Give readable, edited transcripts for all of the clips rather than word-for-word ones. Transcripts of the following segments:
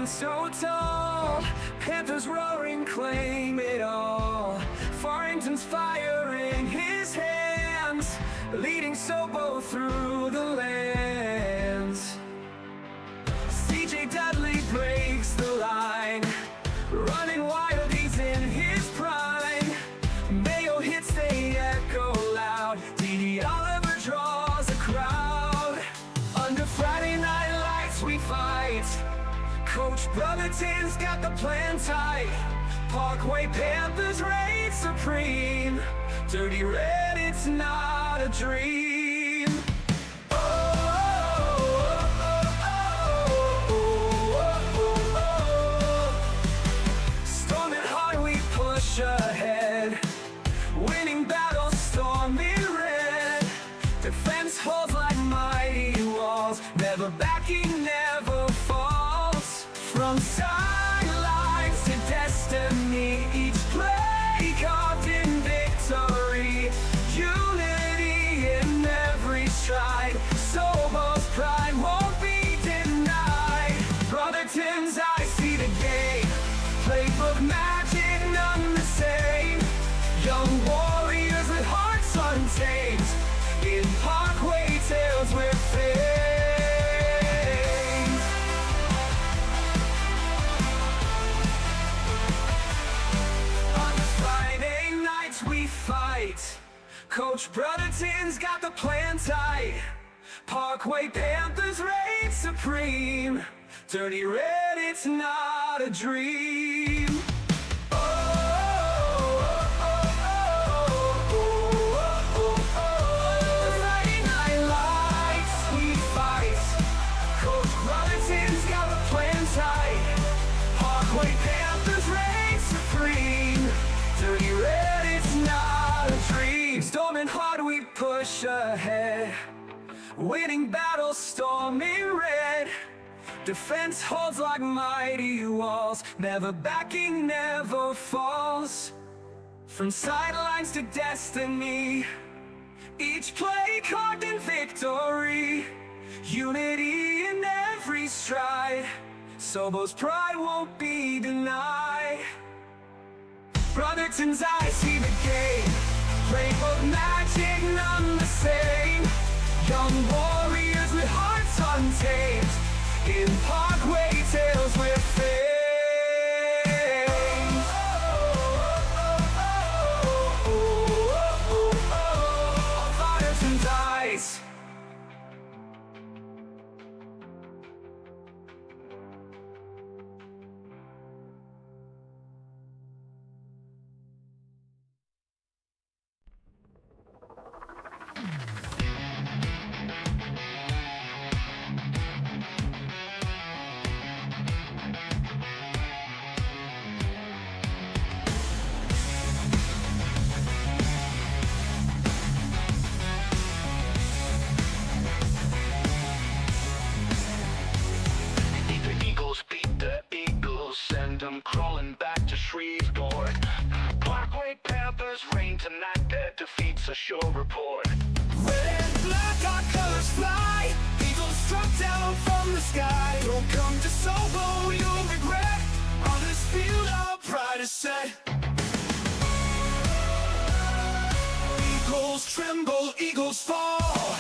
stand so tall. Panthers roaring, claim it all. Farrington's fire in his hands, leading Sobo through the lands. CJ Dudley breaks the line, running wild, he's in his prime. Mayo hits, they echo loud. D.D. Oliver draws a crowd. Under Friday night lights we fight. Coach Brotherton's got the plan tight. Parkway Panthers reign supreme. Dirty red, it's not a dream. Storming hard, we push ahead. Winning battles, storming red. Defense holds like mighty walls. Never backing, never falls. From sidelines to destiny, each play carved in victory. Unity in every stride. Sobo's pride won't be denied. Brotherton's eyes see the game. Playbook magic, none the same. Young warriors with hearts untamed. In Parkway tales we're famed. On Friday nights we fight. Coach Brotherton's got the plan tight. Parkway Panthers reign supreme. Dirty red, it's not a dream. Parkway Panthers reign supreme. Dirty red, it's not a dream. Storming hard, we push ahead. Winning battles, storming red. Defense holds like mighty walls. Never backing, never falls. From sidelines to destiny, each play carved in victory. Unity in every stride. Sobo's pride won't be denied. Brotherton's eyes see the game. Playbook magic, none the same. Young warriors with hearts untamed. In Parkway tales we're famed. Brotherton's eyes. Crawling back to Shreveport. Parkway Panthers reign tonight. Their defeat's a sure report. Red and black, our colors fly. Eagles struck down from the sky. Don't come to Sobo, you'll regret. On this field, our pride is set. Eagles tremble, eagles fall.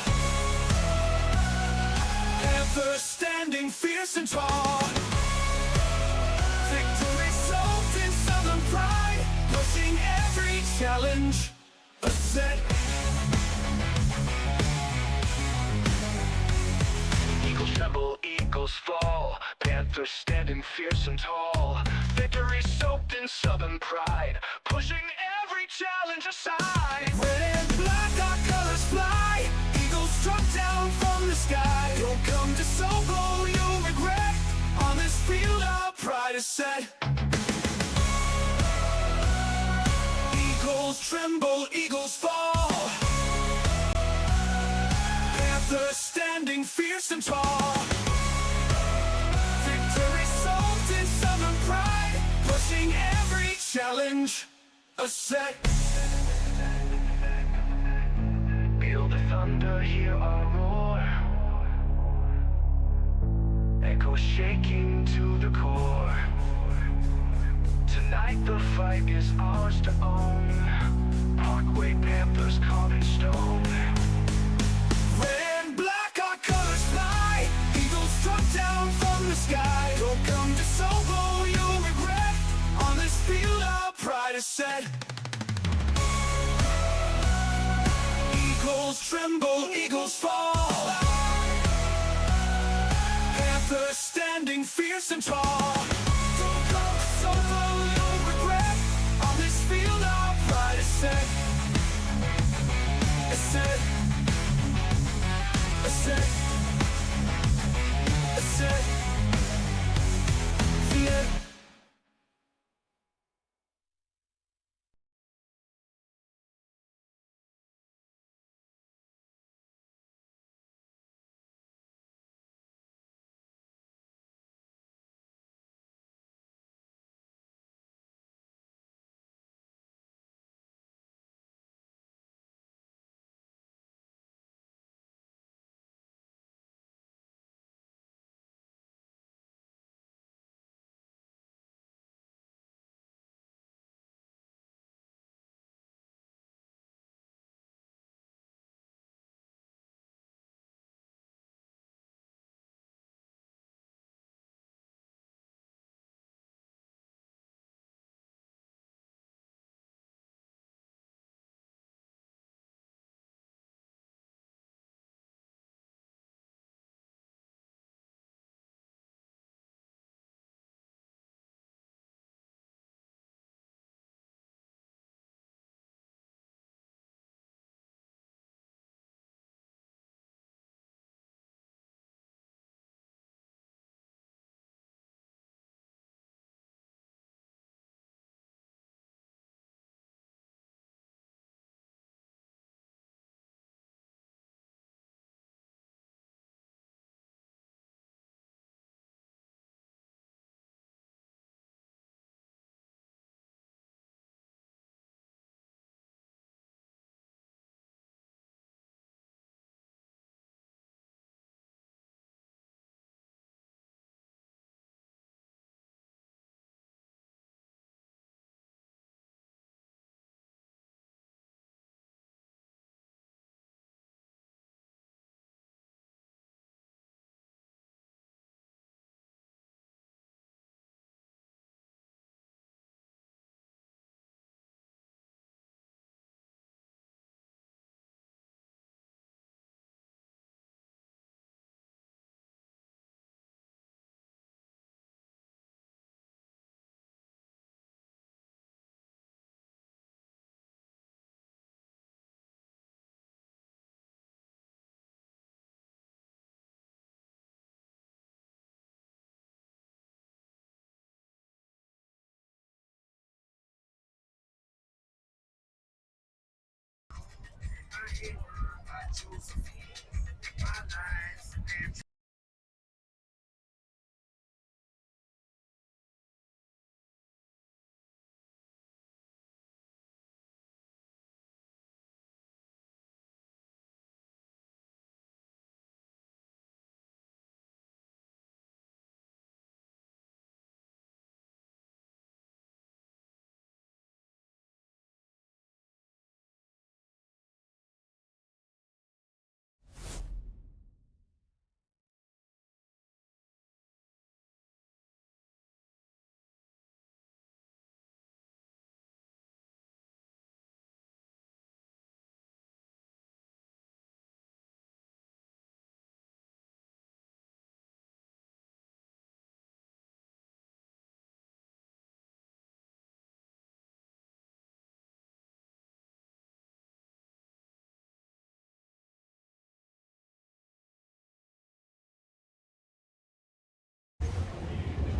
Panthers standing fierce and tall. Pride, pushing every challenge, a set. Eagles tremble, eagles fall. Panthers standing fierce and tall. Victory soaked in southern pride, pushing every challenge aside. Red and black, our colors fly. Eagles struck down from the sky. Don't come to Sobo, you'll regret. On this field, our pride is set. Eagles tremble, eagles fall. Panthers standing fierce and tall. Victory soaked in southern pride, pushing every challenge, a set. Feel the thunder, hear our roar. echo shaking to the core. Tonight the fight is ours to own. Parkway Panthers carved in stone. Red and black, our colors fly. Eagles struck down from the sky. Don't come to Sobo, you'll regret. On this field our pride is set. Eagles tremble, eagles fall. Panthers standing fierce and tall. Don't come to Sobo, you'll regret. On this field our pride is set. It's set. It's set. It's set. Yeah.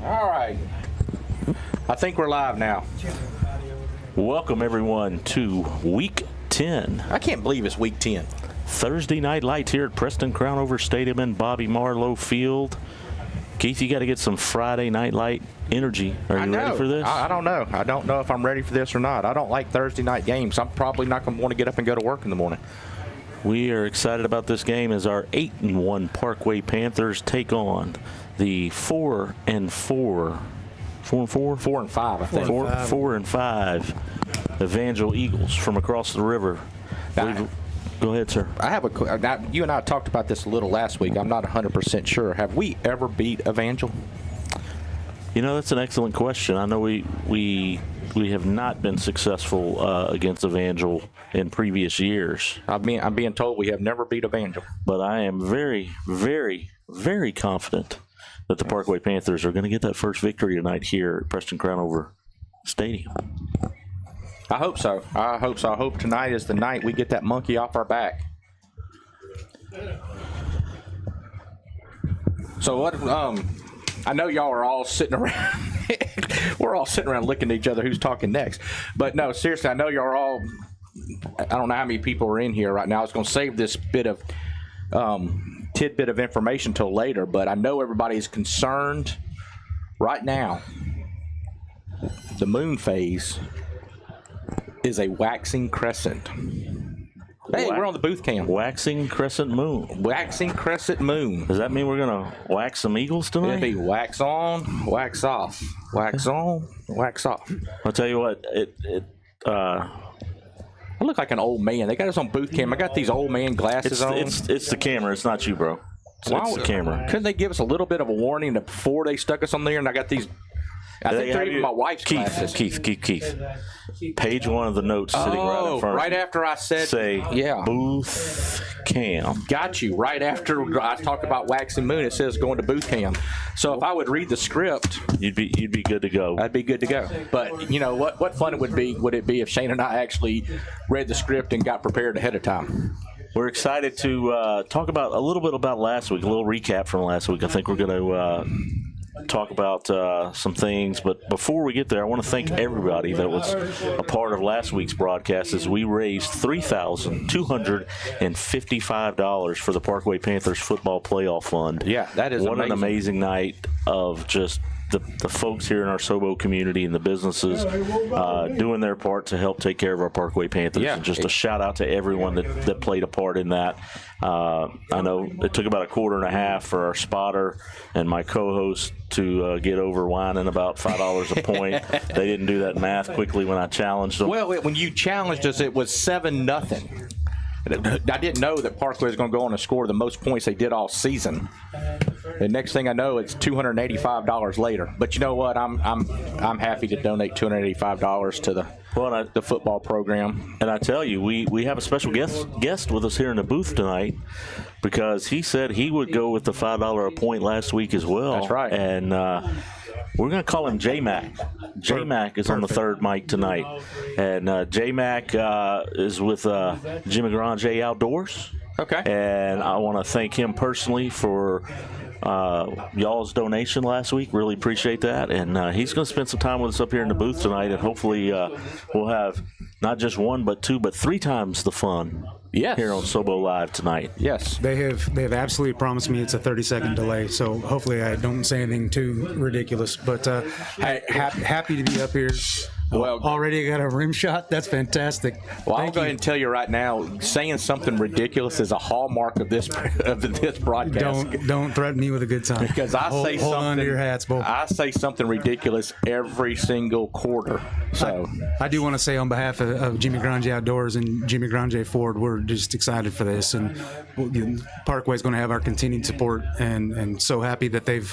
All right. I think we're live now. Welcome, everyone, to Week 10. I can't believe it's Week 10. Thursday Night Lights here at Preston Crownover Stadium in Bobby Marlowe Field. Keith, you got to get some Friday Night Light energy. Are you ready for this? I don't know. I don't know if I'm ready for this or not. I don't like Thursday night games. I'm probably not going to want to get up and go to work in the morning. We are excited about this game as our 8-1 Parkway Panthers take on the 4 and 4, 4 and 4, 4 and 5, I think. 4 and 5 Evangel Eagles from across the river. Go ahead, sir. I have you and I talked about this a little last week. I'm not 100% sure. Have we ever beat Evangel? You know, that's an excellent question. I know we have not been successful against Evangel in previous years. I'm being told we have never beat Evangel. But I am very, very, very confident that the Parkway Panthers are going to get that first victory tonight here at Preston Crownover Stadium. I hope so. I hope tonight is the night we get that monkey off our back. So what? I know y'all are all sitting around. We're all sitting around looking at each other. Who's talking next? But no, seriously, I know y'all are all. I don't know how many people are in here right now. I was going to save this bit of tidbit of information till later, but I know everybody's concerned right now. The moon phase is a waxing crescent. Hey, we're on the booth cam. Waxing crescent moon. Waxing crescent moon. Does that mean we're going to wax some eagles tonight? It'll be wax on, wax off. Wax on, wax off. I'll tell you what, I look like an old man. They got us on booth cam. I got these old man glasses on. It's the camera. It's not you, bro. It's the camera. Couldn't they give us a little bit of a warning before they stuck us on there? And I got these. I think they're even my wife's glasses. Keith. Page 1 of the notes sitting right in front. Right after I said, booth cam. Got you. Right after I talked about waxing moon, it says going to booth cam. So if I would read the script, you'd be good to go. I'd be good to go. But you know what fun would it be if Shane and I actually read the script and got prepared ahead of time? We're excited to talk about a little bit about last week, a little recap from last week. I think we're going to talk about some things, but before we get there, I want to thank everybody that was a part of last week's broadcast as we raised $3,255 for the Parkway Panthers Football Playoff Fund. Yeah, that is an amazing night of just the folks here in our Sobo community and the businesses doing their part to help take care of our Parkway Panthers. Yeah. And just a shout out to everyone that played a part in that. I know it took about a quarter and a half for our spotter and my co-host to get over whining about $5 a point. They didn't do that math quickly when I challenged them. Well, when you challenged us, it was 7-0. I didn't know that Parkway was going to go on and score the most points they did all season. The next thing I know, it's $285 later. But you know what? I'm happy to donate $285 to the football program. And I tell you, we have a special guest with us here in the booth tonight because he said he would go with the $5 a point last week as well. That's right. And we're going to call him J-Mac. J-Mac is on the third mic tonight. And J-Mac is with Jimmy Grange Outdoors. Okay. And I want to thank him personally for y'all's donation last week. Really appreciate that. And he's going to spend some time with us up here in the booth tonight. And hopefully we'll have not just one, but two, but three times the fun. Yes. Here on Sobo Live tonight. Yes. They have absolutely promised me it's a 30-second delay, so hopefully I don't say anything too ridiculous. But happy to be up here. Well, already got a rim shot. That's fantastic. Well, I'll go ahead and tell you right now, saying something ridiculous is a hallmark of this broadcast. Don't threaten me with a good time. Because hold on to your hats, Bo. I say something ridiculous every single quarter. So I do want to say on behalf of Jimmy Grange Outdoors and Jimmy Grange Ford, we're just excited for this, and Parkway's going to have our continued support, and so happy that they've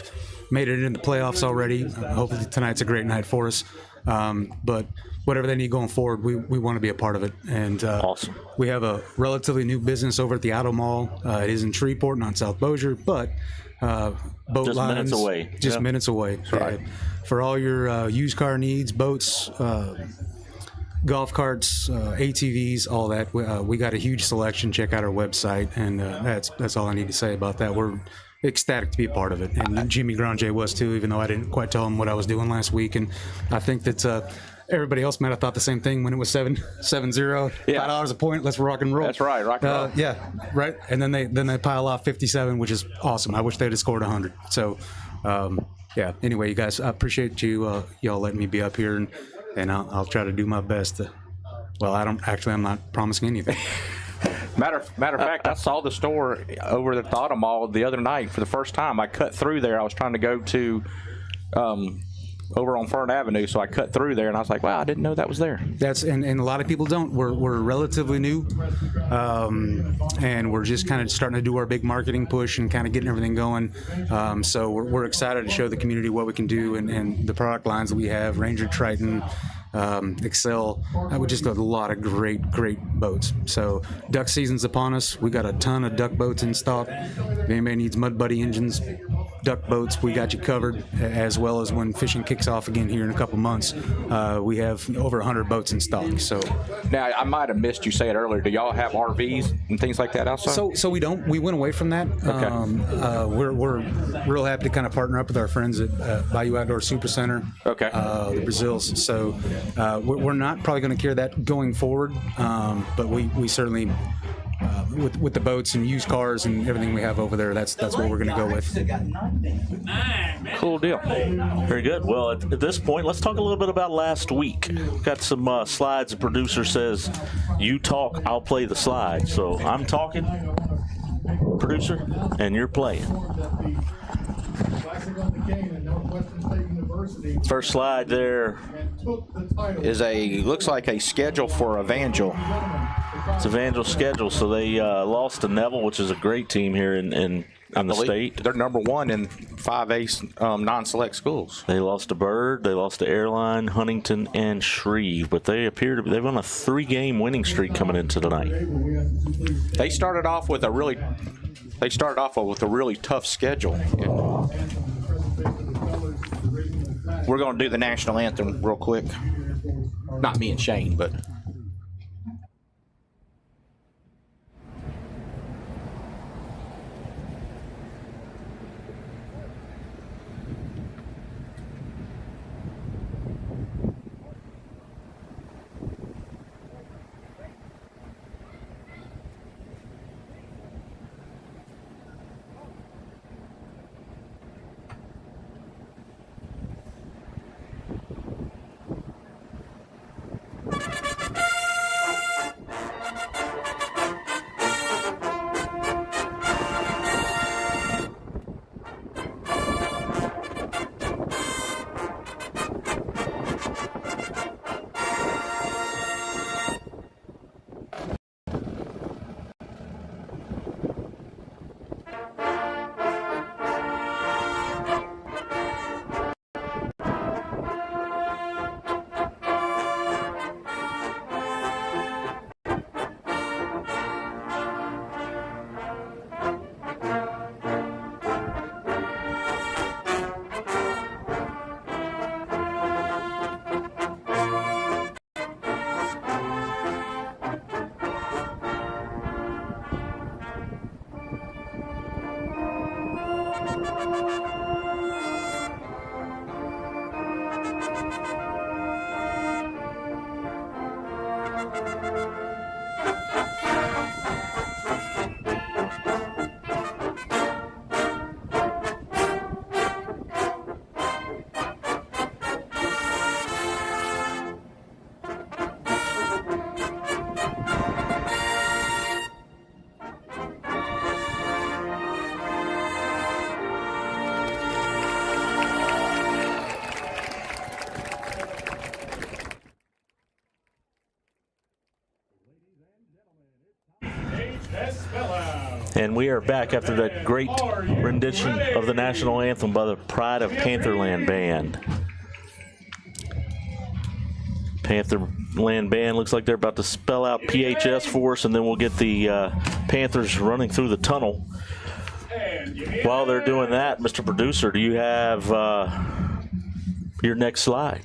made it into the playoffs already. Hopefully tonight's a great night for us. But whatever they need going forward, we want to be a part of it. And awesome. We have a relatively new business over at the Auto Mall. It is in Shreveport, not South Bossier, but boat just lines. Minutes away. Just minutes away. Right. For all your used car needs, boats, golf carts, ATVs, all that. We got a huge selection. Check out our website, and that's all I need to say about that. We're ecstatic to be a part of it, and Jimmy Grange was too, even though I didn't quite tell him what I was doing last week. And I think that everybody else might have thought the same thing when it was 7-0, $5 a point. Let's rock and roll. That's right, rock and roll. Yeah, right. And then they pile off 57, which is awesome. I wish they'd have scored 100. So, yeah. Anyway, you guys, I appreciate y'all letting me be up here, and I'll try to do my best. I'm not promising anything. Matter of fact, I saw the store over at the Auto Mall the other night for the first time. I cut through there. I was trying to go to over on Fern Avenue, so I cut through there, and I was like, wow, I didn't know that was there. And a lot of people don't. We're relatively new, and we're just kind of starting to do our big marketing push and kind of getting everything going. So we're excited to show the community what we can do and the product lines that we have, Ranger, Triton, Excel, with just a lot of great boats. So duck season's upon us. We got a ton of duck boats in stock. If anybody needs Mud Buddy engines, duck boats, we got you covered, as well as when fishing kicks off again here in a couple months. We have over 100 boats in stock. So now, I might have missed you say it earlier. Do y'all have RVs and things like that also? So we don't. We went away from that. Okay. We're real happy to kind of partner up with our friends at Bayou Outdoor Supercenter. Okay. The Brazils. So we're not probably going to carry that going forward, but we certainly. With the boats and used cars and everything we have over there, that's what we're going to go with. Cool deal. Very good. Well, at this point, let's talk a little bit about last week. Got some slides. The producer says, you talk, I'll play the slide. So I'm talking, producer, and you're playing. First slide there is looks like a schedule for Evangel. It's Evangel's schedule. So they lost to Neville, which is a great team here in the state. They're number one in 5A non-select schools. They lost to Bird, they lost to Airline, Huntington, and Shreve, but they appear to be, they've on a 3-game winning streak coming into tonight. They started off with a really tough schedule. We're going to do the national anthem real quick. Not me and Shane, but. And we are back after that great rendition of the national anthem by the Pride of Pantherland Band. Pantherland Band looks like they're about to spell out PHS for us, and then we'll get the Panthers running through the tunnel. While they're doing that, Mr. Producer, do you have your next slide?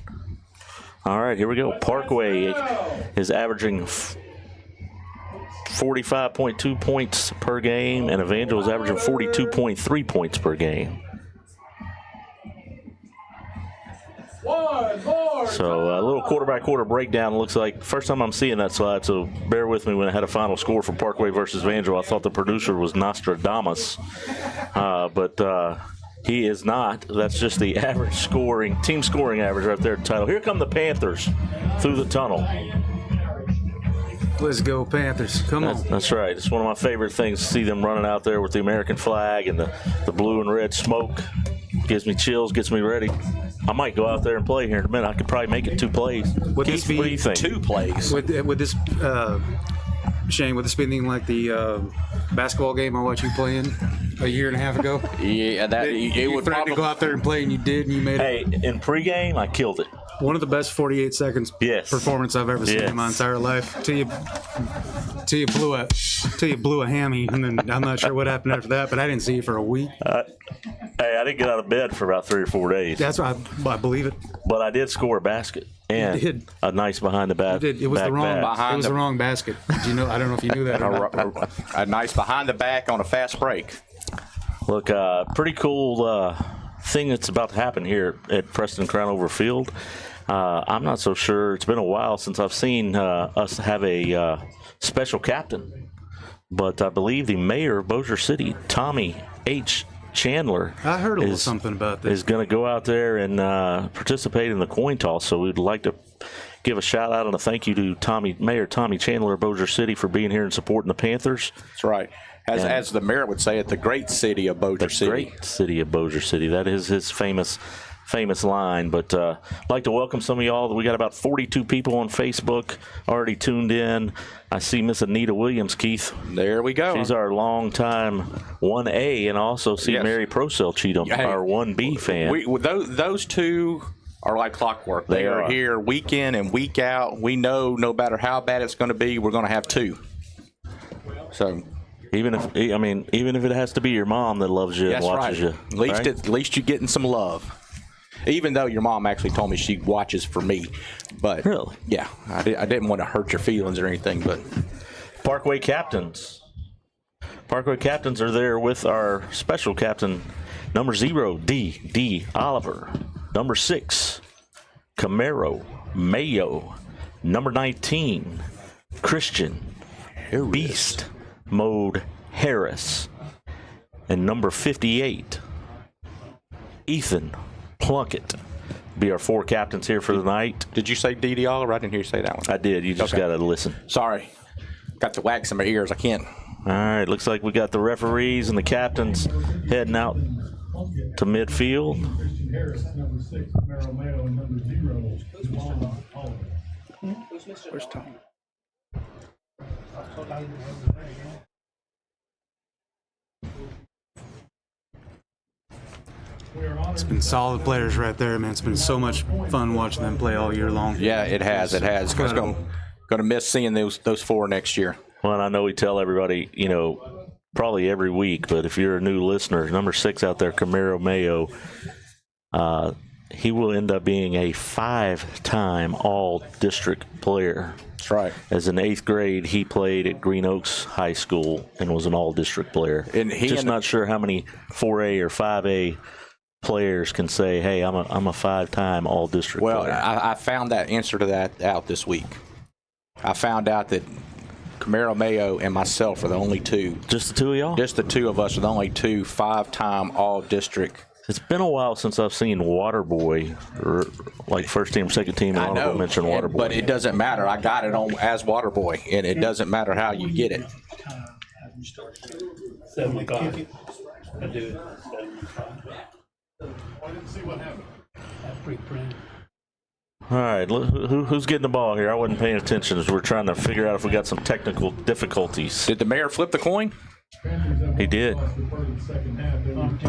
All right, here we go. Parkway is averaging 45.2 points per game, and Evangel is averaging 42.3 points per game. So a little quarter-by-quarter breakdown. Looks like first time I'm seeing that slide, so bear with me when I had a final score for Parkway versus Evangel. I thought the producer was Nostradamus, but he is not. That's just the average scoring, team scoring average right there, title. Here come the Panthers through the tunnel. Let's go Panthers. Come on. That's right. It's one of my favorite things to see them running out there with the American flag and the blue and red smoke. Gives me chills, gets me ready. I might go out there and play here in a minute. I could probably make it 2 plays. Would Keith, this be what do you think? 2 plays. Would this, Shane, would this be anything like the basketball game I watched you playing a year and a half ago? Yeah, it You would threatened to go out there and play, and you did, and you made Hey, in pregame, I killed it. one of the best 48 seconds Yes. performance I've ever seen in my entire life. Till you blew a hammy, and then I'm not sure what happened after that, but I didn't see you for a week. Hey, I didn't get out of bed for about 3 or 4 days. That's why I believe it. But I did score a basket and You did. a nice behind the back. It was the wrong. Behind It was the- the wrong basket. Did you know? I don't know if you knew that. Or not. A nice behind the back on a fast break. Look, pretty cool thing that's about to happen here at Preston Crownover Field. I'm not so sure. It's been a while since I've seen us have a special captain. But I believe the mayor of Bossier City, Tommy H. Chandler, I heard a little something about this. is going to go out there and participate in the coin toss. So we'd like to give a shout out and a thank you to Mayor Tommy Chandler of Bossier City for being here and supporting the Panthers. That's right. As the mayor would say it, the great city of Bossier City. Great city of Bossier City. That is his famous line. But I'd like to welcome some of y'all. We got about 42 people on Facebook already tuned in. I see Miss Anita Williams, Keith. There we go. She's our longtime 1A, and I also see Yes. Mary Procell Cheatham, Hey, our 1B fan. Those two are like clockwork. They are here week in and week out. We know no matter how bad it's going to be, we're going to have 2. So even if it has to be your mom that loves you and that's watches right. you. At least you're getting some love. Even though your mom actually told me she watches for me, but Really? yeah, I didn't want to hurt your feelings or anything. But Parkway captains. Parkway captains are there with our special captain, number 0, D. Oliver. Number 6, Camaro Mayo. Number 19, Christian Beast Mode Harris. And number 58, Ethan Plunkett. Be our 4 captains here for the night. did you say D.D. Oliver? I didn't hear you say that one. I did. You just Okay. got to listen. Sorry, got the wax in my ears. I can't. All right. Looks like we got the referees and the captains heading out to midfield. Harris, number 6, Merrill Mayo, and number 0, Oliver. Where's Tom? It's been solid players right there, man. It's been so much fun watching them play all year long. Yeah, it has. It has. Going to miss seeing those 4 next year. Well, and I know we tell everybody, probably every week, but if you're a new listener, number 6 out there, Camaro Mayo, he will end up being a 5-time all-district player. That's right. As in 8th grade, he played at Green Oaks High School and was an all-district player. And he just not sure how many 4A or 5A players can say, "Hey, I'm a 5-time all-district Well, player." I found that answer to that out this week. I found out that Camaro Mayo and myself are the only 2. Just the 2 of y'all? Just the 2 of us are the only 2 5-time all-district. It's been a while since I've seen Waterboy, or like first team, second team, and honorable mention Waterboy. But it doesn't matter. I got it on as Waterboy, and it doesn't matter how you get it. 75. I do. 75. I didn't see what happened. That's pretty prim. All right, who's getting the ball here? I wasn't paying attention as we're trying to figure out if we got some technical difficulties. Did the mayor flip the coin? He did.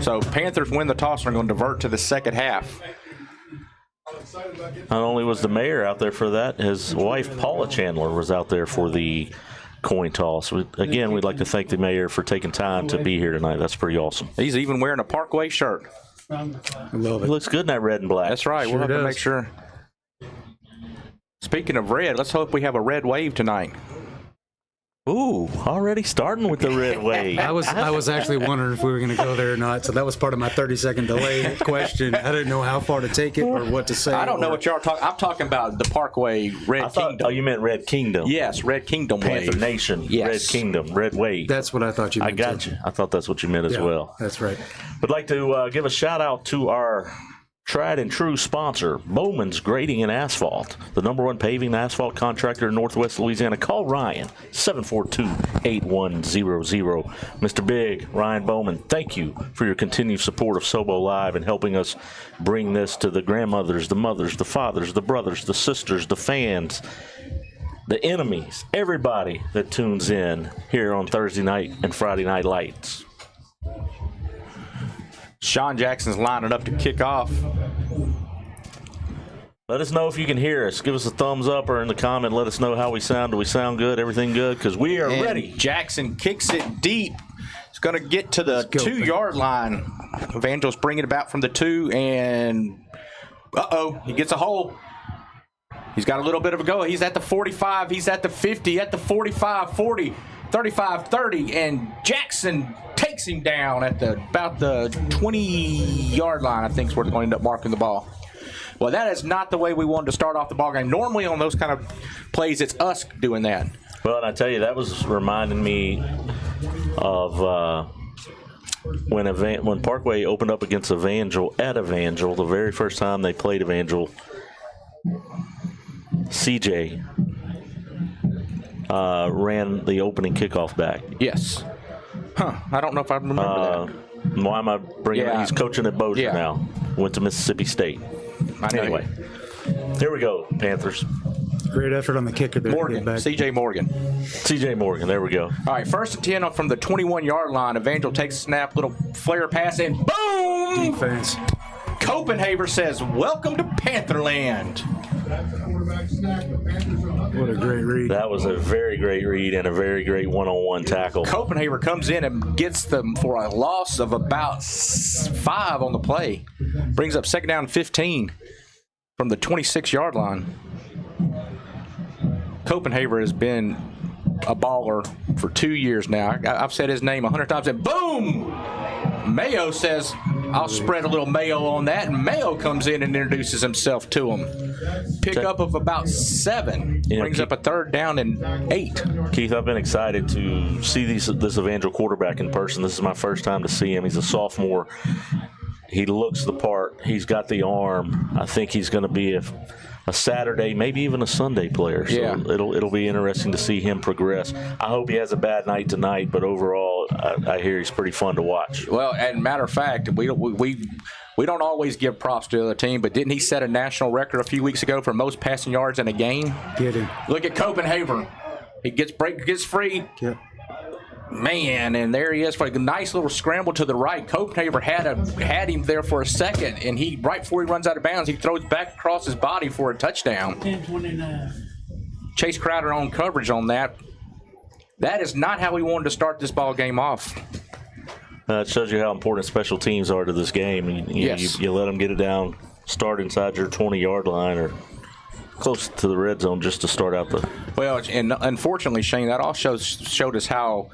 So Panthers win the toss and are going to divert to the second half. Not only was the mayor out there for that, his wife Paula Chandler was out there for the coin toss. Again, we'd like to thank the mayor for taking time to be here tonight. That's pretty awesome. He's even wearing a Parkway shirt. I love He it. looks good in that red and black. That's right. We'll have to does. make sure. Speaking of red, let's hope we have a red wave tonight. Ooh, already starting with the red wave. I was actually wondering if we were going to go there or not, so that was part of my 30-second delay question. I didn't know how far to take it or what to say. I don't know what y'all are talking. I'm talking about the Parkway Red Kingdom. Oh, you meant Red Kingdom. Yes, Red Kingdom Panther wave. Nation, Yes. Red Kingdom, Red Wave. That's what I thought you I meant. got too. you. I thought that's what you meant as Yeah, well. That's right. Would like to give a shout out to our Tried and true sponsor, Bowman's Grading and Asphalt, the #1 paving and asphalt contractor in Northwest Louisiana. Call Ryan, 742-8100. Mr. Big, Ryan Bowman, thank you for your continued support of Sobo Live and helping us bring this to the grandmothers, the mothers, the fathers, the brothers, the sisters, the fans, the enemies, everybody that tunes in here on Thursday night and Friday Night Lights. Sean Jackson's lining up to kick off. Let us know if you can hear us. Give us a thumbs up or in the comment. Let us know how we sound. Do we sound good? Everything good? Because we are ready. Jackson kicks it deep. It's going to get to the 2-yard line. Evangel's bringing it about from the 2, and he gets a hole. He's got a little bit of a go. He's at the 45. He's at the 50, at the 45, 40, 35, 30, and Jackson takes him down at about the 20-yard line, I think is where they're going to end up marking the ball. Well, that is not the way we wanted to start off the ball game. Normally on those kind of plays, it's us doing that. Well, and I tell you, that was reminding me of when Parkway opened up against Evangel at Evangel, the very first time they played Evangel, CJ ran the opening kickoff back. Yes. I don't know if I remember that. Why am I bringing it? He's coaching at Bossier now. Went to Mississippi State. Anyway, here we go, Panthers. Great effort on the kicker there. Morgan, C.J. Morgan. C.J. Morgan, there we go. All right, 1st and 10 from the 21-yard line. Evangel takes a snap, little flare pass, and boom! Defense. Copenhagen says, welcome to Pantherland. What a great read. That was a very great read and a very great one-on-one tackle. Copenhagen comes in and gets them for a loss of about 5 on the play. Brings up 2nd down 15 from the 26-yard line. Copenhagen has been a baller for 2 years now. I've said his name 100 times, and boom! Mayo says, I'll spread a little mayo on that, and Mayo comes in and introduces himself to him. Pickup of about 7. Brings up a 3rd down and 8. Keith, I've been excited to see this Evangel quarterback in person. This is my first time to see him. He's a sophomore. He looks the part. He's got the arm. I think he's going to be a Saturday, maybe even a Sunday player. So it'll be interesting to see him progress. I hope he has a bad night tonight, but overall, I hear he's pretty fun to watch. Well, and matter of fact, we don't always give props to the other team, but didn't he set a national record a few weeks ago for most passing yards in a game? Get him. Look at Copenhagen. He gets free. Yep. Man, and there he is for a nice little scramble to the right. Copenhagen had him there for a second, and right before he runs out of bounds, he throws back across his body for a touchdown. 10-29. Chase Crowder on coverage on that. That is not how we wanted to start this ball game off. It shows you how important special teams are to this game. You let them get it down, start inside your 20-yard line or close to the red zone just to start out the. Well, and unfortunately, Shane, that also showed us how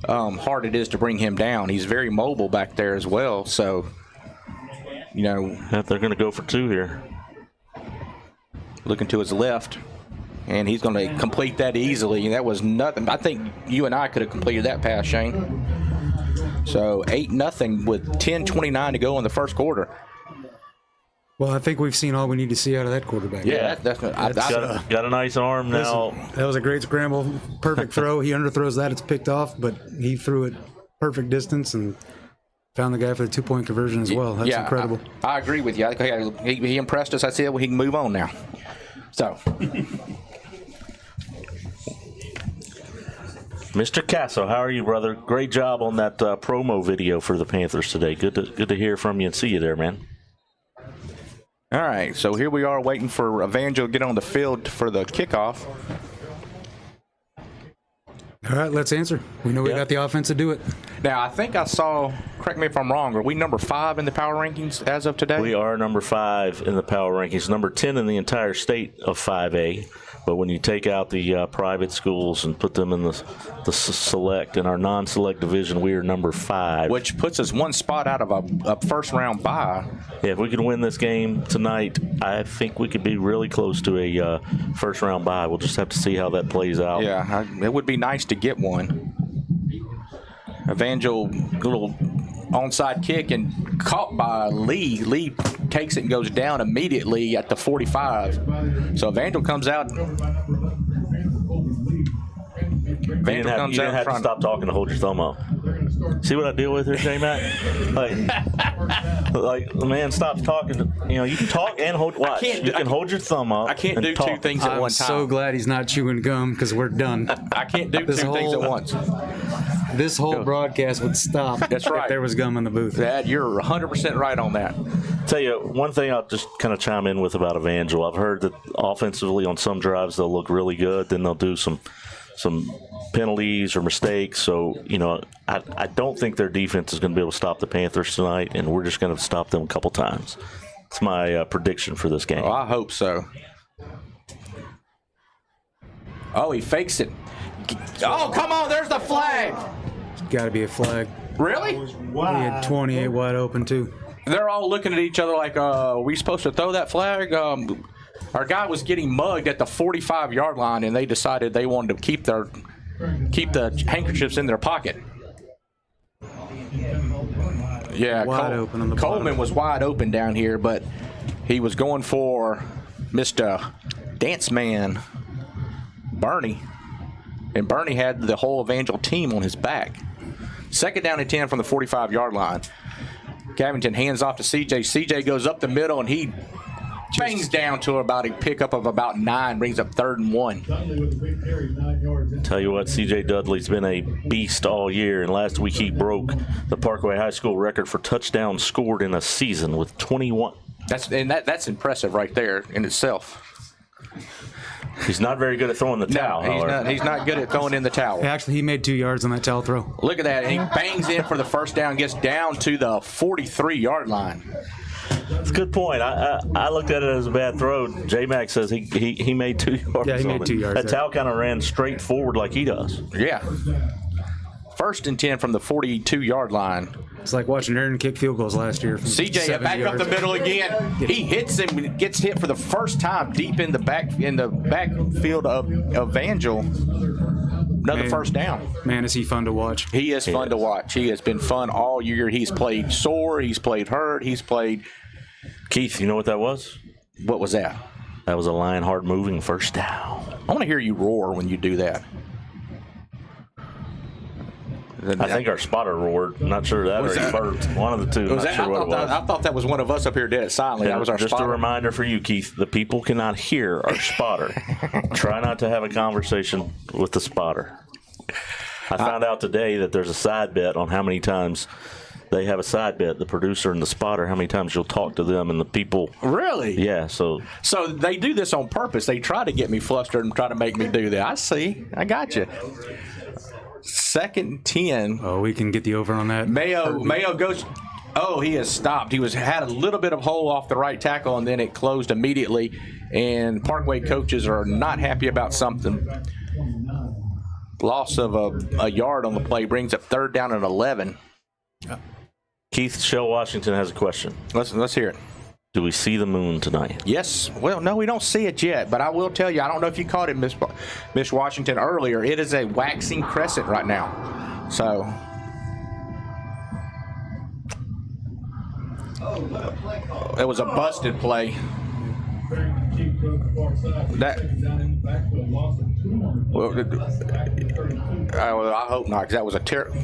hard it is to bring him down. He's very mobile back there as well. So, they're going to go for 2 here. Looking to his left, and he's going to complete that easily. That was nothing. I think you and I could have completed that pass, Shane. So 8-0 with 10:29 to go in the first quarter. Well, I think we've seen all we need to see out of that quarterback. Yeah, that's got a nice arm now. That was a great scramble. Perfect throw. He underthrows that. It's picked off, but he threw it perfect distance and found the guy for the 2-point conversion as well. That's incredible. I agree with you. He impressed us. I said he can move on now. So. Mr. Casso, how are you, brother? Great job on that promo video for the Panthers today. Good to hear from you and see you there, man. All right, so here we are waiting for Evangel to get on the field for the kickoff. All right, let's answer. We know we got the offense to do it. Now, I think I saw, correct me if I'm wrong, are we number 5 in the power rankings as of today? We are number 5 in the power rankings, number 10 in the entire state of 5A. But when you take out the private schools and put them in the select, in our non-select division, we are number 5. Which puts us 1 spot out of a first-round bye. Yeah, if we could win this game tonight, I think we could be really close to a first-round bye. We'll just have to see how that plays out. Yeah, it would be nice to get one. Evangel, little onside kick and caught by Lee. Lee takes it and goes down immediately at the 45. So Evangel comes out. You didn't have to stop talking to hold your thumb up. See what I deal with here, J-Mac? Like the man stops talking. You can talk and hold. Watch. You can hold your thumb up. I can't do two things at one time. I'm so glad he's not chewing gum because we're done. I can't do two things at once. This whole broadcast would stop. That's right. If there was gum in the booth. Dad, you're 100% right on that. Tell you one thing, I'll just kind of chime in with about Evangel. I've heard that offensively on some drives they'll look really good, then they'll do some penalties or mistakes. So, I don't think their defense is going to be able to stop the Panthers tonight, and we're just going to stop them a couple times. That's my prediction for this game. Oh, I hope so. Oh, he fakes it. Oh, come on, there's the flag. Got to be a flag. Really? He had 28 wide open, too. They're all looking at each other like, are we supposed to throw that flag? Our guy was getting mugged at the 45-yard line, and they decided they wanted to keep the handkerchiefs in their pocket. Yeah, Wide open on the Coleman bottom. was wide open down here, but he was going for Mr. Dance Man, Bernie. And Bernie had the whole Evangel team on his back. Second down and 10 from the 45-yard line. Cavington hands off to CJ. CJ goes up the middle, and he bangs down to about a pickup of about 9, brings up 3rd and 1. Tell you what, C.J. Dudley's been a beast all year, and last week he broke the Parkway High School record for touchdowns scored in a season with 21. That's impressive right there in itself. He's not very good at throwing the towel. He's not good at throwing in the towel. Actually, he made 2 yards on that towel throw. Look at that. And he bangs in for the first down, gets down to the 43-yard line. That's a good point. I looked at it as a bad throw. J-Mac says he made 2 yards. Yeah, he made 2 yards. That towel kind of ran straight forward like he does. Yeah. 1st and 10 from the 42-yard line. It's like watching Aaron kick field goals last year. CJ back up the middle again. He hits him, gets hit for the first time deep in the backfield of Evangel. Another first down. Man, is he fun to watch. He is fun to watch. He has been fun all year. He's played sore. He's played hurt. He's played. Keith, you know what that was? What was that? That was a Lionheart Moving first down. I want to hear you roar when you do that. I think our spotter roared. Not sure that or he burped. One of the two. Not sure what it was. I thought that was one of us up here did it silently. That was our just spotter. a reminder for you, Keith. The people cannot hear our spotter. Try not to have a conversation with the spotter. I found out today that there's a side bet on how many times they have a side bet, the producer and the spotter, how many times you'll talk to them and the people. Really? Yeah. So they do this on purpose. They try to get me flustered and try to make me do that. I see. I got you. 2nd and 10. Oh, we can get the over on that. Mayo goes. Oh, he has stopped. He had a little bit of hole off the right tackle, and then it closed immediately. And Parkway coaches are not happy about something. Loss of a yard on the play brings up 3rd down and 11. Keith, Shell Washington has a question. Let's hear it. Do we see the moon tonight? Yes. Well, no, we don't see it yet, but I will tell you, I don't know if you caught it, Miss Washington, earlier. It is a waxing crescent right now. So. It was a busted play. I hope not, because that was a terrible.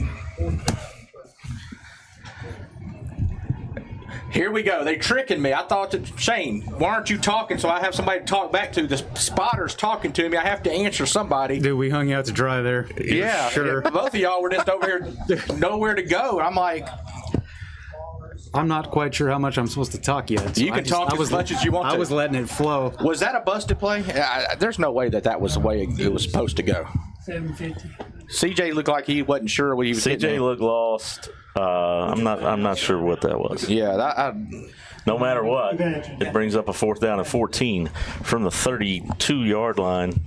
Here we go. They tricking me. I thought that, Shane, why aren't you talking so I have somebody to talk back to? The spotter's talking to me. I have to answer somebody. Dude, we hung out to dry there. Yeah, sure. Both of y'all were just over here, nowhere to go. I'm like, I'm not quite sure how much I'm supposed to talk yet. So you can talk as much as you want to. I was letting it flow. Was that a busted play? There's no way that was the way it was supposed to go. 750. CJ looked like he wasn't sure what he was hitting. CJ looked lost. I'm not sure what that was. Yeah, no matter what, it brings up a 4th down and 14 from the 32-yard line.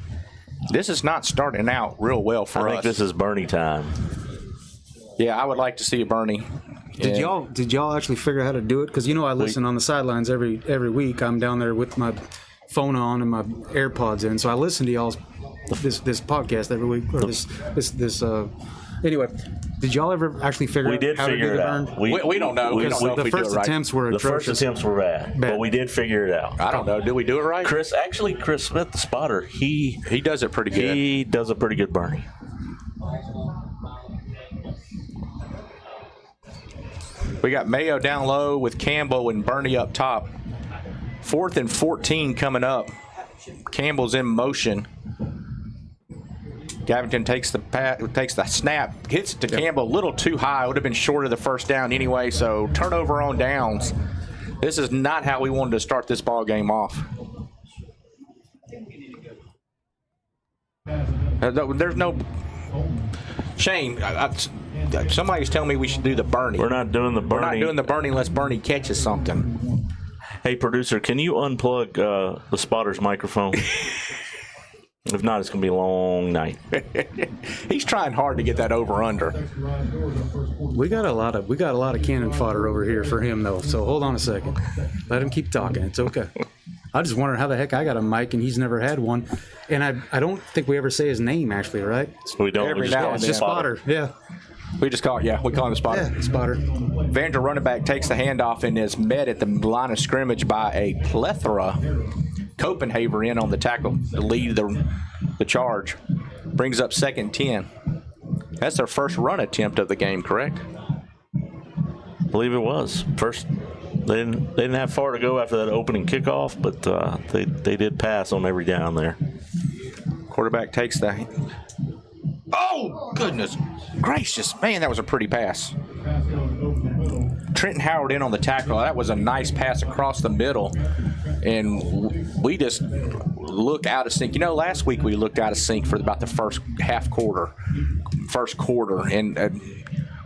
This is not starting out real well for us. I think this is Bernie time. Yeah, I would like to see a Bernie. Did y'all actually figure out how to do it? Because I listen on the sidelines every week. I'm down there with my phone on and my AirPods in, so I listen to y'all's this podcast every week, or this Anyway, did y'all ever actually figure We out did how to do figure it the out. burn? We don't know. We don't know if The we do first it right. attempts were The first atrocious. attempts were bad, but we did figure it out. I don't know. Did we do it right? Chris Smith, the spotter, he does it pretty good. He does a pretty good burning. We got Mayo down low with Campbell and Bernie up top. 4th and 14 coming up. Campbell's in motion. Gavington takes the snap, hits it to Campbell a little too high. Would have been short of the first down anyway, so turnover on downs. This is not how we wanted to start this ball game off. There's no Shane. Somebody's telling me we should do the Bernie. We're not doing the Bernie. We're not doing the Bernie unless Bernie catches something. Hey, producer, can you unplug the spotter's microphone? If not, it's going to be a long night. He's trying hard to get that over under. We got a lot of cannon fodder over here for him though. So hold on a second. Let him keep talking. It's okay. I just wondering how the heck I got a mic and he's never had one. And I don't think we ever say his name actually, right? We don't. Every We just now call and him It's just spotter. Yeah. We just call it, we call him the spotter. Yeah, spotter. Evangel running back takes the handoff and is met at the line of scrimmage by a plethora. Copenhagen in on the tackle to lead the charge. Brings up 2nd 10. That's their first run attempt of the game, correct? I believe it was. First, they didn't have far to go after that opening kickoff, but they did pass on every down there. Quarterback takes the... Oh, goodness gracious. Man, that was a pretty pass. Trenton Howard in on the tackle. That was a nice pass across the middle. And we just look out of sync. You know, last week we looked out of sync for about the first quarter. And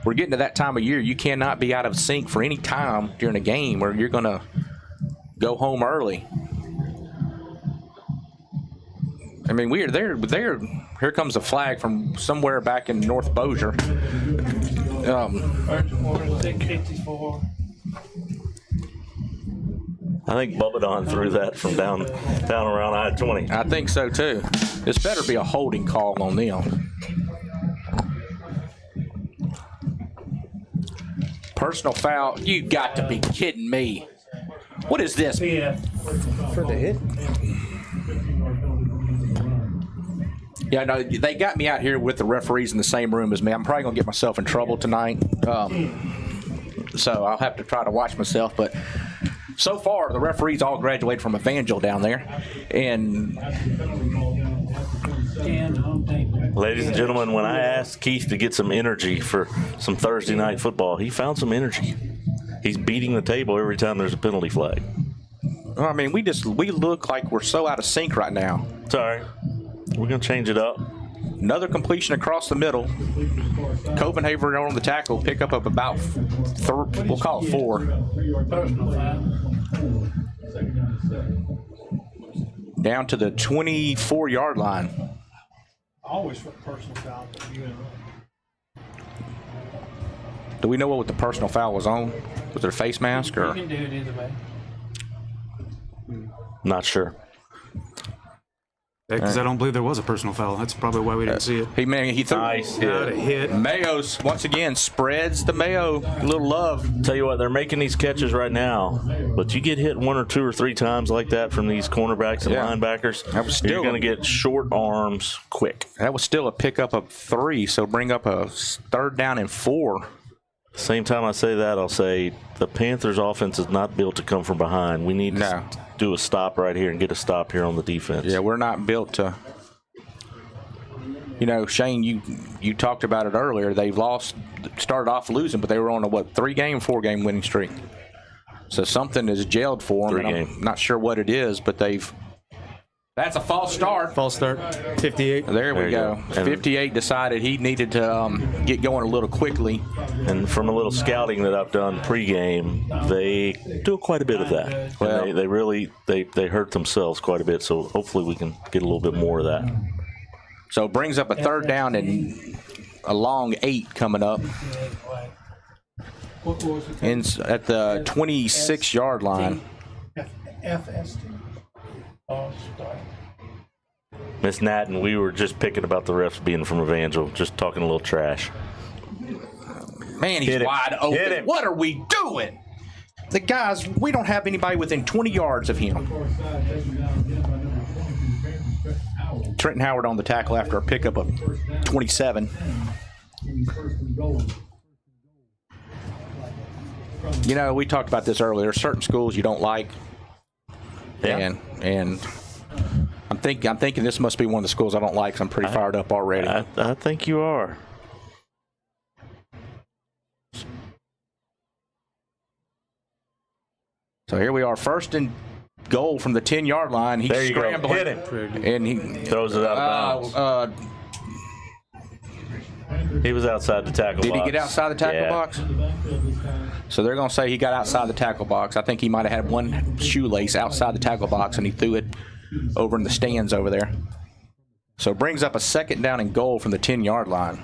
we're getting to that time of year. You cannot be out of sync for any time during a game or you're going to go home early. I mean, we are there. Here comes a flag from somewhere back in North Bossier. I think Bubba threw that from down around I-20. I think so too. This better be a holding call on them. Personal foul. You got to be kidding me. What is this? Yeah. For the hit? Yeah, no, they got me out here with the referees in the same room as me. I'm probably going to get myself in trouble tonight. So I'll have to try to watch myself. But so far, the referees all graduated from Evangel down there. And Ladies and gentlemen, when I asked Keith to get some energy for some Thursday night football, he found some energy. He's beating the table every time there's a penalty flag. I mean, we look like we're so out of sync right now. Sorry. We're going to change it up. Another completion across the middle. Copenhagen on the tackle. Pickup of about, we'll call it 4. Down to the 24-yard line. Always for personal foul. Do we know what the personal foul was on? Was it a face mask You or? can do it either way. Not sure. Because I don't believe there was a personal foul. That's probably why we didn't see it. He threw. Nice Got a hit. Mayo's once again spreads the Mayo a little love. Tell you what, they're making these catches right now, but you get hit 1 or 2 or 3 times like that from these cornerbacks and Yeah. linebackers, That was still you're going to get short arms quick. That was still a pickup of 3, so bring up a 3rd down and 4. Same time I say that, I'll say the Panthers' offense is not built to come from behind. We need to do a stop right here and get a stop here on the defense. Yeah, we're not built to. You know, Shane, you talked about it earlier. They've started off losing, but they were on a 3-game, 4-game winning streak. So something is gelled for them. And I'm not sure what it is, but they've. That's a false start. False start. 58. There we go. 58 decided he needed to get going a little quickly. And from a little scouting that I've done pregame, they do quite a bit of that. Well, And they really hurt themselves quite a bit. So hopefully we can get a little bit more of that. So it brings up a 3rd down and a long 8 coming up at the 26-yard line. FST. Miss Natton, we were just picking about the refs being from Evangel, just talking a little trash. Man, he's wide open. What are we doing? The guys, we don't have anybody within 20 yards of him. Trenton Howard on the tackle after a pickup of 27. You know, we talked about this earlier. Certain schools you don't like, and I'm thinking this must be one of the schools I don't like. 'Cause I'm pretty fired up already. I think you are. So here we are, first and goal from the 10-yard line. He's scrambling. Hit him. And he throws it out of bounds. He was outside the tackle box. Did he get outside the tackle box? So they're going to say he got outside the tackle box. I think he might have had one shoelace outside the tackle box, and he threw it over in the stands over there. So it brings up a second down and goal from the 10-yard line.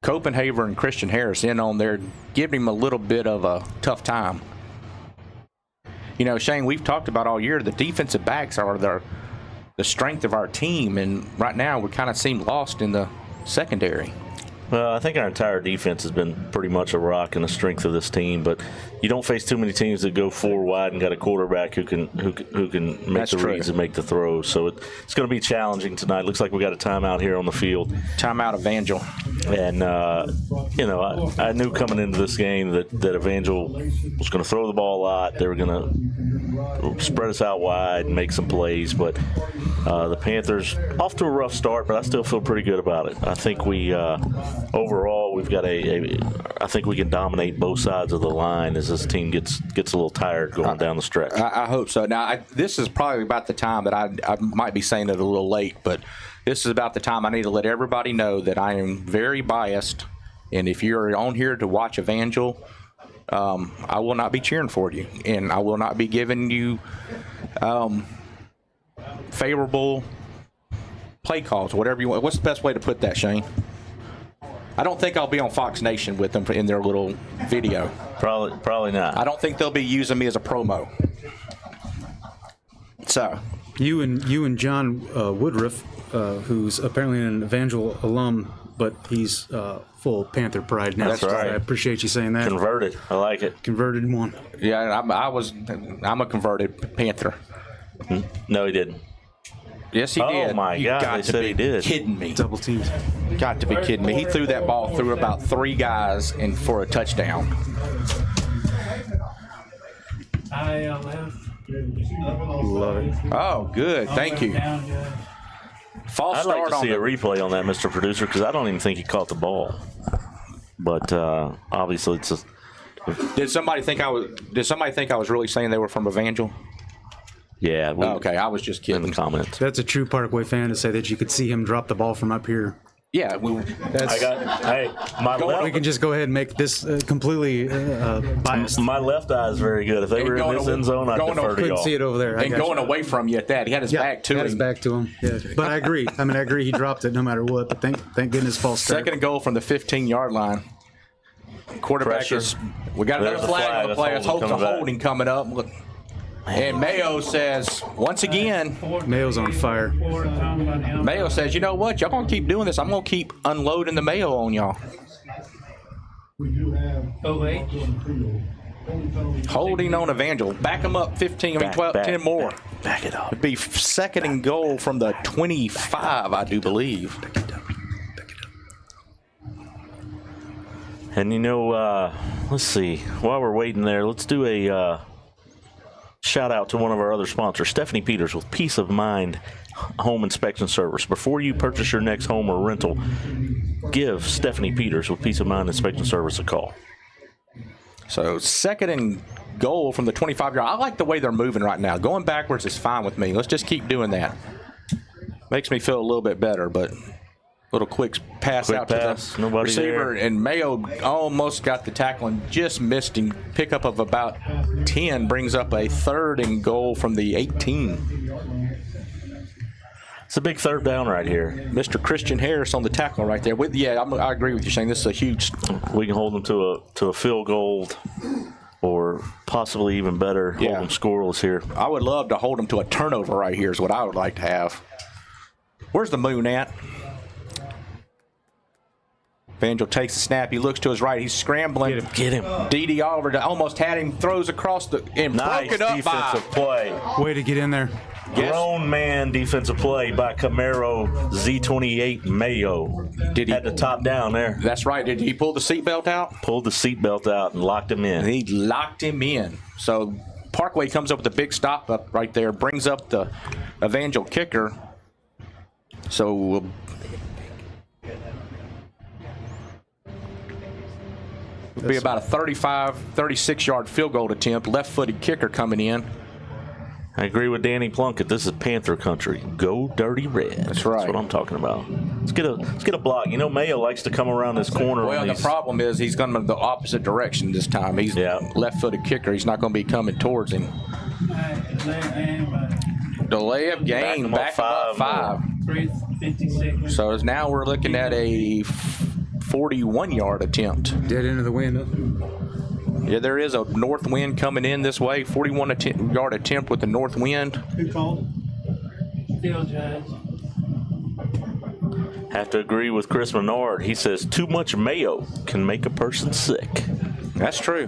Copenhaver and Christian Harris in on there, giving him a little bit of a tough time. You know, Shane, we've talked about all year the defensive backs are the strength of our team, and right now we kind of seem lost in the secondary. Well, I think our entire defense has been pretty much a rock and the strength of this team, but you don't face too many teams that go four wide and got a quarterback who can make the reads and make the throws. So it's going to be challenging tonight. Looks like we got a timeout here on the field. Timeout, Evangel. And you know, I knew coming into this game that Evangel was going to throw the ball a lot. They were going to spread us out wide and make some plays, but the Panthers off to a rough start, but I still feel pretty good about it. I think we overall we've got I think we can dominate both sides of the line as this team gets a little tired going down the stretch. I hope so. Now, this is probably about the time that I might be saying it a little late, but this is about the time I need to let everybody know that I am very biased, and if you're on here to watch Evangel, I will not be cheering for you, and I will not be giving you favorable play calls, whatever you want. What's the best way to put that, Shane? I don't think I'll be on Fox Nation with them in their little video. Probably not. I don't think they'll be using me as a promo. So you and John Woodruff, who's apparently an Evangel alum, but he's full Panther pride now. That's right. I appreciate you saying that. Converted. I like it. Converted one. Yeah, I'm a converted Panther. No, he didn't. Yes, he did. Oh my You God! got They to said be he did. kidding me. Double teams. Got to be kidding me. He threw that ball through about 3 guys and for a touchdown. Love it. Oh, good. Thank you. False I'd like start to on see the a replay on that, Mr. Producer, because I don't even think he caught the ball. But obviously, it's a. Did somebody think I was really saying they were from Evangel? Yeah. Okay, I was just In kidding. the comments. That's a true Parkway fan to say that you could see him drop the ball from up here. Yeah, My left, we can just go ahead and make this completely biased. my left eye is very good. If they were in this end zone, I'd defer to Couldn't y'all. see it over there. I and got going you. away from you at that. He had his back to had him. his back to him. Yeah. But I agree. I agree. He dropped it no matter what. But thank goodness, false start. Second and goal from the 15-yard line. Quarterback Pressure. is. We got another There's a flag flag. on the play. Let's That's hope it's a holding coming back. holding coming up. And Mayo says, once again, Mayo's on fire. Mayo says, you know what? Y'all going to keep doing this. I'm going to keep unloading the Mayo on y'all. We do have. Holding on Evangel. Back them up 15, Back, 12, back, 10 more. Back it up. It'd be second and goal from the 25, I do believe. And you know, let's see. While we're waiting there, let's do a shout out to one of our other sponsors, Stephanie Peters with Peace of Mind Home Inspection Service. Before you purchase your next home or rental, give Stephanie Peters with Peace of Mind Inspection Service a call. So second and goal from the 25-yard. I like the way they're moving right now. Going backwards is fine with me. Let's just keep doing that. Makes me feel a little bit better, but little quick pass out to the receiver. There. And Mayo almost got the tackle and just missed him. Pickup of about 10 brings up a third and goal from the 18. It's a big third down right here. Mr. Christian Harris on the tackle right there. I agree with you, Shane. This is a huge. We can hold them to a field goal or possibly even better, hold them scoreless here. I would love to hold them to a turnover right here is what I would like to have. Where's the moon at? Evangel takes the snap. He looks to his right. He's scrambling. Get him. D.D. Oliver almost had him. Throws across the and Nice broke it up defensive play. Way to get in there. Grown man defensive play by Camaro Z28 Mayo. Did he had the top down there? That's right. Did he pull the seatbelt out? Pulled the seatbelt out and locked him in. And he locked him in. So Parkway comes up with a big stop up right there. Brings up the Evangel kicker. So it'll be about a 35, 36-yard field goal attempt. Left-footed kicker coming in. I agree with Danny Plunkett. This is Panther country. Go Dirty Red. That's right. That's what I'm talking about. Let's get a block. You know, Mayo likes to come around this corner. Well, the problem is he's going to the opposite direction this time. He's left-footed kicker. He's not going to be coming towards him. Delay of game. Back up 5. 3:56. So now we're looking at a 41-yard attempt. Dead into the wind. Yeah, there is a north wind coming in this way. 41-yard attempt with the north wind. Who called? Field judge. Have to agree with Chris Menard. He says too much mayo can make a person sick. That's true.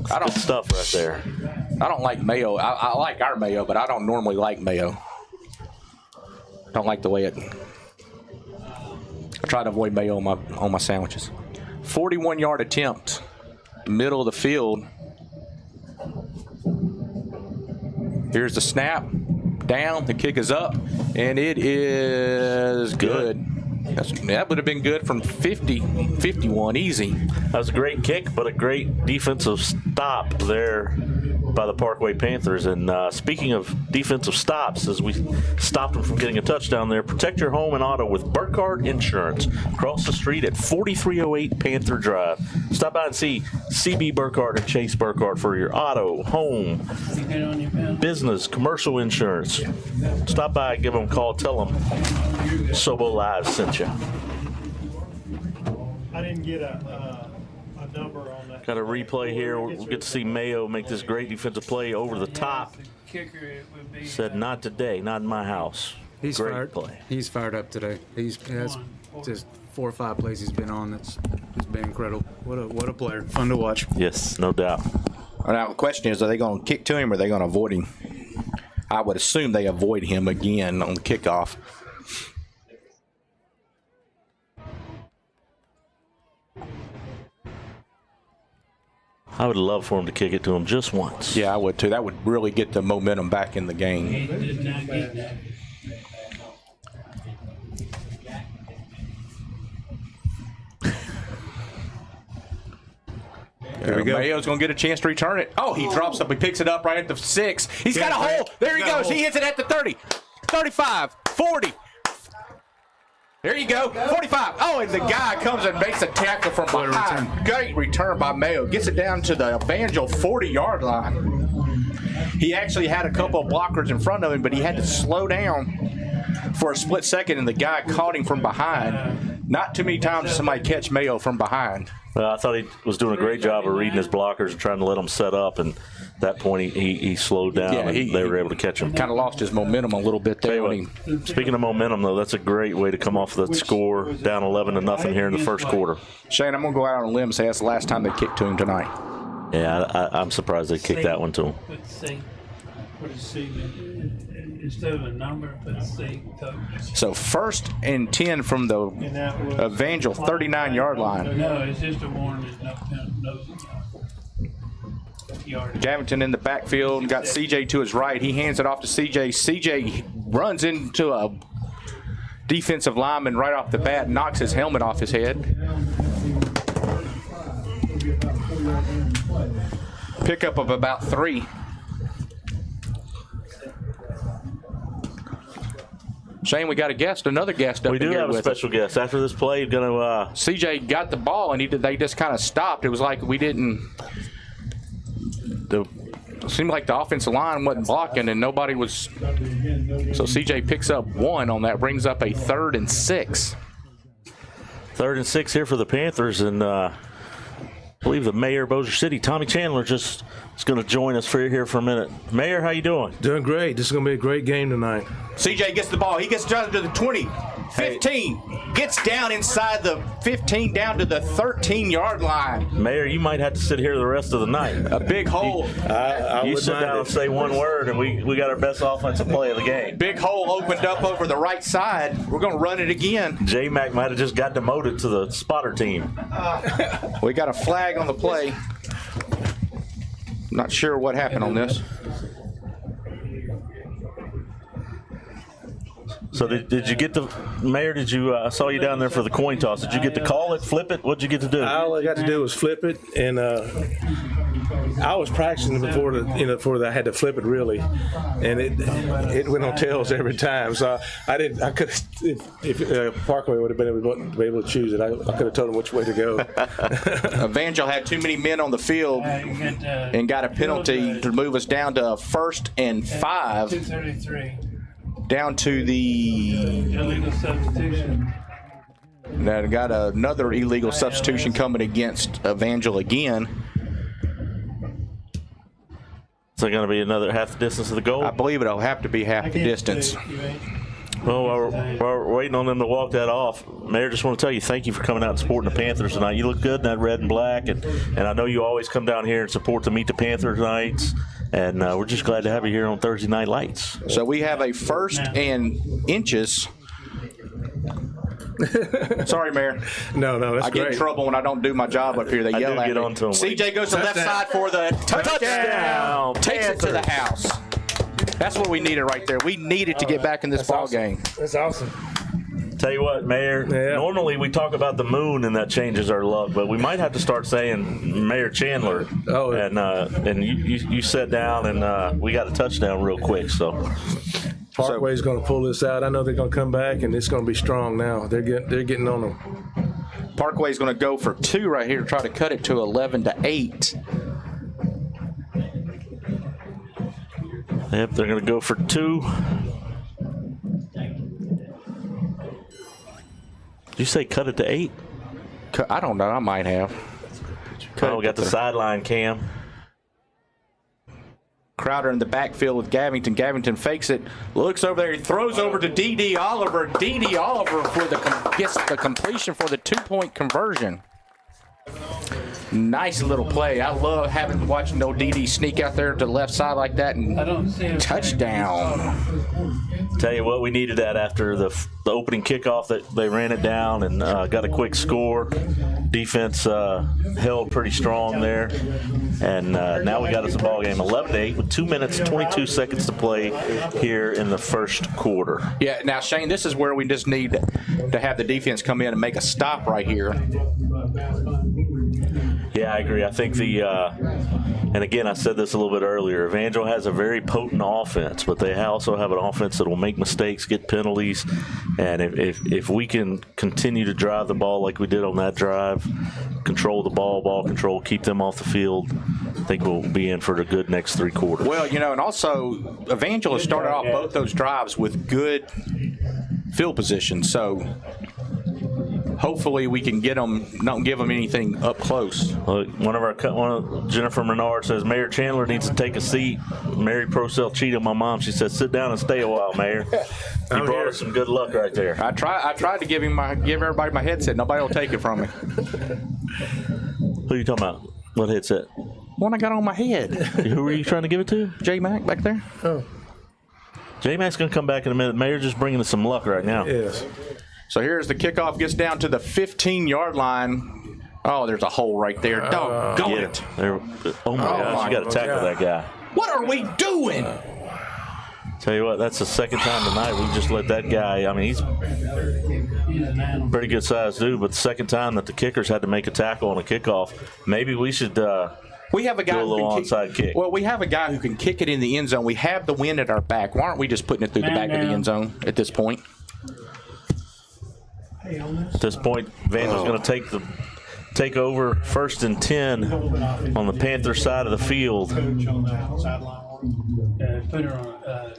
Good stuff right there. I don't like mayo. I like our mayo, but I don't normally like mayo. Don't like the way it. I try to avoid mayo on my sandwiches. 41-yard attempt, middle of the field. Here's the snap. Down, the kick is up, and it is good. That would have been good from 50, 51, easy. That was a great kick, but a great defensive stop there by the Parkway Panthers. And speaking of defensive stops, as we stopped them from getting a touchdown there, protect your home and auto with Burkhardt Insurance. Across the street at 4308 Panther Drive. Stop by and see CB Burkhardt and Chase Burkhardt for your auto, home, business, commercial insurance. Stop by, give them a call, tell them sobo.live sent you. I didn't get a number on that. Got a replay here. We'll get to see Mayo make this great defensive play over the top. Kicker, it would be. Said, not today, not in my house. He's Great fired. play. He's fired up today. He's has just 4 or 5 plays he's been on. That's just been incredible. What a player. Fun to watch. Yes, no doubt. Now the question is, are they going to kick to him or are they going to avoid him? I would assume they avoid him again on the kickoff. I would love for him to kick it to him just once. Yeah, I would too. That would really get the momentum back in the game. He did not get that. There we go. Mayo's going to get a chance to return it. Oh, he drops up. He picks it up right at the 6. He's got a hole. There he goes. He hits it at the 30, 35, 40. There you go. 45. Oh, and the guy comes and makes a tackle from behind. Great return by Mayo. Gets it down to the Evangel 40-yard line. He actually had a couple of blockers in front of him, but he had to slow down for a split second, and the guy caught him from behind. Not too many times does somebody catch Mayo from behind. Well, I thought he was doing a great job of reading his blockers and trying to let them set up, and at that point he slowed down, and they were able to catch him. Kind of lost his momentum a little bit there. Speaking of momentum, though, that's a great way to come off that score, down 11-0 here in the first quarter. Shane, I'm going to go out on a limb and say that's the last time they kicked to him tonight. Yeah, I'm surprised they kicked that one to him. Put a C instead of a number, put a C, coach. So 1st and 10 from the Evangel 39-yard line. No, it's just a warning. No yard. Javington in the backfield, got CJ to his right. He hands it off to CJ. CJ runs into a defensive lineman right off the bat, knocks his helmet off his head. Pickup of about 3. Shane, we got a guest, another guest up We do here have a with special guest. After this play, going to CJ got the ball, and they just kind of stopped. It was like we didn't it seemed like the offensive line wasn't blocking, and nobody was. So CJ picks up 1 on that, brings up a 3rd and 6. 3rd and 6 here for the Panthers, and believe the mayor of Bossier City, Tommy Chandler, just is going to join us here for a minute. Mayor, how you doing? Doing great. This is going to be a great game tonight. CJ gets the ball. He gets down to the 20, 15, gets down inside the 15, down to the 13-yard line. Mayor, you might have to sit here the rest of the night. A big hole. You sit down and say one word, and we got our best offensive play of the game. Big hole opened up over the right side. We're going to run it again. J-Mac might have just got demoted to the spotter team. We got a flag on the play. Not sure what happened on this. So did you get the Mayor? Did you? I saw you down there for the coin toss. Did you get to call it, flip it? What'd you get to do? All I got to do was flip it, and I was practicing before I had to flip it really, and it went on tails every time. So I didn't. I could if Parkway would have been able to choose it, I could have told him which way to go. Evangel had too many men on the field and got a penalty to move us down to 1st and 5. 233. Down to the Illegal substitution. now got another illegal substitution coming against Evangel again. Is it going to be another half the distance of the goal? I believe it'll have to be half the distance. Well, while we're waiting on them to walk that off, Mayor, just want to tell you thank you for coming out and supporting the Panthers tonight. You look good in that red and black, and I know you always come down here and support the Meet the Panthers nights, and we're just glad to have you here on Thursday Night Lights. So we have a 1st and inches. Sorry, Mayor. No, that's I great. get in trouble when I don't do my job up here. They yell at me. on to 'em. CJ goes to the left side for the touchdown. Takes it to the house. That's what we needed right there. We needed to get back in this ball game. That's awesome. Tell you what, Mayor, normally we talk about the moon and that changes our luck, but we might have to start saying Mayor Chandler. Oh, and you sat down and we got a touchdown real quick. So Parkway's going to pull this out. I know they're going to come back, and it's going to be strong now. They're getting on them. Parkway's going to go for 2 right here to try to cut it to 11-8. Yep, they're going to go for 2. Did you say cut it to 8? I don't know. I might have. We got the sideline cam. Crowder in the backfield with Gavington. Gavington fakes it, looks over there. He throws over to D.D. Oliver. D.D. Oliver gets the completion for the 2-point conversion. Nice little play. I love watching no D.D. sneak out there to the left side like that and touchdown. Tell you what, we needed that after the opening kickoff that they ran it down and got a quick score. Defense held pretty strong there, and now we got us a ball game 11-8 with 2 minutes 22 seconds to play here in the first quarter. Yeah, now Shane, this is where we just need to have the defense come in and make a stop right here. Yeah, I agree. I think and again, I said this a little bit earlier, Evangel has a very potent offense, but they also have an offense that will make mistakes, get penalties, and if we can continue to drive the ball like we did on that drive, control the ball control, keep them off the field, I think we'll be in for a good next 3 quarters. Well, and also Evangel has started off both those drives with good field position, so hopefully we can don't give them anything up close. Look, Jennifer Menard says Mayor Chandler needs to take a seat. Mary Procell Cheatham, my mom, she said sit down and stay a while, Mayor. You brought us some good luck right there. I tried to give everybody my headset. Nobody will take it from me. Who are you talking about? What headset? One I got on my head. Who were you trying to give it to? J-Mac back there. Oh. J-Mac's going to come back in a minute. Mayor's just bringing us some luck right now. Yes. So here's the kickoff, gets down to the 15-yard line. Oh, there's a hole right there. Doggone it. Oh, my gosh, you got to tackle that guy. What are we doing? Tell you what, that's the second time tonight we just let that guy, I mean, he's a pretty good sized dude, but the second time that the kickers had to make a tackle on a kickoff, maybe we should we have a guy do a little onside kick. Well, we have a guy who can kick it in the end zone. We have the wind at our back. Why aren't we just putting it through the back of the end zone at this point? At this point, Evangel's going to take over 1st and 10 on the Panther side of the field. Put her on.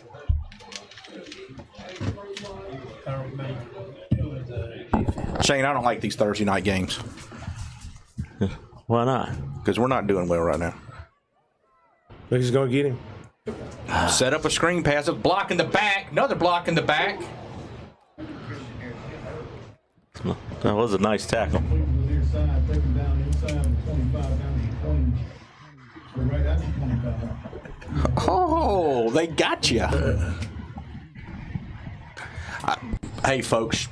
Shane, I don't like these Thursday night games. Why not? Because we're not doing well right now. Look, he's going to get him. Set up a screen pass, a block in the back, another block in the back. That was a nice tackle. Near side, taking down inside the 25, down to 20. So right at the 25. Oh, they got you. Hey, folks,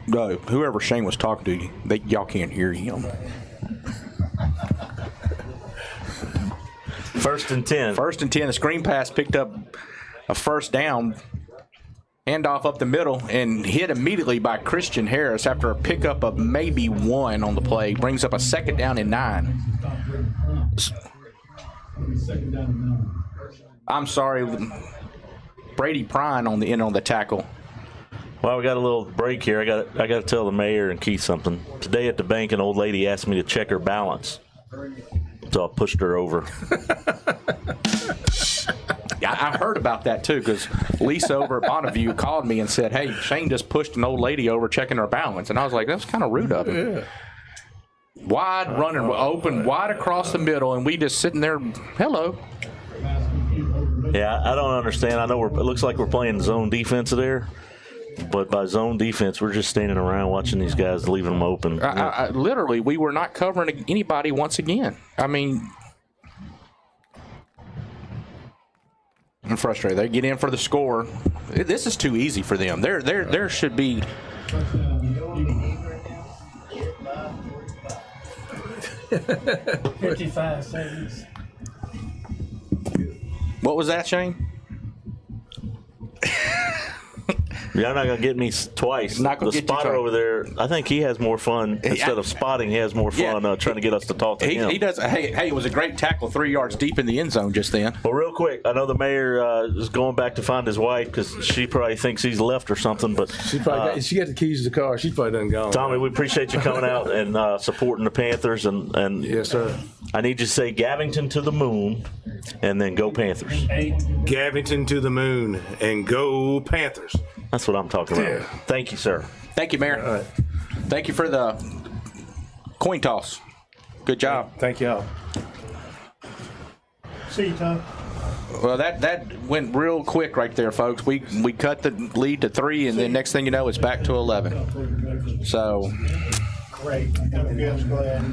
whoever Shane was talking to, y'all can't hear him. 1st and 10. 1st and 10. The screen pass picked up a first down. Handoff up the middle and hit immediately by Christian Harris after a pickup of maybe 1 on the play. Brings up a 2nd down and 9. I'm sorry, Brady Prine on the end on the tackle. Well, we got a little break here. I got to tell the mayor and Keith something. Today at the bank, an old lady asked me to check her balance, so I pushed her over. I heard about that too, because Lisa over at Bonneview called me and said, "Hey, Shane just pushed an old lady over checking her balance," and I was like, "That's kind of rude of him." Yeah. Wide running, open, wide across the middle, and we just sitting there. Hello. Yeah, I don't understand. I know it looks like we're playing zone defense there, but by zone defense, we're just standing around watching these guys, leaving them open. Literally, we were not covering anybody once again. I mean, I'm frustrated. They get in for the score. This is too easy for them. There should be. 55 seconds. What was that, Shane? You're not going to get me twice. Not gonna the get you spotter twice. over there, I think he has more fun. Instead of spotting, he has more fun trying to get us to talk to him. He does. Hey, it was a great tackle 3 yards deep in the end zone just then. Well, real quick, I know the mayor is going back to find his wife because she probably thinks he's left or something. But She got the keys to the car. She probably done gone. Tommy, we appreciate you coming out and supporting the Panthers. And Yes, sir. I need you to say Gavington to the moon and then go Panthers. Gavington to the moon and go Panthers. That's what I'm talking about. Thank you, sir. Thank you, Mayor. All right. Thank you for the coin toss. Good job. Thank y'all. See you, Tom. Well, that went real quick right there, folks. We cut the lead to 3, and then next thing you know, it's back to 11. So. Great. I'm glad.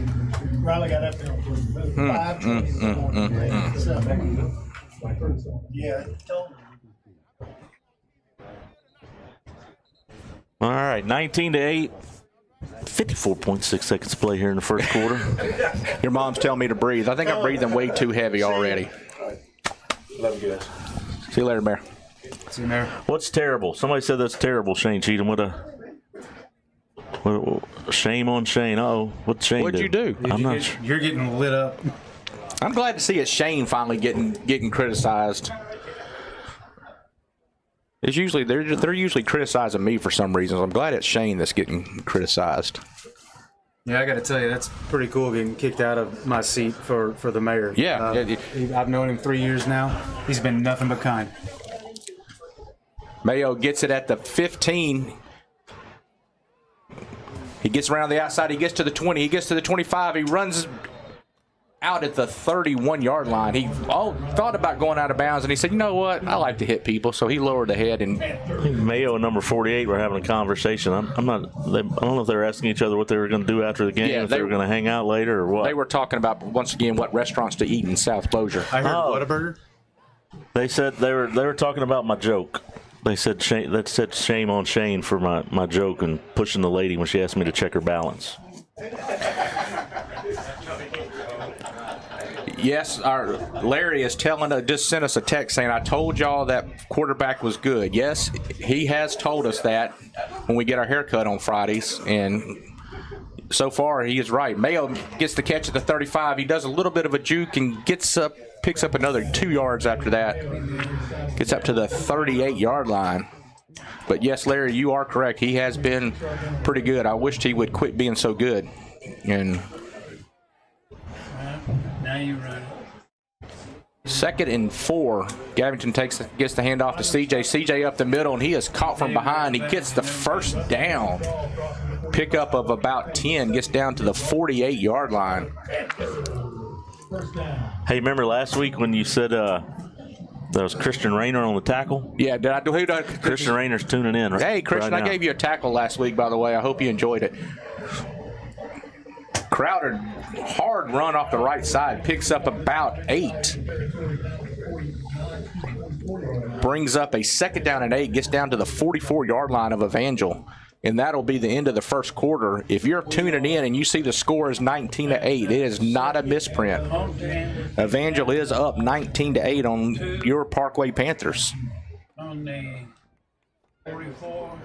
Riley got up there on 5:20. Yeah, told me. All right, 19-8. 54.6 seconds to play here in the first quarter. Your mom's telling me to breathe. I think I'm breathing way too heavy already. Love you guys. See you later, Mayor. See you, Mayor. What's terrible? Somebody said that's terrible, Shane Cheatham. What shame on Shane. Uh-oh. What'd Shane What'd you do? I'm not sure. You're getting lit up. I'm glad to see it Shane finally getting criticized. It's usually they're usually criticizing me for some reason. I'm glad it's Shane that's getting criticized. Yeah, I got to tell you, that's pretty cool getting kicked out of my seat for the mayor. Yeah. I've known him 3 years now. He's been nothing but kind. Mayo gets it at the 15. He gets around the outside. He gets to the 20. He gets to the 25. He runs out at the 31-yard line. He thought about going out of bounds, and he said, "You know what? I like to hit people." So he lowered the head. And I think Mayo and number 48 were having a conversation. I don't know if they were asking each other what they were going to do after the game. Yeah, if they were going to hang out later or what. they were talking about once again what restaurants to eat in South Bossier. I heard Whataburger. They said they were talking about my joke. They said shame on Shane for my joke and pushing the lady when she asked me to check her balance. Yes, our Larry is just sent us a text saying, "I told y'all that quarterback was good." Yes, he has told us that when we get our haircut on Fridays, and so far he is right. Mayo gets the catch at the 35. He does a little bit of a juke and picks up another 2 yards after that. Gets up to the 38-yard line. But yes, Larry, you are correct. He has been pretty good. I wished he would quit being so good. And Now you run. 2nd and 4. Gavington gets the handoff to CJ. CJ up the middle, and he is caught from behind. He gets the first down. pickup of about 10, gets down to the 48-yard line. Hey, remember last week when you said that was Christian Rayner on the tackle? Yeah, did I do who? Christian Rayner's tuning in. Hey, Christian, right I gave you a tackle last week, by the way. I hope you enjoyed it. Crowder, hard run off the right side, picks up about 8. Brings up a 2nd down and 8, gets down to the 44-yard line of Evangel. And that'll be the end of the first quarter. If you're tuning in and you see the score is 19-8, it is not a misprint. Evangel is up 19-8 on your Parkway Panthers. On the 44.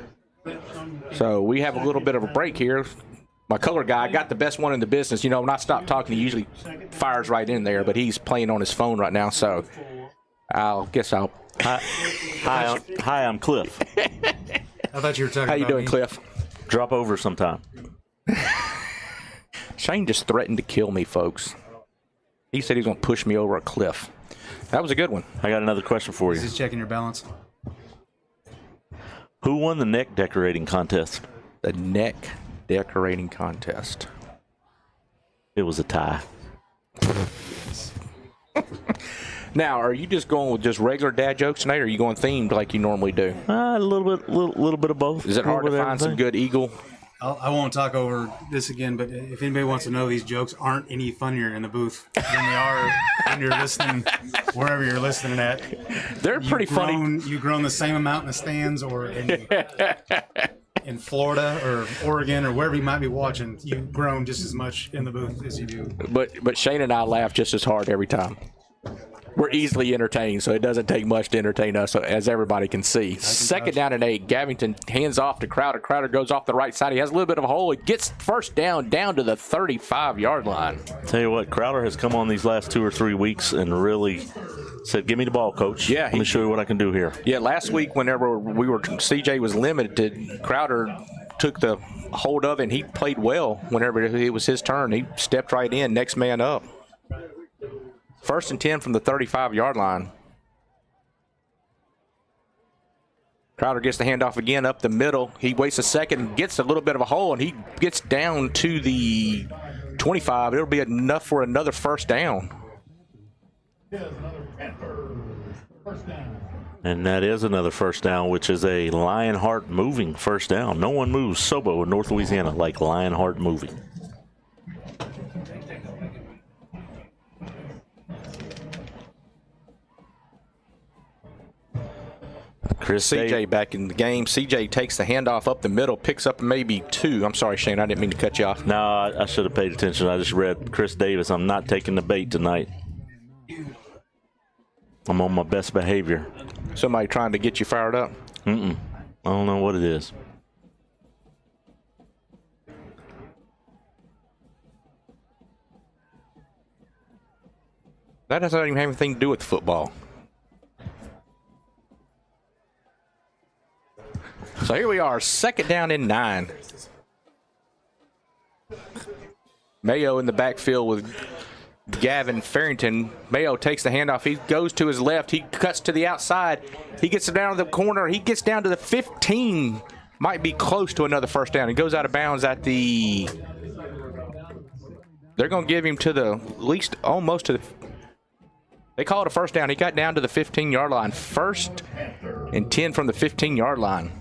So we have a little bit of a break here. My color guy got the best one in the business. You know, when I stop talking, he usually fires right in there, but he's playing on his phone right now, so I'll. Hi, I'm Cliff. I thought you were talking How you about doing, me. Cliff? Drop over sometime. Shane just threatened to kill me, folks. He said he was going to push me over a cliff. That was a good one. I got another question for He's you. just checking your balance. Who won the neck decorating contest? The neck decorating contest. It was a tie. Now, are you just going with just regular dad jokes tonight, or are you going themed like you normally do? A little bit of both. Is it hard to find some good Eagle? I won't talk over this again, but if anybody wants to know, these jokes aren't any funnier in the booth than they are when you're listening, wherever you're listening at. They're pretty funny. You've grown the same amount in the stands or in Florida or Oregon or wherever you might be watching. You've grown just as much in the booth as you do. But Shane and I laugh just as hard every time. We're easily entertained, so it doesn't take much to entertain us, as everybody can see. 2nd down and 8. Gavington hands off to Crowder. Crowder goes off the right side. He has a little bit of a hole. He gets first down to the 35-yard line. Tell you what, Crowder has come on these last 2 or 3 weeks and really said, "Give me the ball, coach. Yeah, let me show you what I can do here." Yeah, last week whenever CJ was limited, Crowder took the hold of it, and he played well whenever it was his turn. He stepped right in, next man up. 1st and 10 from the 35-yard line. Crowder gets the handoff again up the middle. He waits a second, gets a little bit of a hole, and he gets down to the 25. It'll be enough for another 1st down. And that is another 1st down, which is a Lionheart Moving 1st down. No one moves Sobo in North Louisiana like Lionheart Moving. CJ back in the game. CJ takes the handoff up the middle, picks up maybe 2. I'm sorry, Shane, I didn't mean to cut you off. No, I should have paid attention. I just read Chris Davis. I'm not taking the bait tonight. I'm on my best behavior. Somebody trying to get you fired up? I don't know what it is. That doesn't even have anything to do with football. So here we are, 2nd down and 9. Mayo in the backfield with Gavin Farrington. Mayo takes the handoff. He goes to his left. He cuts to the outside. He gets it down to the corner. He gets down to the 15. Might be close to another 1st down. He goes out of bounds at the... They're going to give him to the least, almost to the... They call it a 1st down. He got down to the 15-yard line. 1st and 10 from the 15-yard line.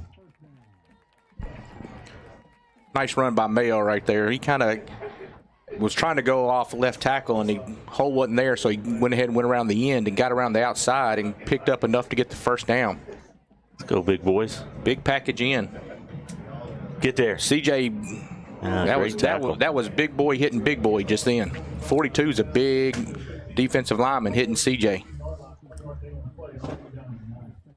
Nice run by Mayo right there. He kind of was trying to go off left tackle, and the hole wasn't there, so he went ahead and went around the end and got around the outside and picked up enough to get the 1st down. Let's go, big boys. Big package in. Get there. CJ, that was big boy hitting big boy just then. 42 is a big defensive lineman hitting CJ.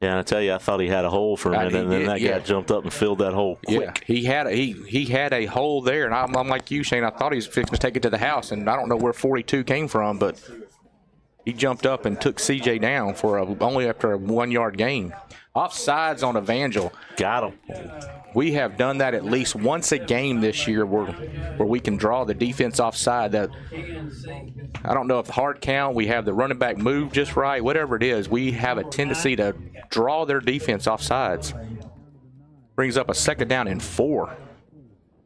Yeah, I tell you, I thought he had a hole for a minute, and then that guy jumped up and filled that hole quick. Yeah, he had a hole there, and I'm like you, Shane. I thought he was fixing to take it to the house, and I don't know where 42 came from, but he jumped up and took CJ down for only after a 1-yard gain. Offsides on Evangel. Got him. We have done that at least once a game this year where we can draw the defense offside. That I don't know if the hard count, we have the running back move just right, whatever it is, we have a tendency to draw their defense offsides. Brings up a 2nd down and 4.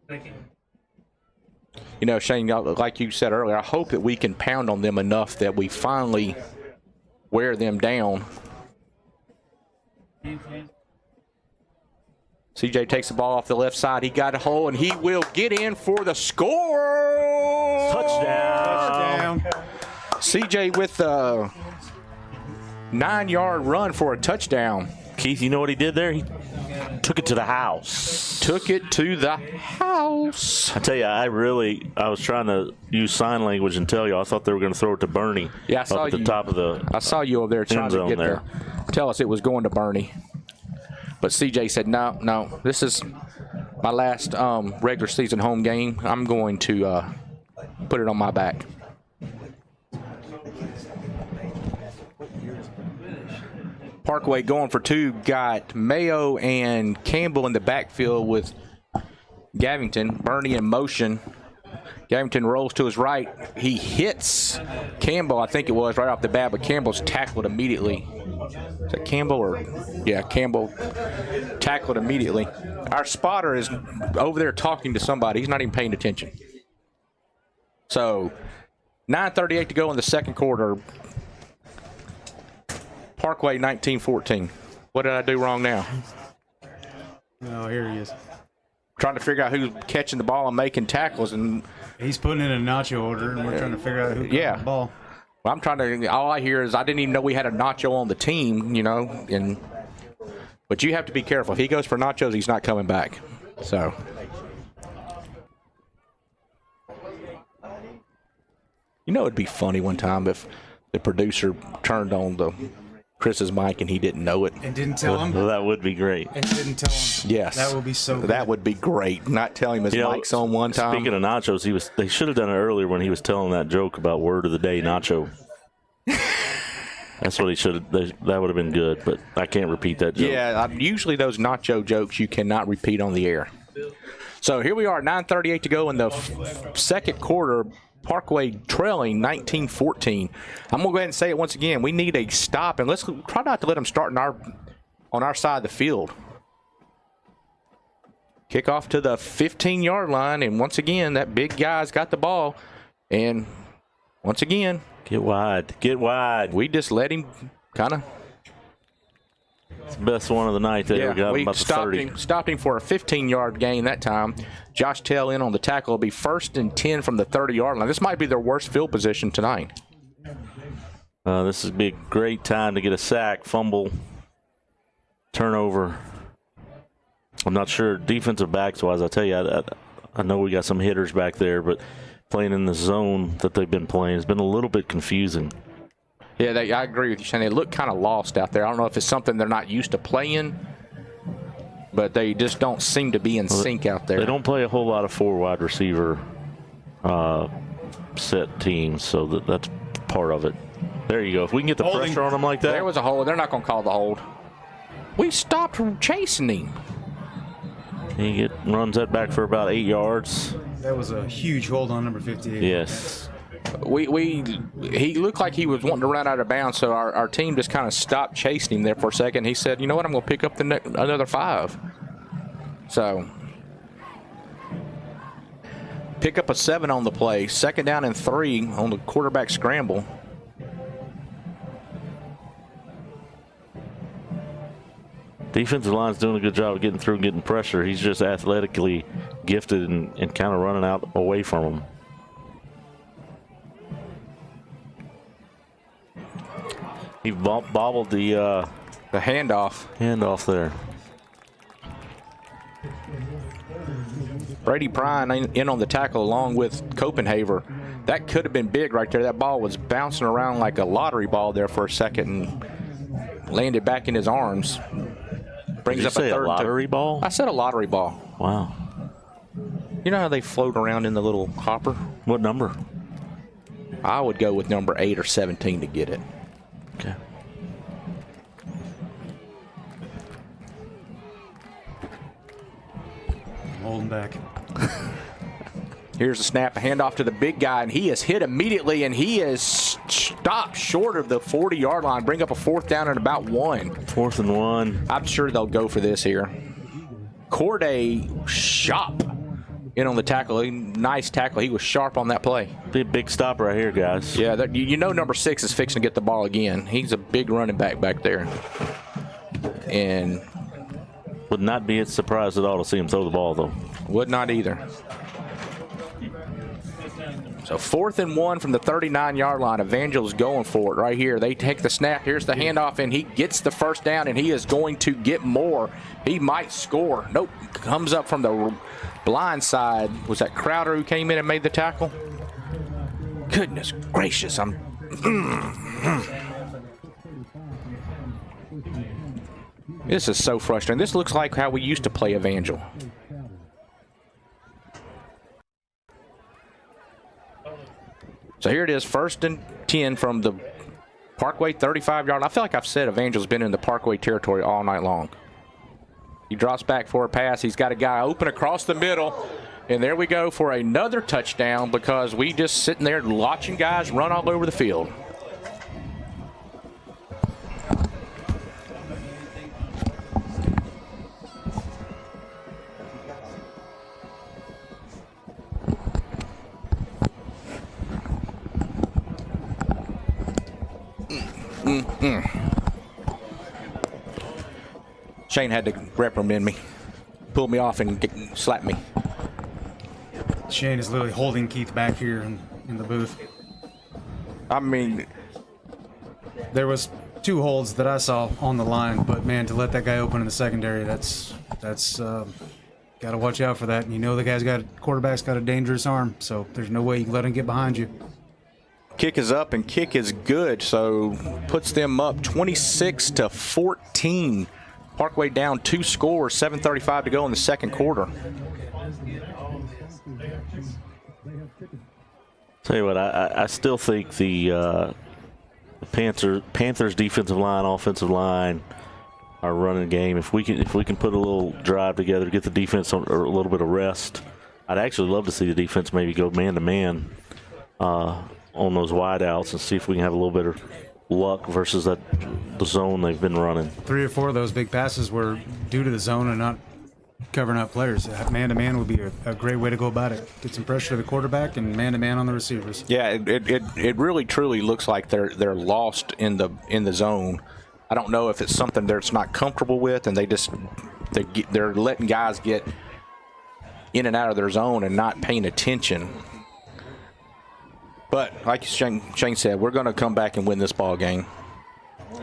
You know, Shane, like you said earlier, I hope that we can pound on them enough that we finally wear them down. CJ takes the ball off the left side. He got a hole, and he will get in for the score. Touchdown. CJ with a 9-yard run for a touchdown. Keith, you know what he did there? He took it to the house. Took it to the house. I tell you, I was trying to use sign language and tell you, I thought they were going to throw it to Bernie. Yeah, I saw up at the you. top of the I saw you over there trying to get there. Tell us it was going to Bernie. But CJ said, no, this is my last regular season home game. I'm going to put it on my back. Parkway going for two, got Mayo and Campbell in the backfield with Gavington. Bernie in motion. Gavington rolls to his right. He hits Campbell, I think it was, right off the bat, but Campbell's tackled immediately. Is that Campbell or? Yeah, Campbell tackled immediately. Our spotter is over there talking to somebody. He's not even paying attention. So, 9:38 to go in the second quarter. Parkway 19-14. What did I do wrong now? Oh, here he is. Trying to figure out who's catching the ball and making tackles, and He's putting in a nacho order, and we're trying to figure out who got the ball. well, I'm trying to. All I hear is I didn't even know we had a nacho on the team, you know. But you have to be careful. If he goes for nachos, he's not coming back. So. You know, it'd be funny one time if the producer turned on Chris's mic and he didn't know it. And didn't tell him? Well, that would be great. And didn't tell him? Yes. That would be so good. That would be great. Not tell him his mic's on one time. Speaking of nachos, they should have done it earlier when he was telling that joke about word of the day, nacho. That's what he should have. That would have been good, but I can't repeat that joke. Yeah, usually those nacho jokes you cannot repeat on the air. So here we are, 9:38 to go in the second quarter. Parkway trailing 19-14. I'm going to go ahead and say it once again. We need a stop, and let's try not to let them start on our side of the field. Kickoff to the 15-yard line, and once again, that big guy's got the ball. And once again, Get wide. we just let him kind of. It's the best one of the night there. We got him about the 30. Stopped him for a 15-yard gain that time. Josh Tell in on the tackle. It'll be 1st and 10 from the 30-yard line. This might be their worst field position tonight. This would be a great time to get a sack, fumble, turnover. I'm not sure defensive backs-wise. I tell you, I know we got some hitters back there, but playing in the zone that they've been playing has been a little bit confusing. Yeah, I agree with you, Shane. They look kind of lost out there. I don't know if it's something they're not used to playing, but they just don't seem to be in sync out there. They don't play a whole lot of 4 wide receiver set teams, so that's part of it. There you go. If we can get the pressure on them like that. There was a hold. They're not going to call the hold. We stopped chasing him. He runs that back for about 8 yards. That was a huge hold on number 58. Yes. He looked like he was wanting to run out of bounds, so our team just kind of stopped chasing him there for a second. He said, you know what, I'm going to pick up another 5. So, pick up a 7 on the play. 2nd down and 3 on the quarterback scramble. Defensive line's doing a good job of getting through and getting pressure. He's just athletically gifted and kind of running out away from him. He bobbled the handoff there. Brady Prine in on the tackle along with Copenhaver. That could have been big right there. That ball was bouncing around like a lottery ball there for a second and landed back in his arms. Brings Did you up say a 3rd a lottery ball? I said a lottery ball. Wow. You know how they float around in the little hopper? What number? I would go with number 8 or 17 to get it. Okay. Holding back. Here's the snap, a handoff to the big guy, and he is hit immediately, and he is stopped short of the 40-yard line. Bring up a 4th down and about 1. 4th and 1. I'm sure they'll go for this here. Corday Shop in on the tackle. Nice tackle. He was sharp on that play. Be a big stop right here, guys. Yeah, you know number 6 is fixing to get the ball again. He's a big running back there. And would not be surprised at all to see him throw the ball, though. Would not either. So 4th and 1 from the 39-yard line. Evangel's going for it right here. They take the snap. Here's the handoff, and he gets the first down, and he is going to get more. He might score. Nope. Comes up from the blind side. Was that Crowder who came in and made the tackle? Goodness gracious. This is so frustrating. This looks like how we used to play Evangel. So here it is, 1st and 10 from the Parkway 35-yard. I feel like I've said Evangel's been in the Parkway territory all night long. He drops back for a pass. He's got a guy open across the middle. And there we go for another touchdown because we just sitting there watching guys run all over the field. Shane had to reprimand me, pull me off, and slap me. Shane is literally holding Keith back here in the booth. I mean, there was 2 holds that I saw on the line, but man, to let that guy open in the secondary, that's got to watch out for that. And you know the quarterback's got a dangerous arm, so there's no way you can let him get behind you. Kick is up and kick is good, so puts them up 26-14. Parkway down 2 scores, 7:35 to go in the second quarter. Tell you what, I still think the Panthers defensive line, offensive line, our running game. If we can put a little drive together, get the defense on a little bit of rest. I'd actually love to see the defense maybe go man to man on those wide outs and see if we can have a little bit of luck versus the zone they've been running. 3 or 4 of those big passes were due to the zone and not covering up players. Man-to-man would be a great way to go about it. Get some pressure to the quarterback and man-to-man on the receivers. Yeah, it really truly looks like they're lost in the zone. I don't know if it's something they're not comfortable with, and they're letting guys get in and out of their zone and not paying attention. But like Shane said, we're going to come back and win this ball game.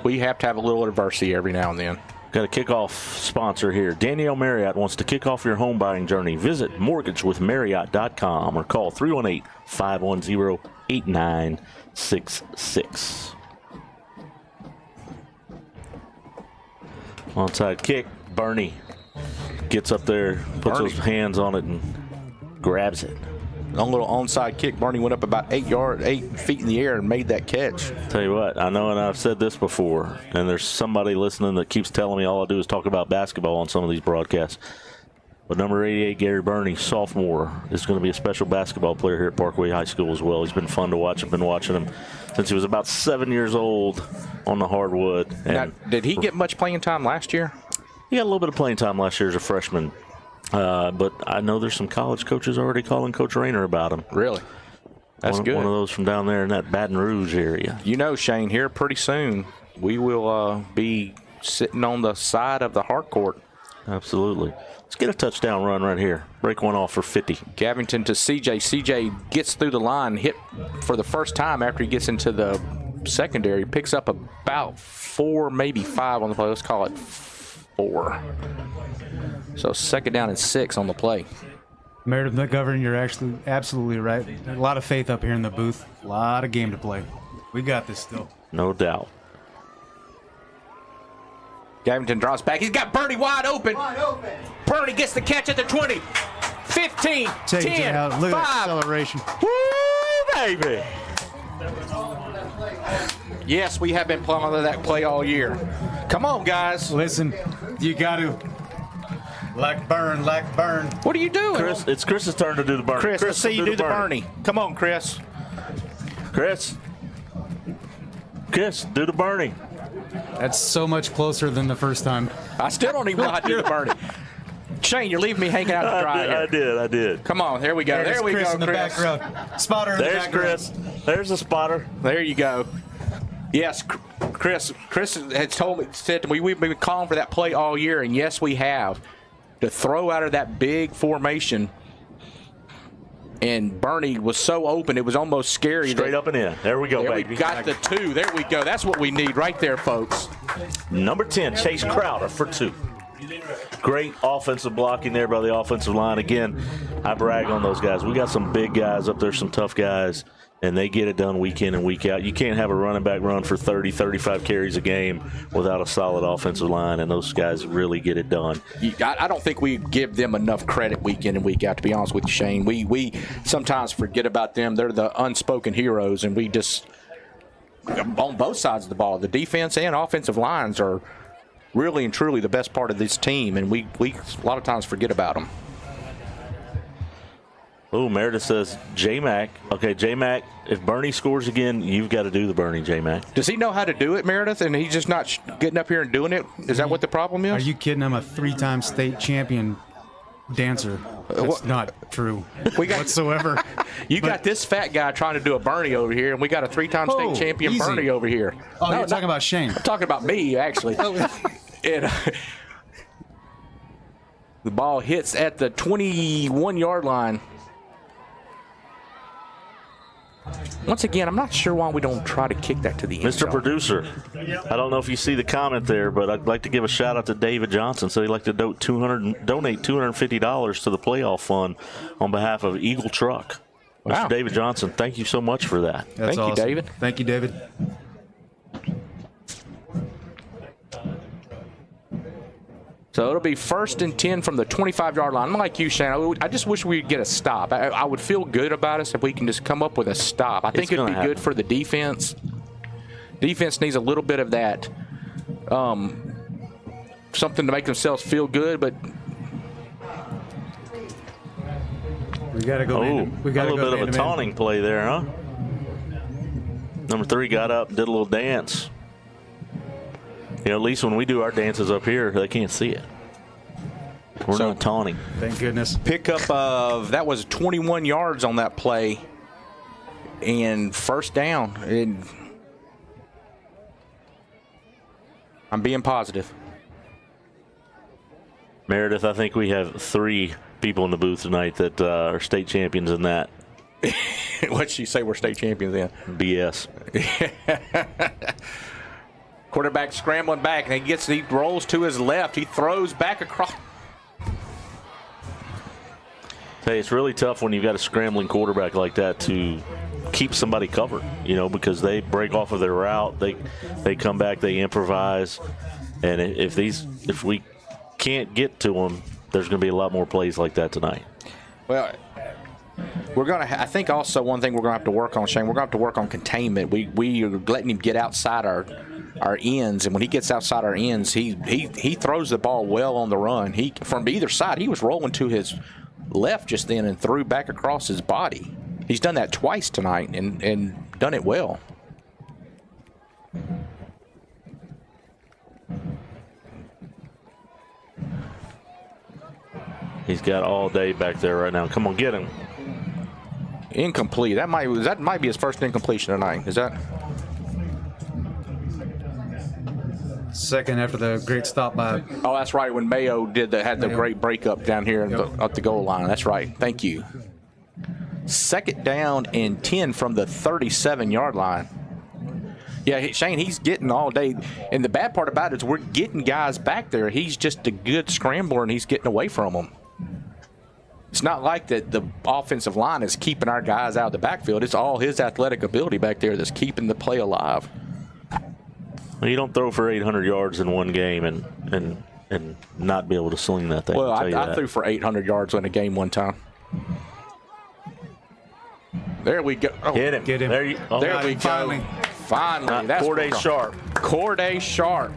We have to have a little adversity every now and then. Got a kickoff sponsor here. Danielle Merriott wants to kick off your home buying journey. Visit mortgagewithmarriott.com or call 318-510-8966. Onside kick. Bernie gets up there, puts those hands on it, and grabs it. On a little onside kick, Bernie went up about 8 feet in the air and made that catch. Tell you what, I know, and I've said this before, and there's somebody listening that keeps telling me all I do is talk about basketball on some of these broadcasts. But number 88, Gary Burney, sophomore, is going to be a special basketball player here at Parkway High School as well. He's been fun to watch. I've been watching him since he was about 7 years old on the hardwood. And now, did he get much playing time last year? He got a little bit of playing time last year as a freshman. But I know there's some college coaches already calling Coach Rayner about him. Really? That's good. One of those from down there in that Baton Rouge area. You know, Shane, here pretty soon we will be sitting on the side of the hard court. Absolutely. Let's get a touchdown run right here. Break one off for 50. Gavington to CJ. CJ gets through the line, hit for the first time after he gets into the secondary. Picks up about 4, maybe 5 on the play. Let's call it 4. So second down and 6 on the play. Meredith McGovern, you're actually absolutely right. A lot of faith up here in the booth. A lot of game to play. We got this still. No doubt. Gavington draws back. He's got Bernie wide open. Bernie gets the catch at the 20. 15, Take 10, it out. Look 5. at that acceleration. Woo, baby. Yes, we have been playing that play all year. Come on, guys. Listen, you got to. Like burn. What are you doing? Chris, it's Chris's turn to do the Bernie. Chris, let's see you do the Bernie. Come on, Chris. Chris, do the Bernie. That's so much closer than the first time. I still don't even know how to do the Bernie. Shane, you're leaving me hanging out to dry here. I did. Come on, here we go. There's There we Chris go, in the Chris. back row. Spotter in the There's back row. Chris. There's a spotter. There you go. Yes, Chris has said to me, we've been calling for that play all year, and yes, we have. To throw out of that big formation, and Bernie was so open, it was almost scary. Straight up and in. There we go, There baby. we got the 2. There we go. That's what we need right there, folks. Number 10, Chase Crowder for 2. Great offensive blocking there by the offensive line. Again, I brag on those guys. We got some big guys up there, some tough guys, and they get it done week in and week out. You can't have a running back run for 30, 35 carries a game without a solid offensive line, and those guys really get it done. I don't think we give them enough credit week in and week out, to be honest with you, Shane. We sometimes forget about them. They're the unspoken heroes, and we just, on both sides of the ball, the defense and offensive lines are really and truly the best part of this team, and we a lot of times forget about them. Oh, Meredith says J-Mac. Okay, J-Mac, if Bernie scores again, you've got to do the Bernie, J-Mac. Does he know how to do it, Meredith, and he's just not getting up here and doing it? Is that what the problem is? Are you kidding? I'm a 3-time state champion dancer. That's not true whatsoever. You got this fat guy trying to do a Bernie over here, and we got a 3-time state champion easy. Bernie over here. Oh, you're talking about Shane. I'm talking about me, actually. And, the ball hits at the 21-yard line. Once again, I'm not sure why we don't try to kick that to the end Mr. zone. Producer, I don't know if you see the comment there, but I'd like to give a shout out to David Johnson. Said he'd like to donate $250 to the playoff fund on behalf of Eagle Truck. Wow. Mr. David Johnson, thank you so much for that. That's Thank you, awesome. David. Thank you, David. So it'll be 1st and 10 from the 25-yard line. I'm like you, Shane. I just wish we'd get a stop. I would feel good about us if we can just come up with a stop. I think it'd be good for the defense. Defense needs a little bit of that, something to make themselves feel good. But We got to go. We got a little bit of a taunting play there, huh? Number 3 got up, did a little dance. You know, at least when we do our dances up here, they can't see it. We're not taunting. Thank goodness. Pickup of, that was 21 yards on that play, and 1st down. And I'm being positive. Meredith, I think we have 3 people in the booth tonight that are state champions in that. What'd she say we're state champions in? BS. Quarterback scrambling back, and he rolls to his left. He throws back across. Hey, it's really tough when you've got a scrambling quarterback like that to keep somebody covered, you know, because they break off of their route. They come back, they improvise. And if we can't get to them, there's going to be a lot more plays like that tonight. Well, I think also one thing we're going to have to work on, Shane, we're going to have to work on containment. We are letting him get outside our ends, and when he gets outside our ends, he throws the ball well on the run. From either side, he was rolling to his left just then and threw back across his body. He's done that twice tonight and done it well. He's got all day back there right now. Come on, get him. Incomplete. That might be his first incompletion tonight. Is that? Second after the great stop by. Oh, that's right. When Mayo had the great breakup down here at the goal line. That's right. Thank you. 2nd down and 10 from the 37-yard line. Yeah, Shane, he's getting all day. And the bad part about it is we're getting guys back there. He's just a good scrambler, and he's getting away from them. It's not like that the offensive line is keeping our guys out of the backfield. It's all his athletic ability back there that's keeping the play alive. Well, you don't throw for 800 yards in one game and not be able to sling that thing. Well, I threw for 800 yards in a game one time. There we go. Oh, Get him. There we go. Finally. That's Corday Sharp. Corday Sharp.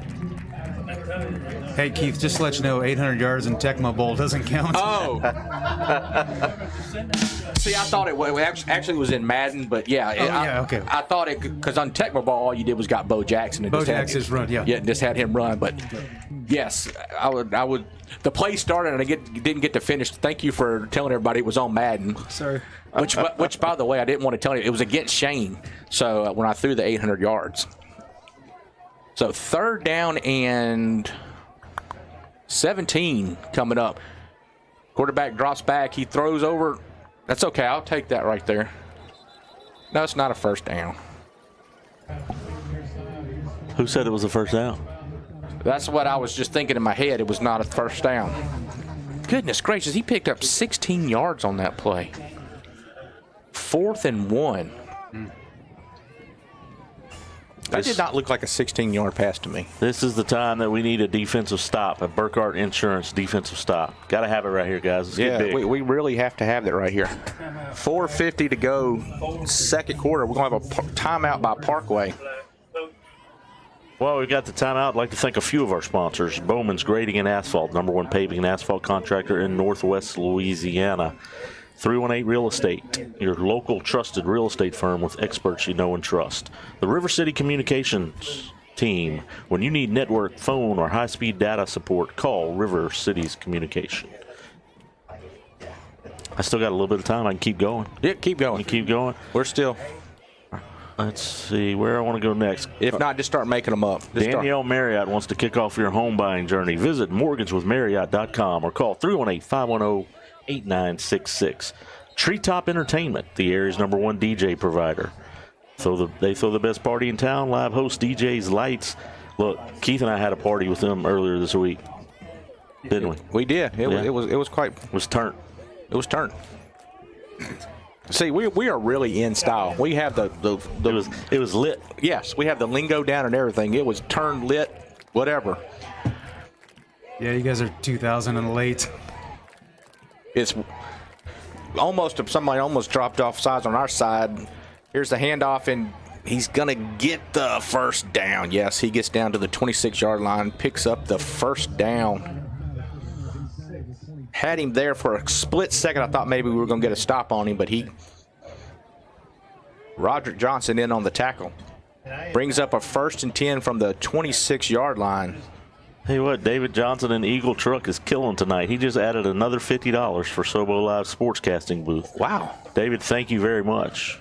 Hey, Keith, just to let you know, 800 yards in Tecmo Bowl doesn't count. Oh. See, I thought it actually was in Madden, but yeah. Okay. I thought it, because on Tecmo Ball, all you did was got Bo Jackson. And Bo Jackson's run, yeah. Yeah, just had him run. But Yes, I would. The play started and I didn't get to finish. Thank you for telling everybody it was on Madden. Sorry. Which, by the way, I didn't want to tell you. It was against Shane. So when I threw the 800 yards. So 3rd down and 17 coming up. Quarterback drops back. He throws over. That's okay. I'll take that right there. No, it's not a first down. Who said it was a first down? That's what I was just thinking in my head. It was not a first down. Goodness gracious, he picked up 16 yards on that play. 4th and 1. That did not look like a 16-yard pass to me. This is the time that we need a defensive stop, a Burkhardt Insurance defensive stop. Got to have it right here, guys. Let's get big. We really have to have that right here. 4:50 to go, second quarter. We're going to have a timeout by Parkway. Well, we've got the timeout. I'd like to thank a few of our sponsors. Bowman's Grading and Asphalt, #1 paving and asphalt contractor in Northwest Louisiana. 318 Real Estate, your local trusted real estate firm with experts you know and trust. The River City Communications team. When you need network, phone, or high-speed data support, call River City's Communication. I still got a little bit of time. I can keep going. Yeah, keep going. Keep going. We're still. Let's see where I want to go next. If not, just start making them up. Danielle Merriott wants to kick off your home buying journey. Visit mortgagewithmarriott.com or call 318-510-8966. Treetop Entertainment, the area's #1 DJ provider. They throw the best party in town. Live host DJs, lights. Look, Keith and I had a party with them earlier this week, didn't we? We did. It was quite. It was turnt. It was turnt. See, we are really in style. We have the It was lit. Yes, we have the lingo down and everything. It was turned, lit, whatever. Yeah, you guys are 2000 and late. It's almost, somebody almost dropped off sides on our side. Here's the handoff, and he's going to get the first down. Yes, he gets down to the 26-yard line, picks up the first down. Had him there for a split second. I thought maybe we were going to get a stop on him, but Roderick Johnson in on the tackle. Brings up a 1st and 10 from the 26-yard line. Hey, what? David Johnson in Eagle Truck is killing tonight. He just added another $50 for sobo.live sportscasting booth. Wow. David, thank you very much.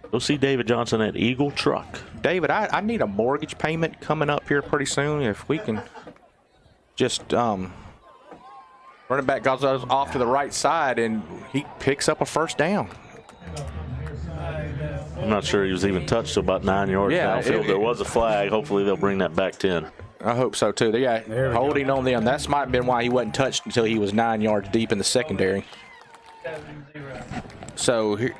Go see David Johnson at Eagle Truck. David, I need a mortgage payment coming up here pretty soon. If we can just running back goes off to the right side, and he picks up a first down. I'm not sure he was even touched to about 9 yards downfield. There was a flag. Hopefully they'll bring that back 10. I hope so, too. Yeah, holding on them. That might have been why he wasn't touched until he was 9 yards deep in the secondary. So here,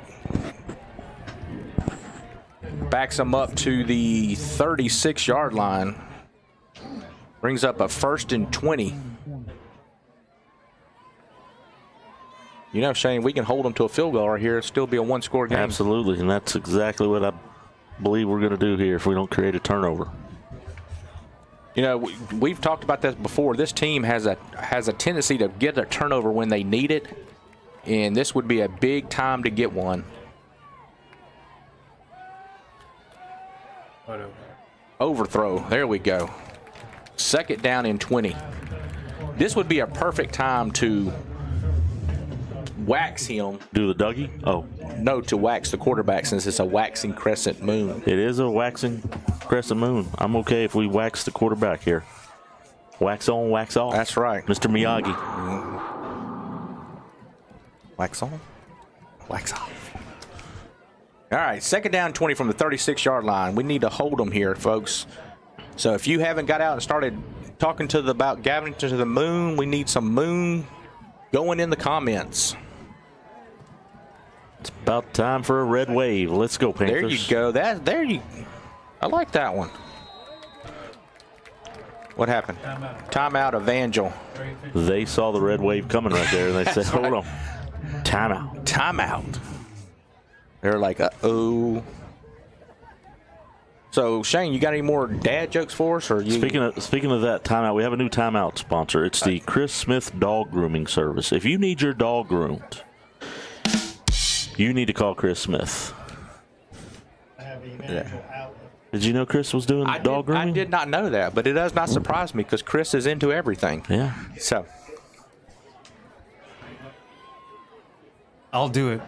backs him up to the 36-yard line. Brings up a 1st and 20. You know, Shane, we can hold them to a field goal right here. It'll still be a one-score game. Absolutely, and that's exactly what I believe we're going to do here if we don't create a turnover. You know, we've talked about this before. This team has a tendency to get a turnover when they need it, and this would be a big time to get one. Overthrow. There we go. 2nd down and 20. This would be a perfect time to wax him. Do the Dougie? Oh. No, to wax the quarterback since it's a waxing crescent moon. It is a waxing crescent moon. I'm okay if we wax the quarterback here. Wax on, wax off. That's right. Mr. Miyagi. Wax on, wax off. All right, 2nd down 20 from the 36-yard line. We need to hold them here, folks. So if you haven't got out and started talking about gathering to the moon, we need some moon going in the comments. It's about time for a red wave. Let's go, Panthers. There you go. I like that one. What happened? Timeout, Evangel. They saw the red wave coming right there, and they said, hold on. Timeout. Timeout. They're like, uh-oh. So, Shane, you got any more dad jokes for us? Or you? Speaking of that timeout, we have a new timeout sponsor. It's the Chris Smith Dog Grooming Service. If you need your dog groomed, you need to call Chris Smith. I have Evangel Outlet. Did you know Chris was doing dog grooming? I did not know that, but it does not surprise me because Chris is into everything. Yeah. So I'll do it.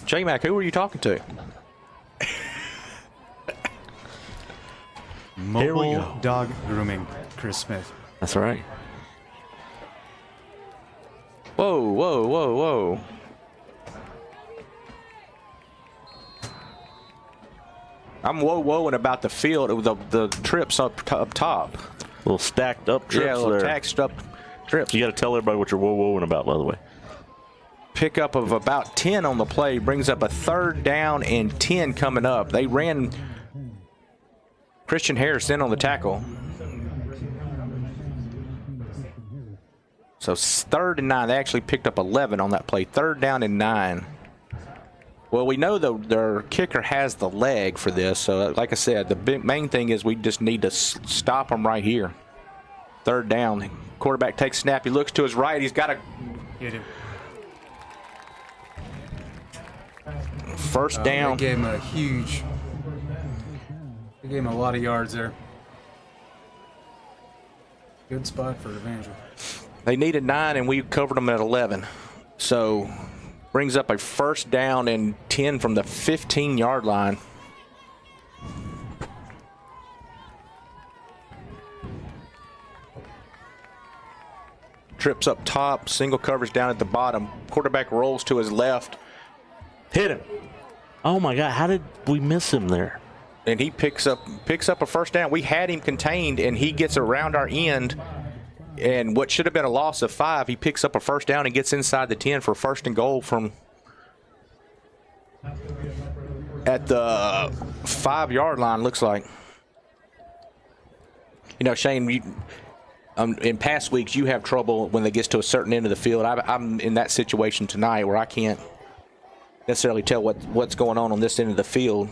J-Mac, who were you talking to? Mobile dog grooming, Chris Smith. That's right. Whoa, whoa, whoa, whoa. I'm whoa-whoing about the field, the trips up top. Little stacked up trips. Yeah, little there. taxed up trips. You got to tell everybody what you're whoa-whoing about, by the way. Pickup of about 10 on the play brings up a 3rd down and 10 coming up. They ran Christian Harris in on the tackle. So 3rd and 9. They actually picked up 11 on that play. 3rd down and 9. Well, we know their kicker has the leg for this. So, like I said, the main thing is we just need to stop them right here. 3rd down. Quarterback takes snap. He looks to his right. He's got a Hit him. first down. They gave him a huge. They gave him a lot of yards there. Good spot for Evangel. They needed 9, and we covered them at 11. So, brings up a 1st down and 10 from the 15-yard line. Trips up top, single coverage down at the bottom. Quarterback rolls to his left. Hit him. Oh, my God. How did we miss him there? And he picks up a 1st down. We had him contained, and he gets around our end. And what should have been a loss of 5, he picks up a 1st down and gets inside the 10 for 1st and goal from at the 5-yard line, looks like. You know, Shane, in past weeks, you have trouble when they get to a certain end of the field. I'm in that situation tonight where I can't necessarily tell what's going on this end of the field.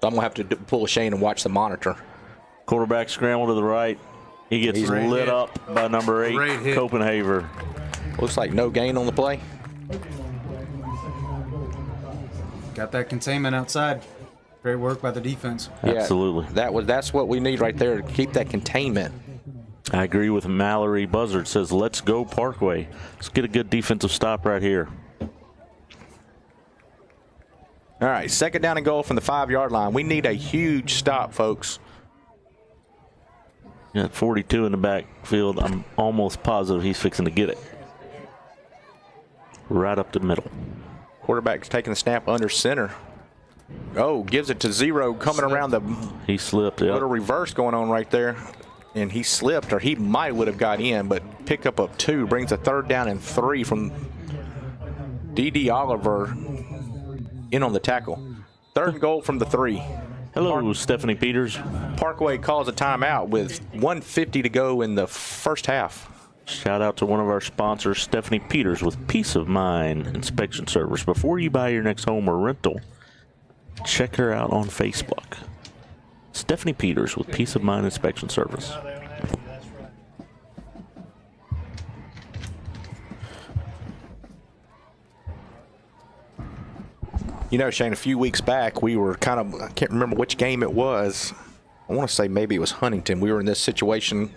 So I'm going to have to pull a Shane and watch the monitor. Quarterback scramble to the right. He gets lit up by number 8, Copenhagen. Looks like no gain on the play. Got that containment outside. Great work by the defense. Absolutely. That's what we need right there to keep that containment. I agree with Mallory Buzzard. Says, let's go Parkway. Let's get a good defensive stop right here. All right, 2nd down and goal from the 5-yard line. We need a huge stop, folks. Got 42 in the backfield. I'm almost positive he's fixing to get it. Right up the middle. Quarterback's taking the snap under center. Oh, gives it to 0 coming around the He slipped. Yep. little reverse going on right there. And he slipped, or he would have got in, but pickup of 2 brings a 3rd down and 3 from D.D. Oliver in on the tackle. 3rd and goal from the 3. Hello, Stephanie Peters. Parkway calls a timeout with 1:50 to go in the 1st half. Shout out to one of our sponsors, Stephanie Peters, with Peace of Mind Inspection Service. Before you buy your next home or rental, check her out on Facebook. Stephanie Peters with Peace of Mind Inspection Service. You know, Shane, a few weeks back, we were I can't remember which game it was. I want to say maybe it was Huntington. We were in this situation.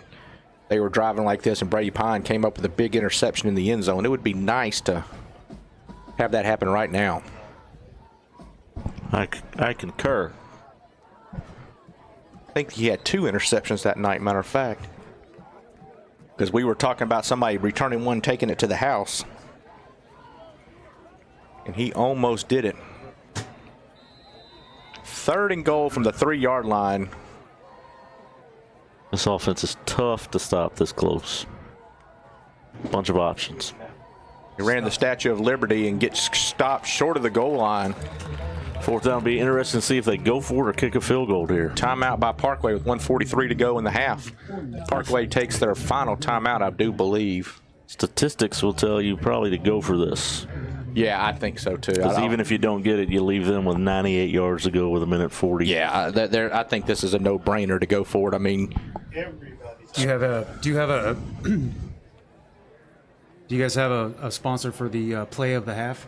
They were driving like this, and Brady Pine came up with a big interception in the end zone. It would be nice to have that happen right now. I concur. I think he had 2 interceptions that night, matter of fact. Because we were talking about somebody returning one, taking it to the house. And he almost did it. 3rd and goal from the 3-yard line. This offense is tough to stop this close. Bunch of options. He ran the Statue of Liberty and gets stopped short of the goal line. 4th down will be interesting to see if they go for it or kick a field goal here. Timeout by Parkway with 1:43 to go in the half. Parkway takes their final timeout, I do believe. Statistics will tell you probably to go for this. Yeah, I think so too. Because even if you don't get it, you leave them with 98 yards to go with 1:40. Yeah, I think this is a no-brainer to go for it. I mean, Do you guys have a sponsor for the play of the half?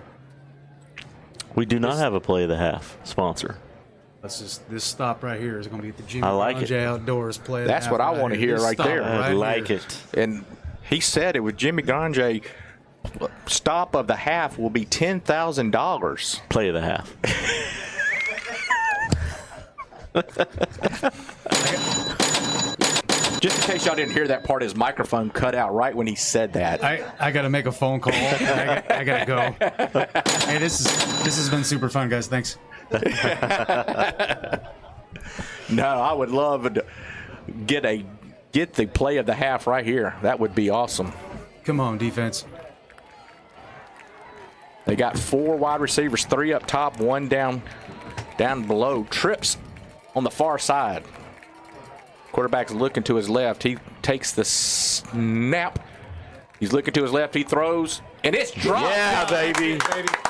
We do not have a play of the half sponsor. This stop right here is going to be the Jimmy I like Grande it. Outdoors play. That's what I want to hear right there. I like here. it. And he said it with Jimmy Grande. Stop of the half will be $10,000. Play of the half. Just in case y'all didn't hear that part, his microphone cut out right when he said that. I got to make a phone call. I got to go. Hey, this has been super fun, guys. Thanks. No, I would love to get the play of the half right here. That would be awesome. Come on, defense. They got 4 wide receivers, 3 up top, 1 down below. Trips on the far side. Quarterback's looking to his left. He takes the snap. He's looking to his left. He throws, and it's dropped. Yeah, baby.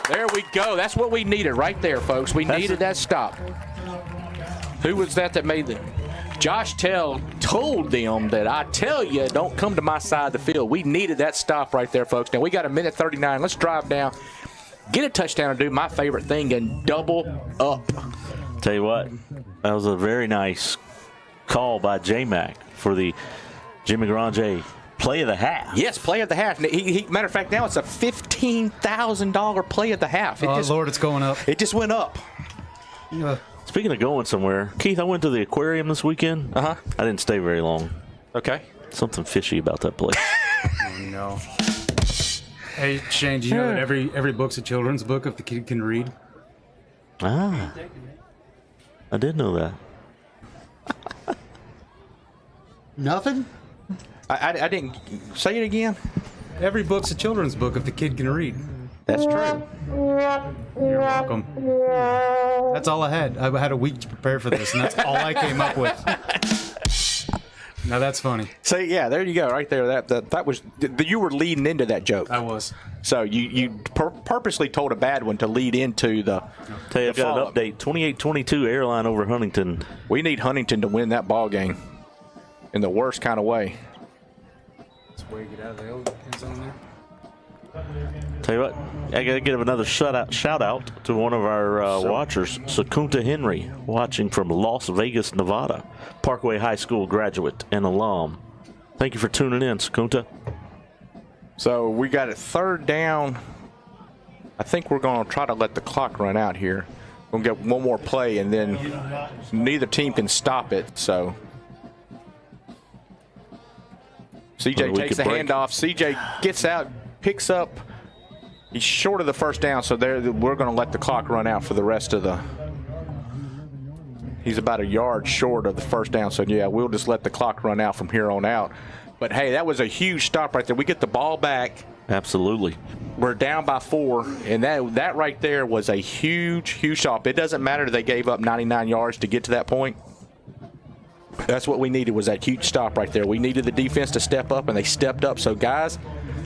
There we go. That's what we needed right there, folks. We needed that stop. Who was that made the? Josh told them that I tell you, don't come to my side of the field. We needed that stop right there, folks. Now we got 1:39. Let's drive down, get a touchdown, and do my favorite thing and double up. Tell you what, that was a very nice call by J-Mac for the Jimmy Grande play of the half. Yes, play of the half. Matter of fact, now it's a $15,000 play of the half. Lord, it's going up. It just went up. Speaking of going somewhere, Keith, I went to the aquarium this weekend. Uh-huh. I didn't stay very long. Okay. Something fishy about that place. Oh, no. Hey, Shane, do you know that every book's a children's book if the kid can read? Ah. I did know that. Nothing? I didn't say it again. Every book's a children's book if the kid can read. That's true. You're welcome. That's all I had. I had a week to prepare for this, and that's all I came up with. Now that's funny. So yeah, there you go, right there. That was you were leading into that joke. I was. So you purposely told a bad one to lead into the. Tell you, I've got an update. 28-22 airline over Huntington. We need Huntington to win that ball game in the worst kind of way. That's where you get out of the end zone there. Tell you what, I got to give another shout out to one of our watchers, Secunta Henry, watching from Las Vegas, Nevada. Parkway High School graduate and alum. Thank you for tuning in, Secunta. So we got it 3rd down. I think we're going to try to let the clock run out here. We'll get one more play, and then neither team can stop it. So CJ takes the handoff. CJ gets out, picks up. He's short of the 1st down, so we're going to let the clock run out for the rest of the. He's about a yard short of the 1st down, so yeah, we'll just let the clock run out from here on out. But hey, that was a huge stop right there. We get the ball back. Absolutely. We're down by 4, and that right there was a huge stop. It doesn't matter that they gave up 99 yards to get to that point. That's what we needed, was that huge stop right there. We needed the defense to step up, and they stepped up. So, guys,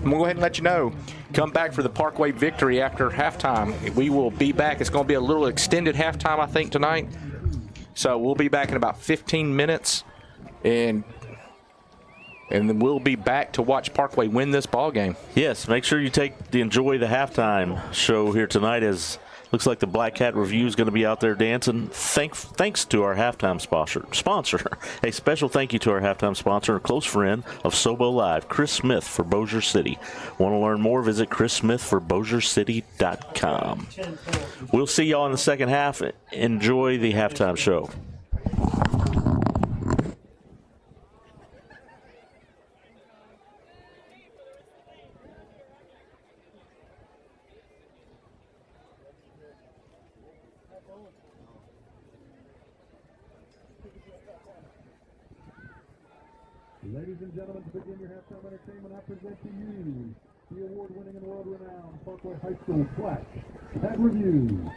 I'm going to go ahead and let you know. Come back for the Parkway victory after halftime. We will be back. It's going to be a little extended halftime, I think, tonight. So we'll be back in about 15 minutes, and then we'll be back to watch Parkway win this ball game. Yes, make sure you enjoy the halftime show here tonight, as looks like the Black Cat Review is going to be out there dancing. Thanks to our halftime sponsor. A special thank you to our halftime sponsor, a close friend of sobo.live, Chris Smith for Bossier City. Want to learn more? Visit chrissmithforbosiercity.com. We'll see y'all in the second half. Enjoy the halftime show. Ladies and gentlemen, to begin your halftime entertainment, I present to you the award-winning and world-renowned Parkway High School Black Cat Review.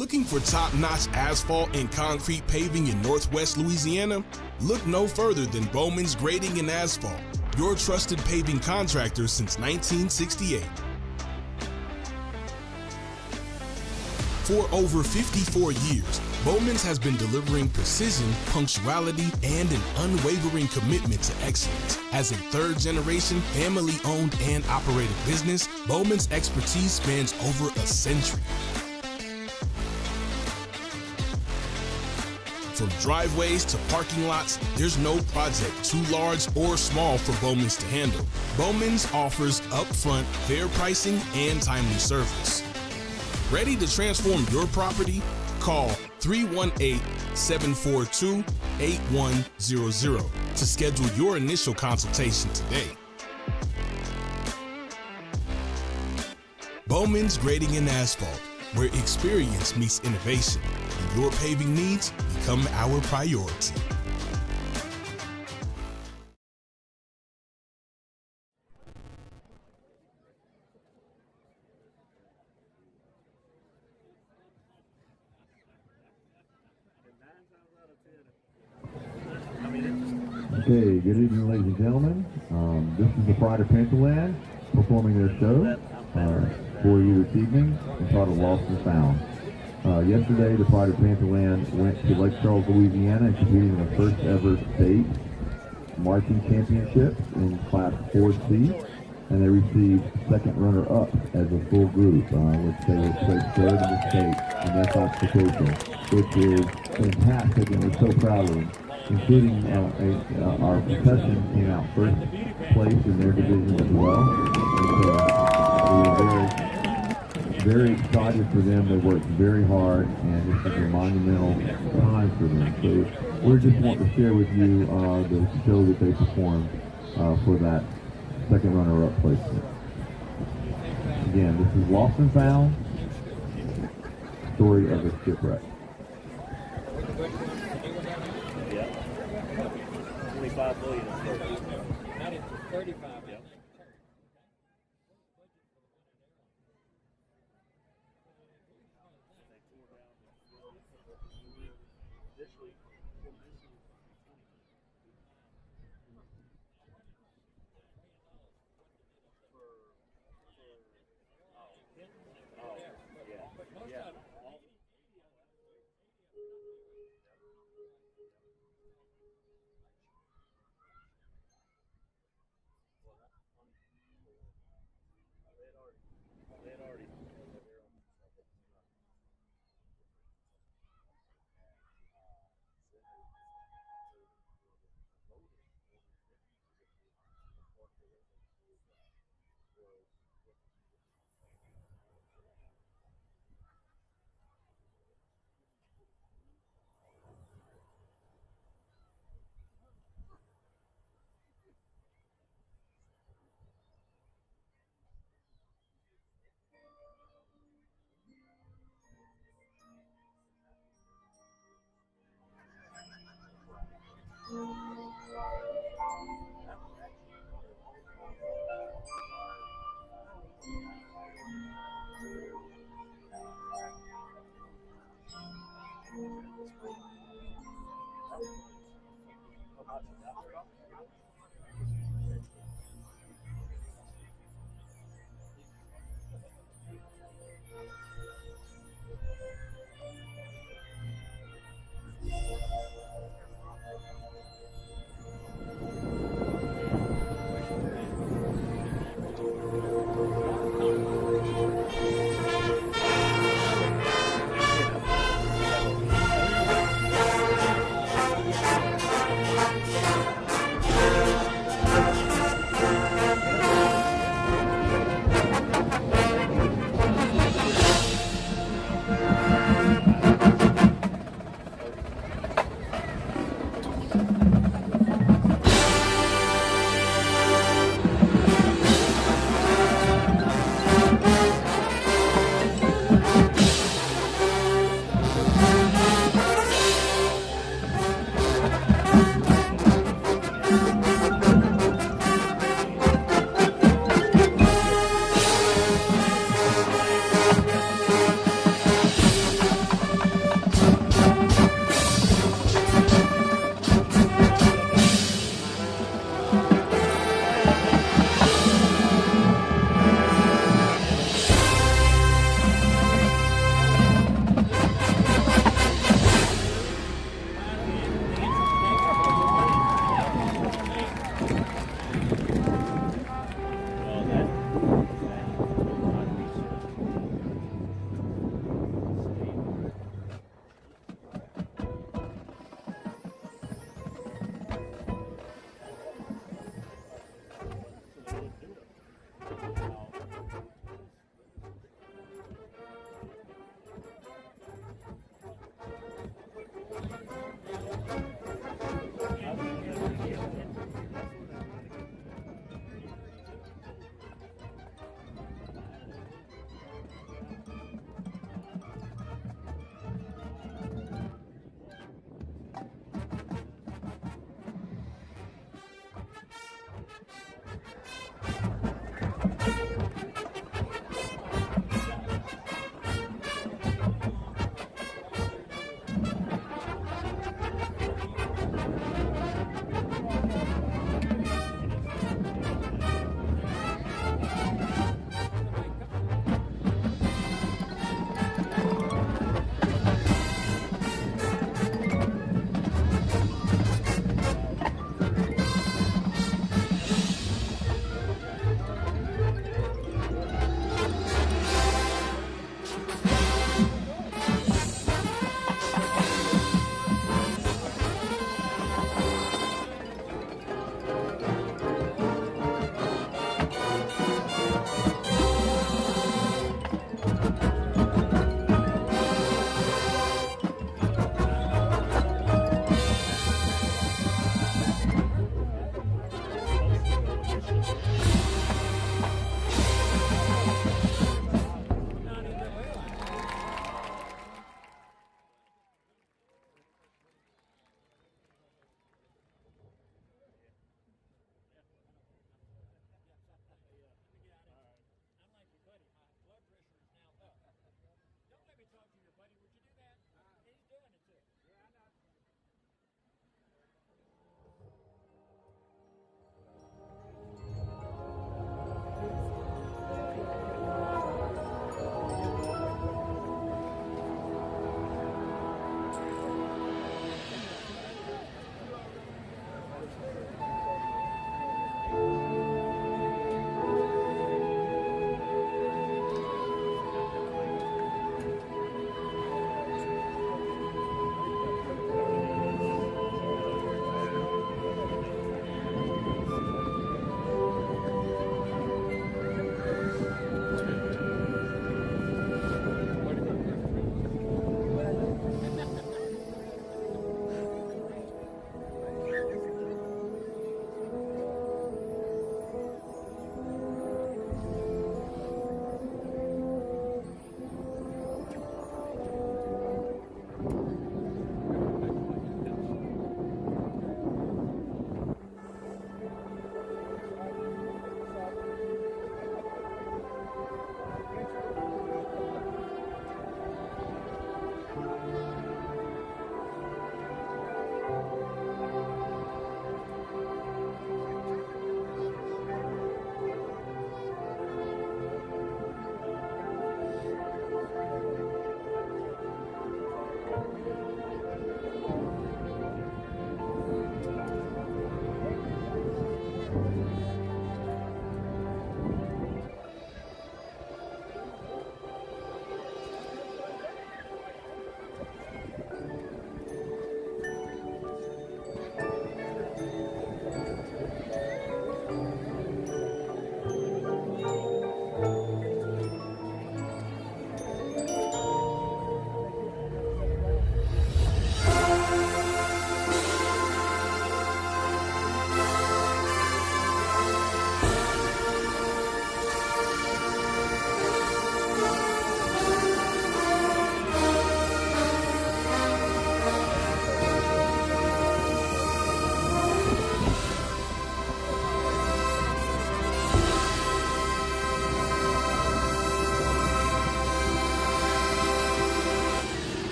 Looking for top-notch asphalt and concrete paving in Northwest Louisiana? Look no further than Bowman's Grading and Asphalt, your trusted paving contractor since 1968. For over 54 years, Bowman's has been delivering precision, punctuality, and an unwavering commitment to excellence. As a third-generation, family-owned and operated business, Bowman's expertise spans over a century. From driveways to parking lots, there's no project too large or small for Bowman's to handle. Bowman's offers upfront, fair pricing and timely service. Ready to transform your property? Call 318-742-8100 to schedule your initial consultation today. Bowman's Grading and Asphalt, where experience meets innovation and your paving needs become our priority. Okay, good evening, ladies and gentlemen. This is the Pride of Pantaland performing their show for you this evening entitled Lost and Found. Yesterday, the Pride of Pantaland went to Lake Charles, Louisiana and competed in the first ever state marching championship in Class 4C, and they received second runner-up as a full group, which they were placed third in the state in their classification, which is fantastic, and we're so proud of them. Including our procession came out first place in their division as well. And we were very excited for them. They worked very hard, and this is a monumental time for them. So we just want to share with you the show that they performed for that second runner-up placement. Again, this is Lost and Found, story of a shipwreck. 25 million. 35. Yeah.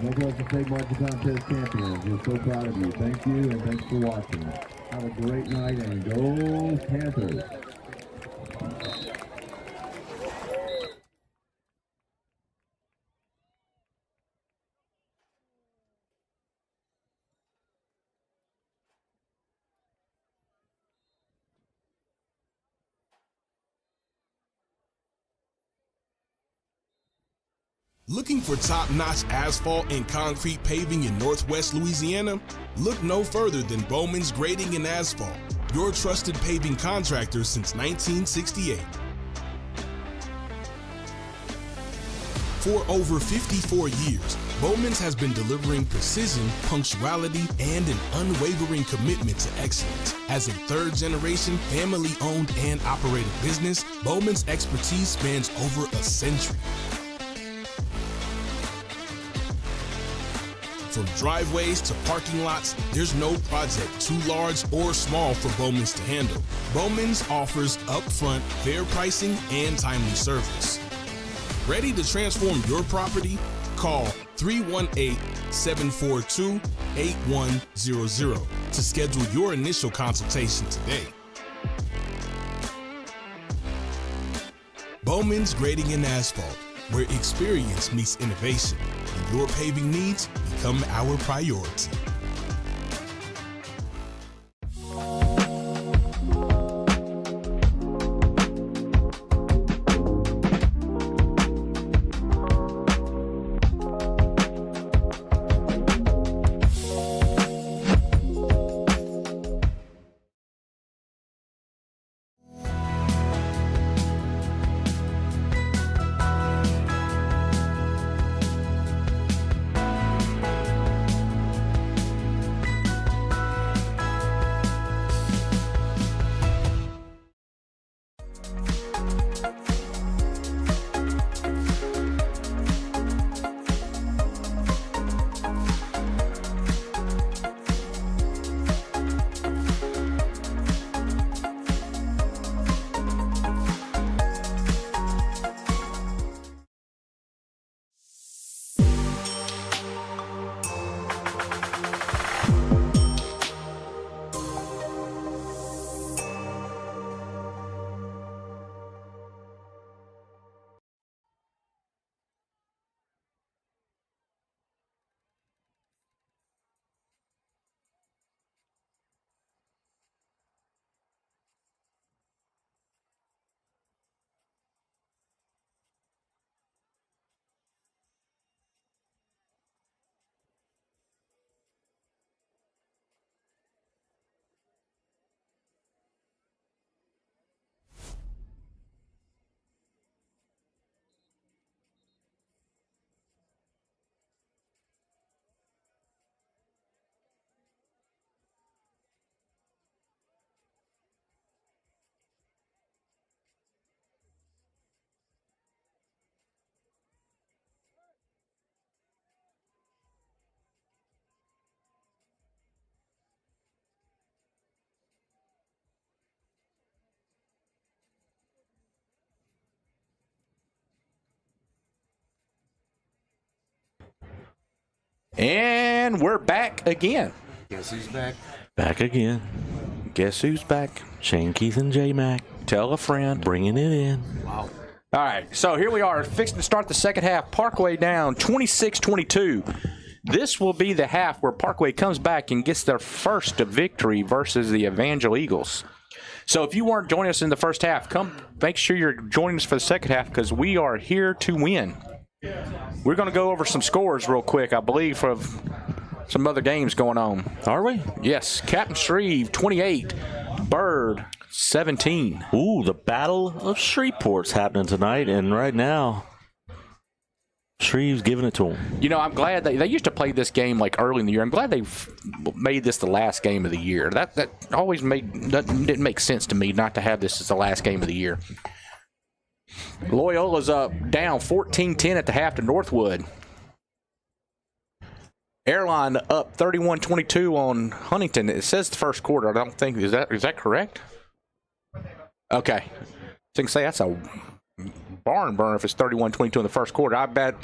Northwestern State Marching Contest champions. We're so proud of you. Thank you, and thanks for watching. Have a great night, and go Panthers. Looking for top-notch asphalt and concrete paving in Northwest Louisiana? Look no further than Bowman's Grading and Asphalt, your trusted paving contractor since 1968. For over 54 years, Bowman's has been delivering precision, punctuality, and an unwavering commitment to excellence. As a third-generation, family-owned and operated business, Bowman's expertise spans over a century. From driveways to parking lots, there's no project too large or small for Bowman's to handle. Bowman's offers upfront, fair pricing, and timely service. Ready to transform your property? Call 318-742-8100 to schedule your initial consultation today. Bowman's Grading and Asphalt, where experience meets innovation and your paving needs become our priority. And we're back again. Guess who's back? Back again. Guess who's back? Shane, Keith, and J-Mac. Tell a friend. Bringing it in. Wow. All right, so here we are, fixing to start the second half. Parkway down 26-22. This will be the half where Parkway comes back and gets their first victory versus the Evangel Eagles. So if you weren't joining us in the first half, come make sure you're joining us for the second half because we are here to win. We're going to go over some scores real quick, I believe, of some other games going on. Are we? Yes. Captain Shreve, 28. Bird, 17. Ooh, the Battle of Shreveport's happening tonight, and right now, Shreve's giving it to them. You know, I'm glad they used to play this game like early in the year. I'm glad they made this the last game of the year. That always didn't make sense to me not to have this as the last game of the year. Loyola's down 14-10 at the half to Northwood. Airline up 31-22 on Huntington. It says the first quarter. I don't think is that correct? Okay. So you can say that's a barn burner if it's 31-22 in the first quarter. I bet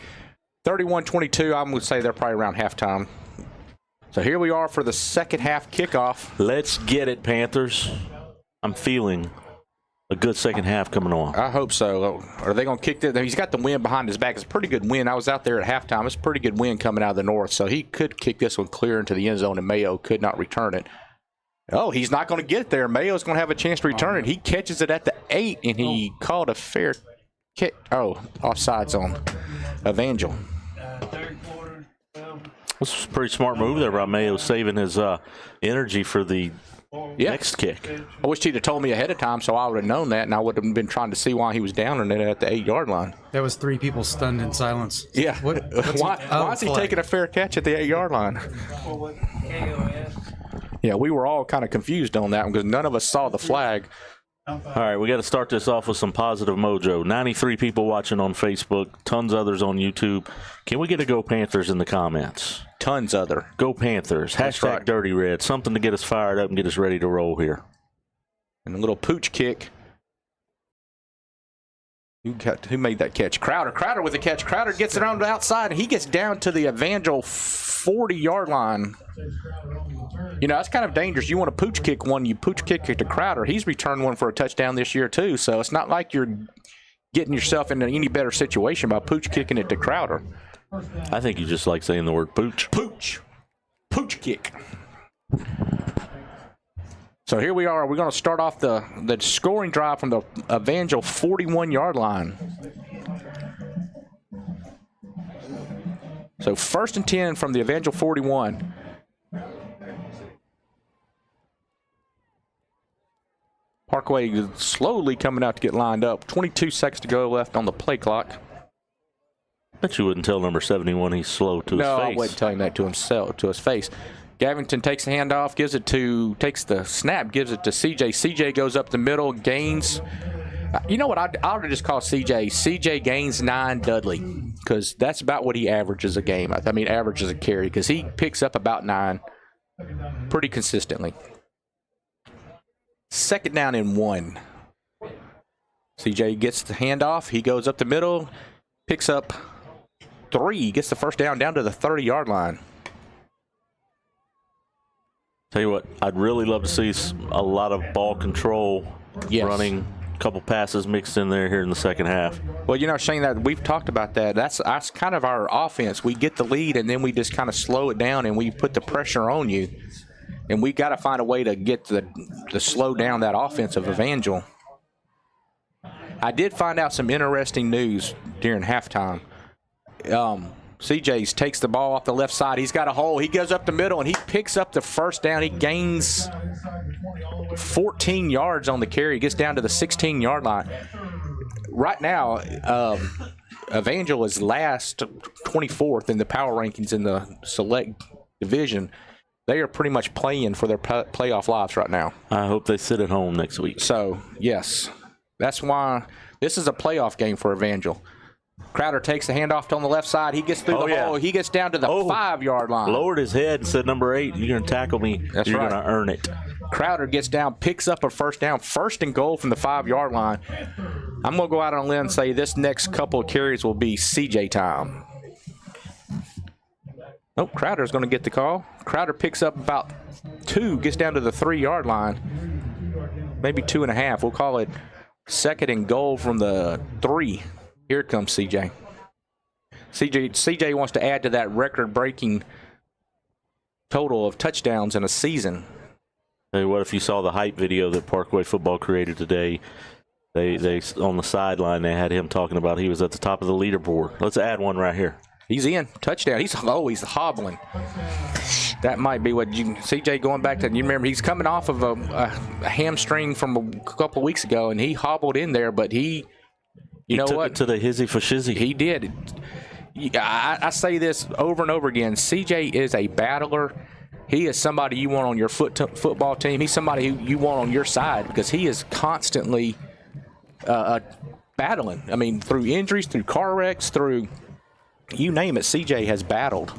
31-22, I'm going to say they're probably around halftime. So here we are for the second half kickoff. Let's get it, Panthers. I'm feeling a good second half coming on. I hope so. Are they going to kick this? He's got the wind behind his back. It's a pretty good wind. I was out there at halftime. It's a pretty good wind coming out of the north, so he could kick this one clear into the end zone, and Mayo could not return it. Oh, he's not going to get there. Mayo's going to have a chance to return it. He catches it at the 8, and he called a fair kick. Oh, offsides on Evangel. Third quarter, 12. This was a pretty smart move there by Mayo, saving his energy for the next kick. I wish he'd have told me ahead of time so I would have known that, and I would have been trying to see why he was down on it at the 8-yard line. That was 3 people stunned in silence. Yeah. Why is he taking a fair catch at the 8-yard line? KOS. Yeah, we were all kind of confused on that one because none of us saw the flag. All right, we got to start this off with some positive mojo. 93 people watching on Facebook, tons others on YouTube. Can we get a Go Panthers in the comments? Tons other. Go Panthers. That's Hashtag right. Dirty Red. Something to get us fired up and get us ready to roll here. And a little pooch kick. Who made that catch? Crowder. Crowder with the catch. Crowder gets it on the outside, and he gets down to the Evangel 40-yard line. You know, that's kind of dangerous. You want to pooch kick one, you pooch kick it to Crowder. He's returned one for a touchdown this year, too. So it's not like you're getting yourself in any better situation by pooch kicking it to Crowder. I think you just like saying the word pooch. Pooch. Pooch kick. So here we are. We're going to start off the scoring drive from the Evangel 41-yard line. So 1st and 10 from the Evangel 41. Parkway is slowly coming out to get lined up. 22 seconds to go left on the play clock. Bet you wouldn't tell number 71 he's slow to his face. No, I wasn't telling that to himself, to his face. Gavington takes the handoff, takes the snap, gives it to CJ. CJ goes up the middle, gains. You know what? I ought just call CJ. CJ gains 9 Dudley, because that's about what he averages a game. I mean, averages a carry, because he picks up about 9 pretty consistently. 2nd down and 1. CJ gets the handoff. He goes up the middle, picks up 3, gets the first down to the 30-yard line. Tell you what, I'd really love to see a lot of ball control, running, a couple passes mixed in there here in the second half. Well, you know, Shane, that we've talked about that. That's kind of our offense. We get the lead, and then we just kind of slow it down, and we put the pressure on you. And we got to find a way to get to slow down that offense of Evangel. I did find out some interesting news during halftime. CJ takes the ball off the left side. He's got a hole. He goes up the middle, and he picks up the first down. He gains 14 yards on the carry. He gets down to the 16-yard line. Right now, Evangel is last, 24th in the power rankings in the select division. They are pretty much playing for their playoff lives right now. I hope they sit at home next week. So, yes, that's why this is a playoff game for Evangel. Crowder takes the handoff on the left side. He gets through the hole. He gets down to the 5-yard line. Lowered his head and said, number 8, you're going to tackle me. That's you're right. going to earn it. Crowder gets down, picks up a first down, 1st and goal from the 5-yard line. I'm going to go out on a limb and say this next couple of carries will be CJ time. Nope, Crowder's going to get the call. Crowder picks up about 2, gets down to the 3-yard line. Maybe 2.5. We'll call it 2nd and goal from the 3. Here comes CJ. CJ wants to add to that record-breaking total of touchdowns in a season. Hey, what if you saw the hype video that Parkway Football created today? They on the sideline, they had him talking about he was at the top of the leaderboard. Let's add one right here. He's in. Touchdown. He's always hobbling. That might be what CJ going back to. You remember he's coming off of a hamstring from a couple of weeks ago, and he hobbled in there, but he took it to the hizzy for shizzy. He did. I say this over and over again. CJ is a battler. He is somebody you want on your football team. He's somebody who you want on your side because he is constantly battling. I mean, through injuries, through car wrecks, through you name it, CJ has battled.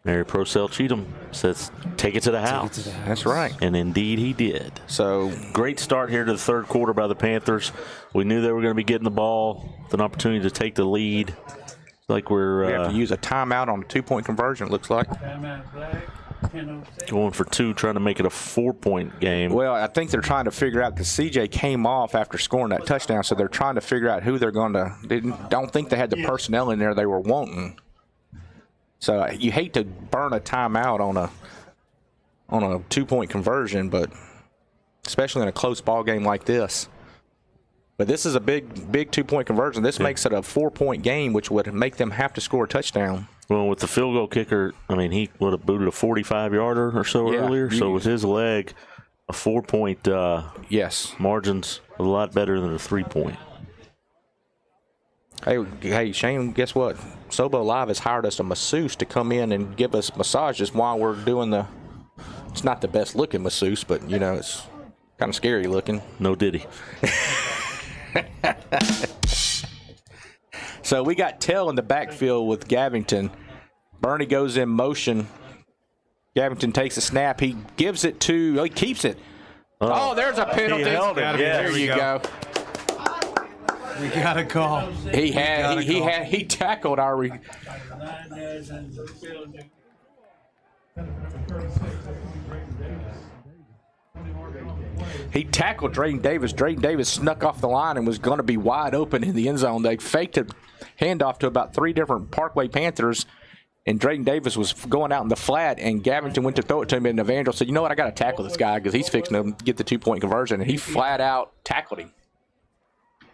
Mary Procell Cheatham says, take it to the house. That's right. And indeed he did. So great start here to the third quarter by the Panthers. We knew they were going to be getting the ball with an opportunity to take the lead. Like we have to use a timeout on a 2-point conversion, it looks like. Going for 2, trying to make it a 4-point game. Well, I think they're trying to figure out because CJ came off after scoring that touchdown, so they're trying to figure out who they're going to. They don't think they had the personnel in there they were wanting. So you hate to burn a timeout on a 2-point conversion, but especially in a close ball game like this. But this is a big 2-point conversion. This makes it a 4-point game, which would make them have to score a touchdown. Well, with the field goal kicker, I mean, he would have booted a 45-yarder or so earlier. So with his leg, a 4-point margin's a lot better than a 3-point. Hey, Shane, guess what? Sobo.live has hired us a masseuse to come in and give us massages while we're doing it's not the best looking masseuse, but, you know, it's kind of scary looking. No diddy. So we got Tell in the backfield with Gavington. Bernie goes in motion. Gavington takes a snap. He gives it to, he keeps it. Oh, there's a penalty. He held it. There you go. We got a call. He tackled our. He tackled Drayden Davis. Drayden Davis snuck off the line and was going to be wide open in the end zone. They faked a handoff to about 3 different Parkway Panthers, and Drayden Davis was going out in the flat, and Gavington went to throw it to him, and Evangel said, you know what, I got to tackle this guy because he's fixing to get the 2-point conversion, and he flat out tackled him.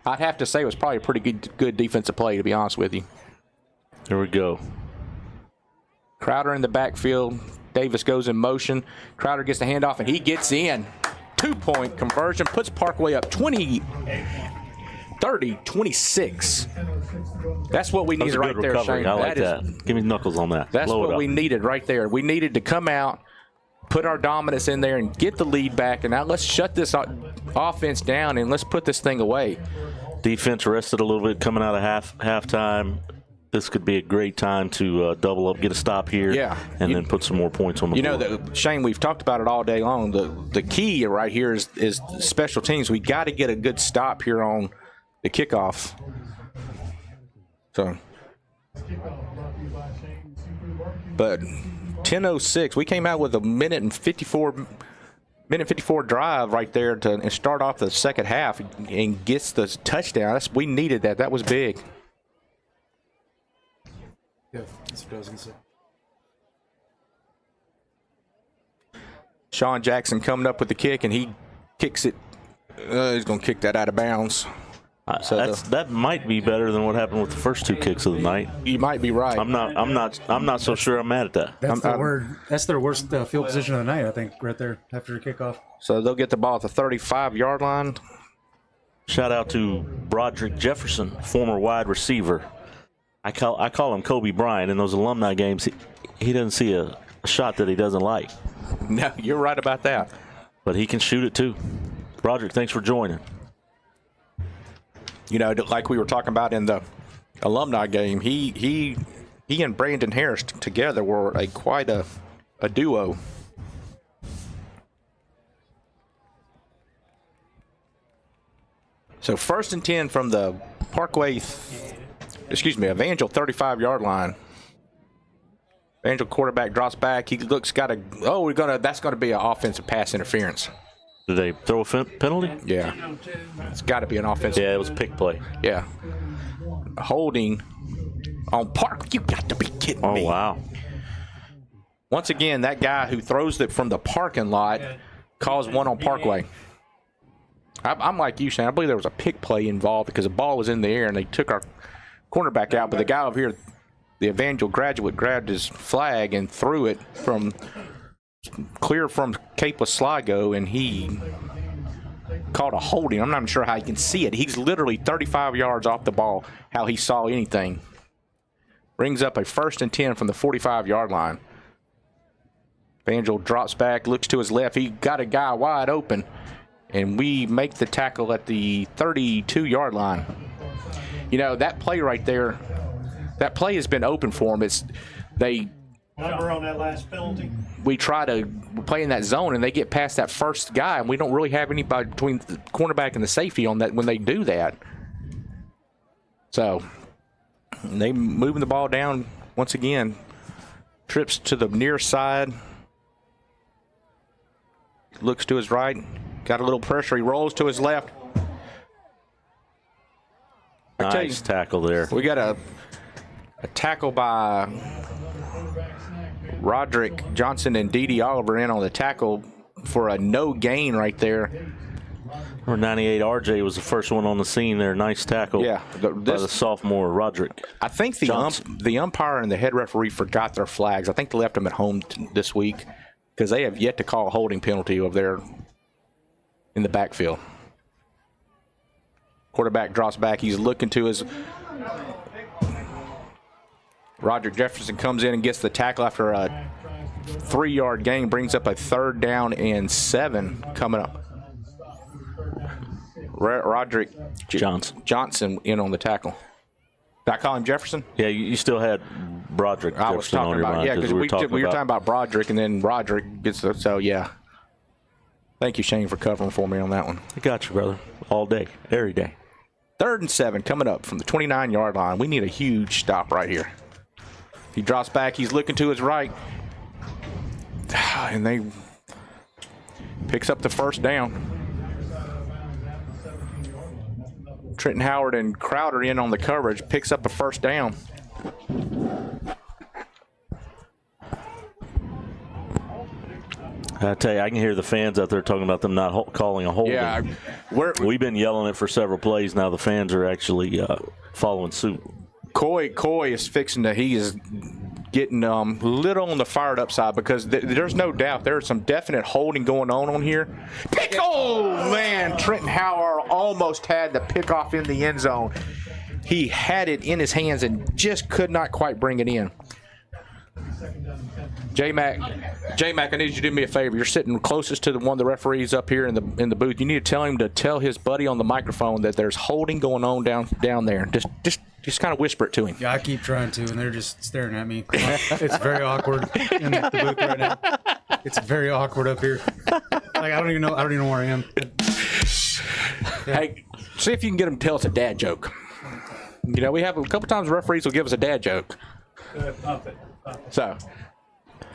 I'd have to say it was probably a pretty good defensive play, to be honest with you. There we go. Crowder in the backfield. Davis goes in motion. Crowder gets the handoff, and he gets in. 2-point conversion puts Parkway up 30-26. That's what we needed right there, recovery. Shane. I like that. Give me knuckles on that. That's what we needed right there. We needed to come out, put our dominance in there, and get the lead back. And now let's shut this offense down and let's put this thing away. Defense rested a little bit coming out of halftime. This could be a great time to double up, get a stop here, and then put some more points on the board. You know, Shane, we've talked about it all day long. The key right here is special teams. We got to get a good stop here on the kickoff. So, but 10:06, we came out with a minute 54 drive right there to start off the second half and gets the touchdown. We needed that. That was big. Yeah, that's what I was going to say. Sean Jackson coming up with the kick, and he kicks it. He's going to kick that out of bounds. So that might be better than what happened with the first 2 kicks of the night. You might be right. I'm not so sure I'm mad at that. That's their worst field position of the night, I think, right there after the kickoff. So they'll get the ball at the 35-yard line. Shout out to Broderick Jefferson, former wide receiver. I call him Kobe Bryant. In those alumni games, he doesn't see a shot that he doesn't like. No, you're right about that. But he can shoot it too. Broderick, thanks for joining. You know, like we were talking about in the alumni game, he and Brandon Harris together were quite a duo. So 1st and 10 from the Evangel 35-yard line. Evangel quarterback drops back. He looks that's gonna be an offensive pass interference. Did they throw a penalty? Yeah. It's got to be an offensive. Yeah, it was a pick play. Yeah. Holding on Park. You got to be kidding me. Oh, wow. Once again, that guy who throws it from the parking lot caused one on Parkway. I'm like you, Shane. I believe there was a pick play involved because the ball was in the air and they took our cornerback out. But the guy over here, the Evangel graduate, grabbed his flag and threw it from clear from Cape of Sligo, and he called a holding. I'm not even sure how he can see it. He's literally 35 yards off the ball, how he saw anything. Brings up a 1st and 10 from the 45-yard line. Evangel drops back, looks to his left. He got a guy wide open, and we make the tackle at the 32-yard line. You know, that play right there, that play has been open for him. Number on that last penalty. we try to play in that zone and they get past that first guy, and we don't really have anybody between the cornerback and the safety on that when they do that. So they moving the ball down once again. Trips to the near side. Looks to his right. Got a little pressure. He rolls to his left. Nice tackle there. We got a tackle by Roderick Johnson and D.D. Oliver in on the tackle for a no gain right there. Number 98 RJ was the first one on the scene there. Nice tackle by the sophomore Roderick. I think the umpire and the head referee forgot their flags. I think they left them at home this week because they have yet to call a holding penalty over there in the backfield. Quarterback drops back. He's looking to his. Roger Jefferson comes in and gets the tackle after a 3-yard gain, brings up a 3rd down and 7 coming up. Roderick Johnson in on the tackle. Did I call him Jefferson? Yeah, you still had Broderick Jefferson I was talking on your about mind. yeah, because we were talking about Broderick, and then Roderick gets the, so yeah. Thank you, Shane, for covering for me on that one. I got you, brother. All day, every day. 3rd and 7 coming up from the 29-yard line. We need a huge stop right here. He drops back. He's looking to his right. And they picks up the 1st down. Trenton Howard and Crowder in on the coverage. Picks up a 1st down. I tell you, I can hear the fans out there talking about them not calling a holding. Yeah, we've been yelling it for several plays. Now the fans are actually following suit. Coy is fixing to. He is getting a little on the fired up side because there's no doubt there's some definite holding going on here. Oh man, Trenton Howard almost had the pickoff in the end zone. He had it in his hands and just could not quite bring it in. J-Mac, I need you to do me a favor. You're sitting closest to one of the referees up here in the booth. You need to tell him to tell his buddy on the microphone that there's holding going on down there. Just kind of whisper it to him. Yeah, I keep trying to, and they're just staring at me. It's very awkward in the booth right now. It's very awkward up here. Like I don't even know where I am. Yeah. Hey, see if you can get him to tell us a dad joke. You know, we have a couple times referees will give us a dad joke. Pump it. So,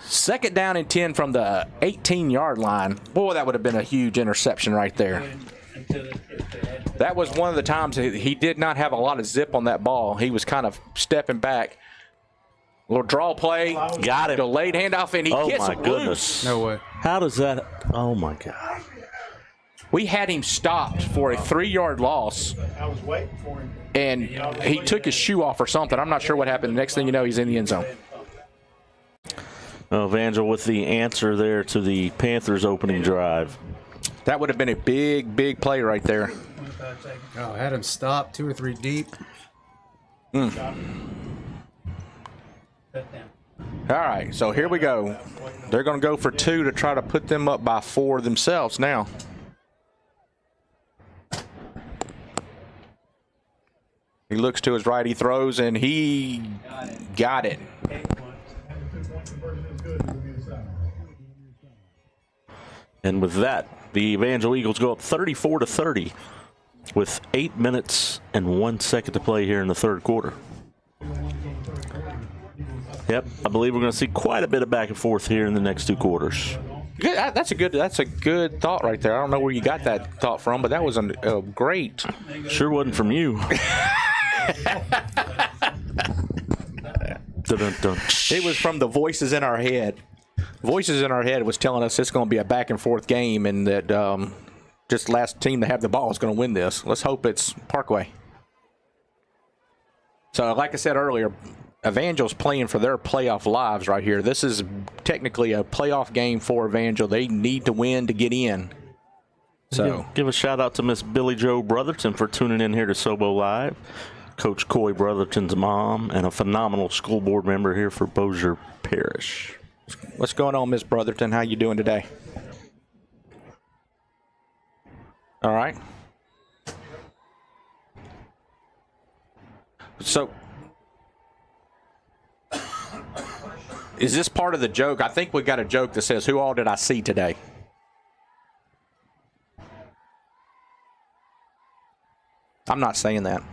2nd down and 10 from the 18-yard line. Boy, that would have been a huge interception right there. That was one of the times he did not have a lot of zip on that ball. He was kind of stepping back. Little draw play. Got it. Delayed handoff, and he gets my loose. goodness. No way. How does that? Oh, my God. We had him stopped for a 3-yard loss. I was waiting for him. And he took his shoe off or something. I'm not sure what happened. The next thing you know, he's in the end zone. Well, Evangel with the answer there to the Panthers' opening drive. That would have been a big, big play right there. Oh, I had him stop 2 or 3 deep. All right, so here we go. They're going to go for 2 to try to put them up by 4 themselves now. He looks to his right, he throws, and he got it. And with that, the Evangel Eagles go up 34-30 with 8 minutes and 1 second to play here in the 3rd quarter. Yep, I believe we're going to see quite a bit of back and forth here in the next 2 quarters. That's a good thought right there. I don't know where you got that thought from, but that was a great. Sure wasn't from you. Dun-dun-dun. It was from the voices in our head. Voices in our head was telling us it's going to be a back and forth game, and that just last team to have the ball is going to win this. Let's hope it's Parkway. So, like I said earlier, Evangel's playing for their playoff lives right here. This is technically a playoff game for Evangel. They need to win to get in. So, give a shout out to Miss Billy Joe Brotherton for tuning in here to Sobo Live. Coach Coy Brotherton's mom and a phenomenal school board member here for Bossier Parish. What's going on, Miss Brotherton? How you doing today? All right. So, Is this part of the joke? I think we got a joke that says, "Who all did I see today?" I'm not saying that.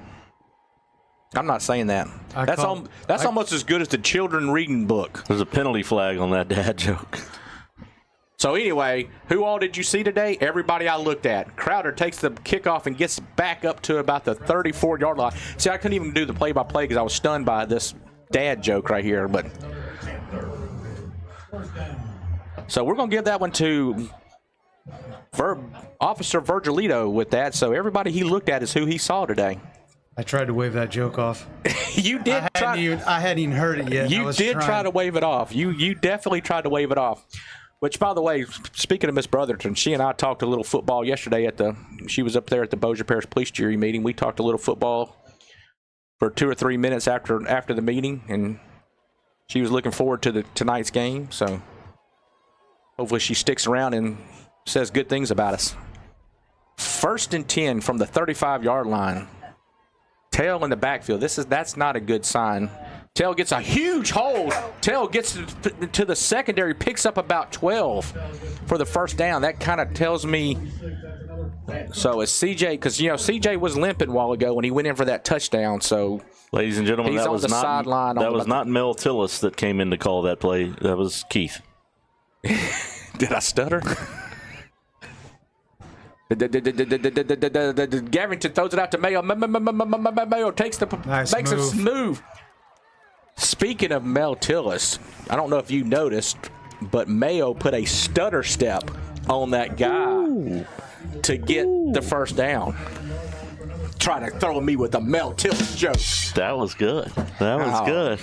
I'm not saying that. That's almost as good as the children reading book. There's a penalty flag on that dad joke. So anyway, who all did you see today? Everybody I looked at. Crowder takes the kickoff and gets back up to about the 34-yard line. See, I couldn't even do the play-by-play because I was stunned by this dad joke right here. But so we're going to give that one to Officer Virgilito with that. So everybody he looked at is who he saw today. I tried to wave that joke off. You did. I hadn't even heard it yet. You did try to wave it off. You definitely tried to wave it off. Which, by the way, speaking of Miss Brotherton, she and I talked a little football yesterday she was up there at the Bossier Parish Police Jury meeting. We talked a little football for 2 or 3 minutes after the meeting, and she was looking forward to tonight's game. So hopefully she sticks around and says good things about us. 1st and 10 from the 35-yard line. Tail in the backfield. That's not a good sign. Tail gets a huge hold. Tail gets to the secondary, picks up about 12 for the first down. That kind of tells me. So it's CJ, because CJ was limping a while ago when he went in for that touchdown. So, ladies and gentlemen, that was not Mel Tillis that came in to call that play. That was Keith. Did I stutter? Gavington throws it out to Mayo. Mayo makes a move. Speaking of Mel Tillis, I don't know if you noticed, but Mayo put a stutter step on that guy to get the first down. Trying to throw me with a Mel Tillis joke. That was good. That was good.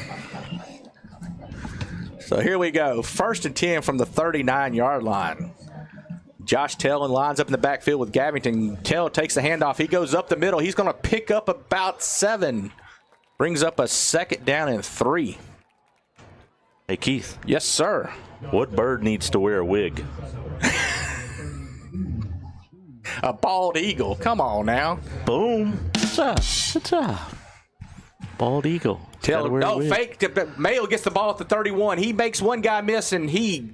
So here we go. 1st and 10 from the 39-yard line. Josh Tell lines up in the backfield with Gavington. Tell takes the handoff. He goes up the middle. He's going to pick up about 7. Brings up a 2nd down and 3. Hey, Keith. Yes, sir. What bird needs to wear a wig? A bald eagle. Come on now. Boom. It's a bald eagle. Fake. Mayo gets the ball at the 31. He makes one guy miss, and he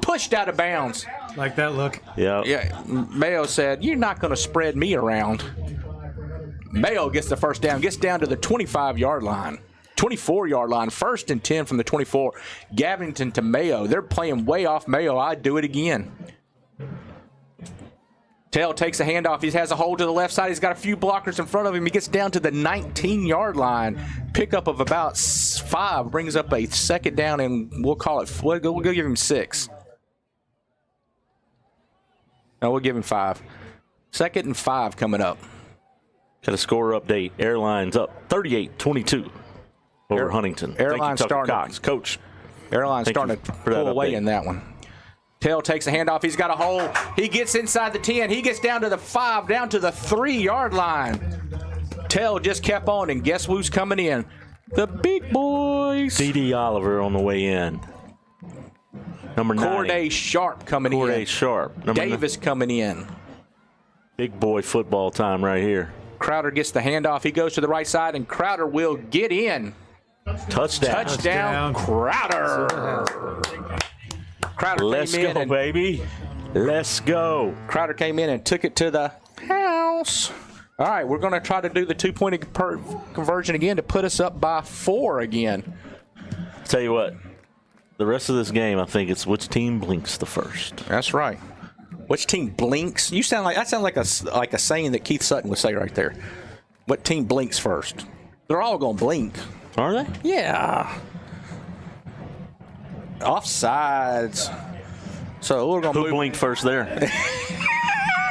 pushed out of bounds. Like that look. Yeah. Mayo said, "You're not going to spread me around." Mayo gets the first down, gets down to the 25-yard line, 24-yard line, 1st and 10 from the 24. Gavington to Mayo. They're playing way off Mayo. I'd do it again. Tail takes a handoff. He has a hold to the left side. He's got a few blockers in front of him. He gets down to the 19-yard line. Pickup of about 5. Brings up a 2nd down, and we'll give him 6. No, we'll give him 5. 2nd and 5 coming up. Got a score update. Airlines up 38-22 over Huntington. Airlines starting. Coach. Airlines starting to pull away in that one. Tail takes a handoff. He's got a hole. He gets inside the 10. He gets down to the 5, down to the 3-yard line. Tail just kept on, and guess who's coming in? The big boys. D.D. Oliver on the way in. Number 9. Corday Sharp coming in. Corday Sharp. Davis coming in. Big boy football time right here. Crowder gets the handoff. He goes to the right side, and Crowder will get in. Touchdown, Crowder. Crowder Let's came in. Go, baby. Let's go. Crowder came in and took it to the house. All right, we're going to try to do the 2-point conversion again to put us up by 4 again. Tell you what, the rest of this game, I think it's which team blinks the first. That's right. Which team blinks? That sounds like a saying that Keith Sutton would say right there. What team blinks first? They're all going to blink. Are they? Yeah. Offsides. So we're going to Who blinked first there?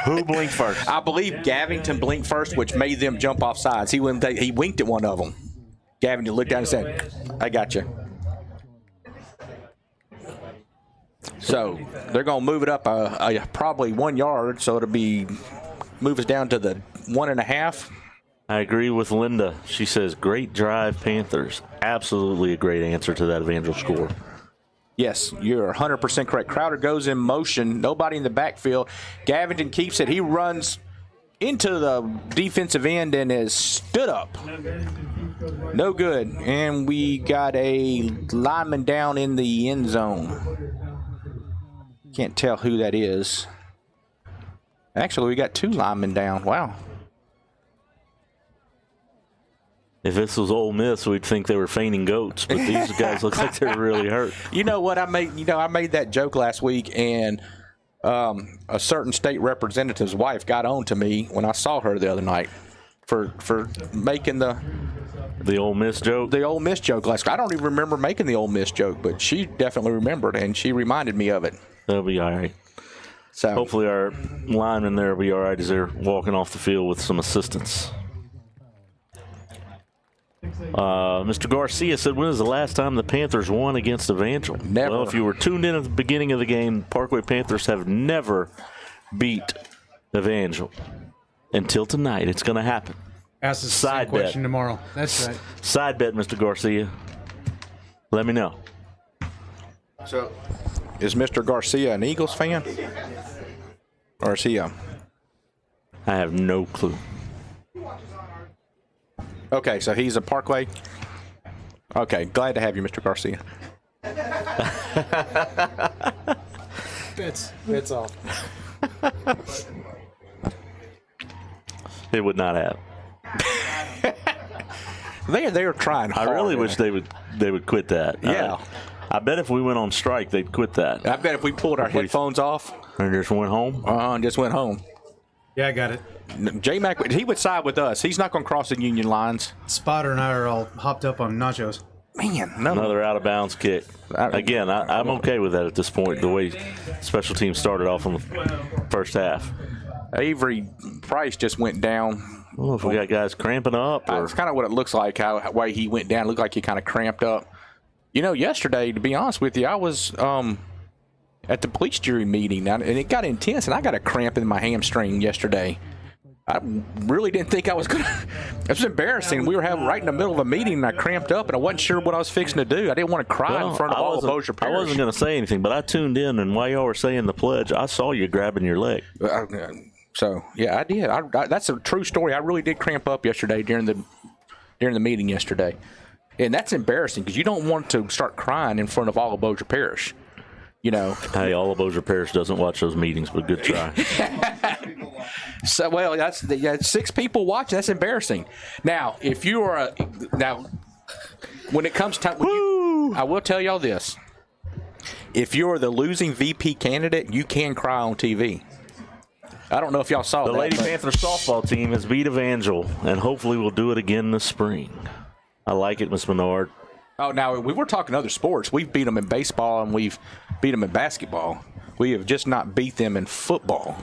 Who blinked first? I believe Gavington blinked first, which made them jump off sides. He winked at one of them. Gavington looked down and said, "I got you." So they're going to move it up probably 1 yard, so it'll move us down to the 1.5. I agree with Linda. She says, "Great drive, Panthers." Absolutely a great answer to that Evangel score. Yes, you're 100% correct. Crowder goes in motion. Nobody in the backfield. Gavington keeps it. He runs into the defensive end and is stood up. No good. And we got a lineman down in the end zone. Can't tell who that is. Actually, we got 2 linemen down. Wow. If this was Ole Miss, we'd think they were fainting goats, but these guys look like they're really hurt. You know what? I made that joke last week, and a certain state representative's wife got on to me when I saw her the other night for making the Ole Miss joke. The Ole Miss joke last week. I don't even remember making the Ole Miss joke, but she definitely remembered, and she reminded me of it. That'll be all right. So hopefully our linemen there will be all right as they're walking off the field with some assistance. Mr. Garcia said, when was the last time the Panthers won against Evangel? Never. Well, if you were tuned in at the beginning of the game, Parkway Panthers have never beat Evangel. Until tonight, it's going to happen. Ask the Side same question bet. tomorrow. That's right. Side bet, Mr. Garcia. Let me know. So, is Mr. Garcia an Eagles fan? Or is he I have no clue. Okay, so he's a Parkway. Okay, glad to have you, Mr. Garcia. That's all. It would not have. They're trying hard. I really wish they would quit that. Yeah. I bet if we went on strike, they'd quit that. I bet if we pulled our headphones off and just went home. And just went home. Yeah, I got it. J-Mac, he would side with us. He's not going to cross the union lines. Spotter and I are all hopped up on nachos. Man, another out of bounds kick. Again, I'm okay with that at this point. The way special teams started off in the first half. Avery Price just went down. I don't know if we got guys cramping up. That's kind of what it looks like. How way he went down, it looked like he kind of cramped up. You know, yesterday, to be honest with you, I was at the police jury meeting, and it got intense, and I got a cramp in my hamstring yesterday. I really didn't think I was going to. It was embarrassing. We were right in the middle of a meeting, and I cramped up, and I wasn't sure what I was fixing to do. I didn't want to cry in front of all of Bossier Parish. I wasn't going to say anything, but I tuned in, and while y'all were saying the pledge, I saw you grabbing your leg. So, yeah, I did. That's a true story. I really did cramp up yesterday during the meeting yesterday. And that's embarrassing because you don't want to start crying in front of all of Bossier Parish. You know. Hey, all of Bossier Parish doesn't watch those meetings, but good try. So, well, that's 6 people watching. That's embarrassing. Now, if you are when it comes time, I will tell y'all this: if you're the losing VP candidate, you can cry on TV. I don't know if y'all saw the Lady Panthers softball team has beat Evangel, and hopefully we'll do it again this spring. I like it, Miss Menard. Oh, now we were talking other sports. We've beat them in baseball and we've beat them in basketball. We have just not beat them in football.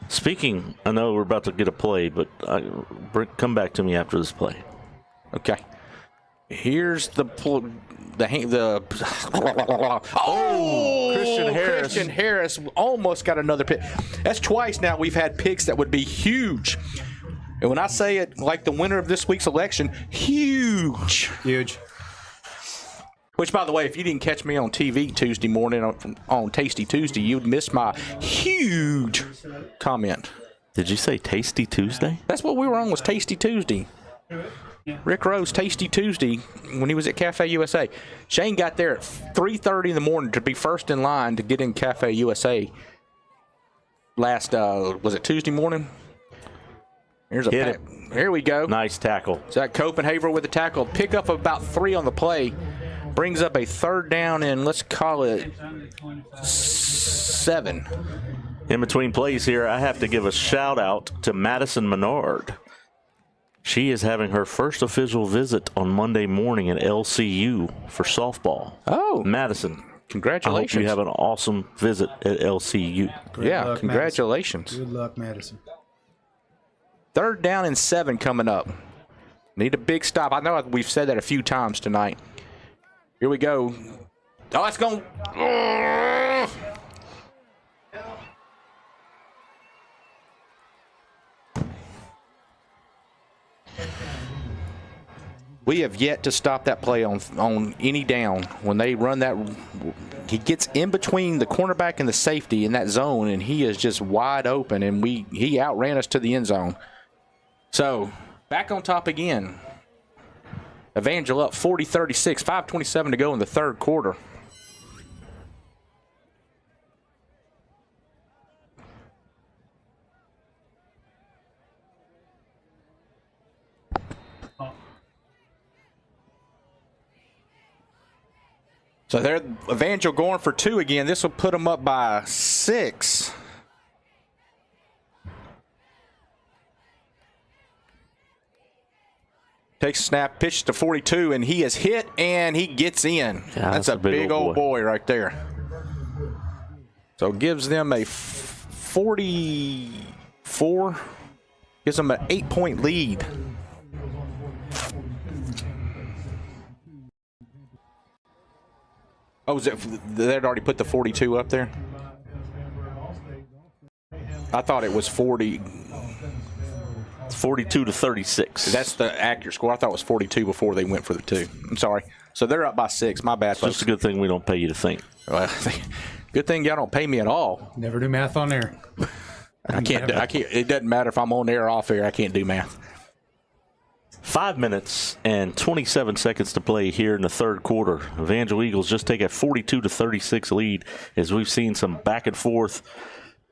Speaking, I know we're about to get a play, but come back to me after this play. Okay. Here's the Christian Harris almost got another pick. That's twice now we've had picks that would be huge. And when I say it like the winner of this week's election, huge. Huge. Which, by the way, if you didn't catch me on TV Tuesday morning on Tasty Tuesday, you'd miss my huge comment. Did you say Tasty Tuesday? That's what we were on, was Tasty Tuesday. Rick Rose, Tasty Tuesday, when he was at Cafe USA. Shane got there at 3:30 in the morning to be first in line to get in Cafe USA last, was it Tuesday morning? Here's a here we go. Nice tackle. Zach Copenhaver with the tackle. Pick up about 3 on the play. Brings up a 3rd down and let's call it 7. In between plays here, I have to give a shout out to Madison Menard. She is having her first official visit on Monday morning at LCU for softball. Oh. Madison. Congratulations. I hope you have an awesome visit at LCU. Luck, congratulations. Madison. Good luck, Madison. 3rd down and 7 coming up. Need a big stop. I know we've said that a few times tonight. Here we go. Oh, it's going. We have yet to stop that play on any down. When they run that, he gets in between the cornerback and the safety in that zone, and he is just wide open, and he outran us to the end zone. So, back on top again. Evangel up 40-36, 5:27 to go in the third quarter. So they're Evangel going for 2 again. This will put them up by 6. Takes a snap, pitches to 42, and he is hit, and he gets in. Yeah, that's a big old boy right there. So gives them a 44, gives them an 8-point lead. Oh, they'd already put the 42 up there? I thought it was 40. 42-36. That's the accurate score. I thought it was 42 before they went for the 2. I'm sorry. So they're up by 6. My bad. It's just a good thing we don't pay you to think. Well, good thing y'all don't pay me at all. Never do math on air. I can't. It doesn't matter if I'm on air or off air. I can't do math. 5 minutes and 27 seconds to play here in the third quarter. Evangel Eagles just take a 42-36 lead as we've seen some back and forth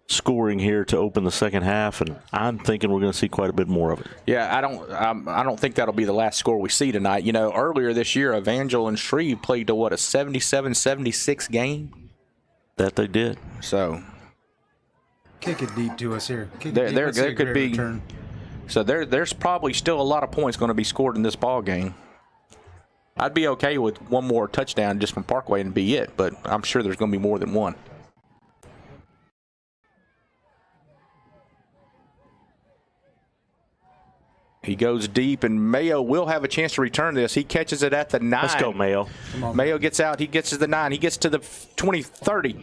scoring here to open the second half, and I'm thinking we're going to see quite a bit more of it. Yeah, I don't think that'll be the last score we see tonight. You know, earlier this year, Evangel and Shreve played to what, a 77-76 game? That they did. So Kick it deep to us here. There could be. Return. So there's probably still a lot of points going to be scored in this ball game. I'd be okay with one more touchdown just from Parkway and be it, but I'm sure there's going to be more than one. He goes deep, and Mayo will have a chance to return this. He catches it at the 9. Let's go, Mayo. Mayo gets out. He gets to the 9. He gets to the 20, 30.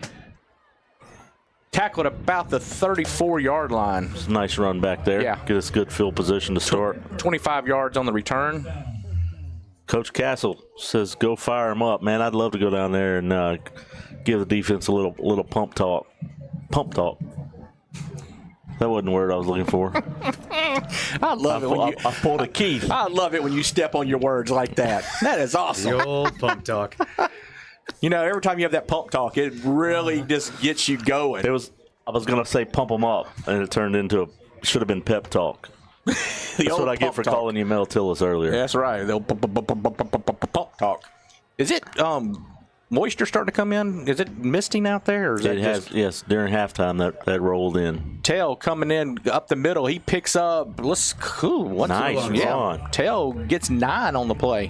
Tackled about the 34-yard line. It's a nice run back there. Yeah. Get us good field position to start. 25 yards on the return. Coach Castle says go fire him up. Man, I'd love to go down there and give the defense a little pump talk. Pump talk. That wasn't the word I was looking for. I love it when you. I pulled a key. I love it when you step on your words like that. That is awesome. The old pump talk. You know, every time you have that pump talk, it really just gets you going. I was going to say pump them up, and it turned into should have been pep talk. That's what I get for calling you Mel Tillis earlier. That's right. They'll pump talk. Is it moisture starting to come in? Is it misting out there? Or is it has, yes, during halftime that rolled in. Tail coming in up the middle. He picks up, nice run. Tail gets 9 on the play.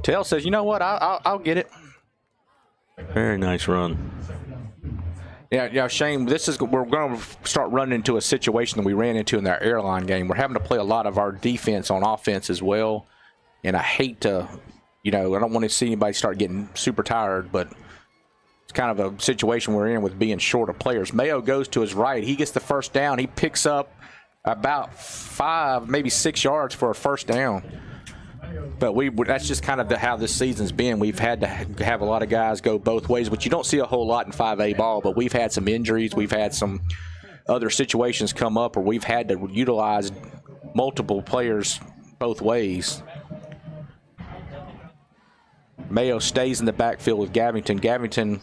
Tail says, you know what, I'll get it. Very nice run. Yeah, Shane, we're going to start running into a situation that we ran into in our airline game. We're having to play a lot of our defense on offense as well, and I hate to, I don't want to see anybody start getting super tired, but it's kind of a situation we're in with being short of players. Mayo goes to his right. He gets the first down. He picks up about 5, maybe 6 yards for a first down. But that's just kind of how this season's been. We've had to have a lot of guys go both ways, but you don't see a whole lot in 5A ball. But we've had some injuries. We've had some other situations come up where we've had to utilize multiple players both ways. Mayo stays in the backfield with Gavington. Gavington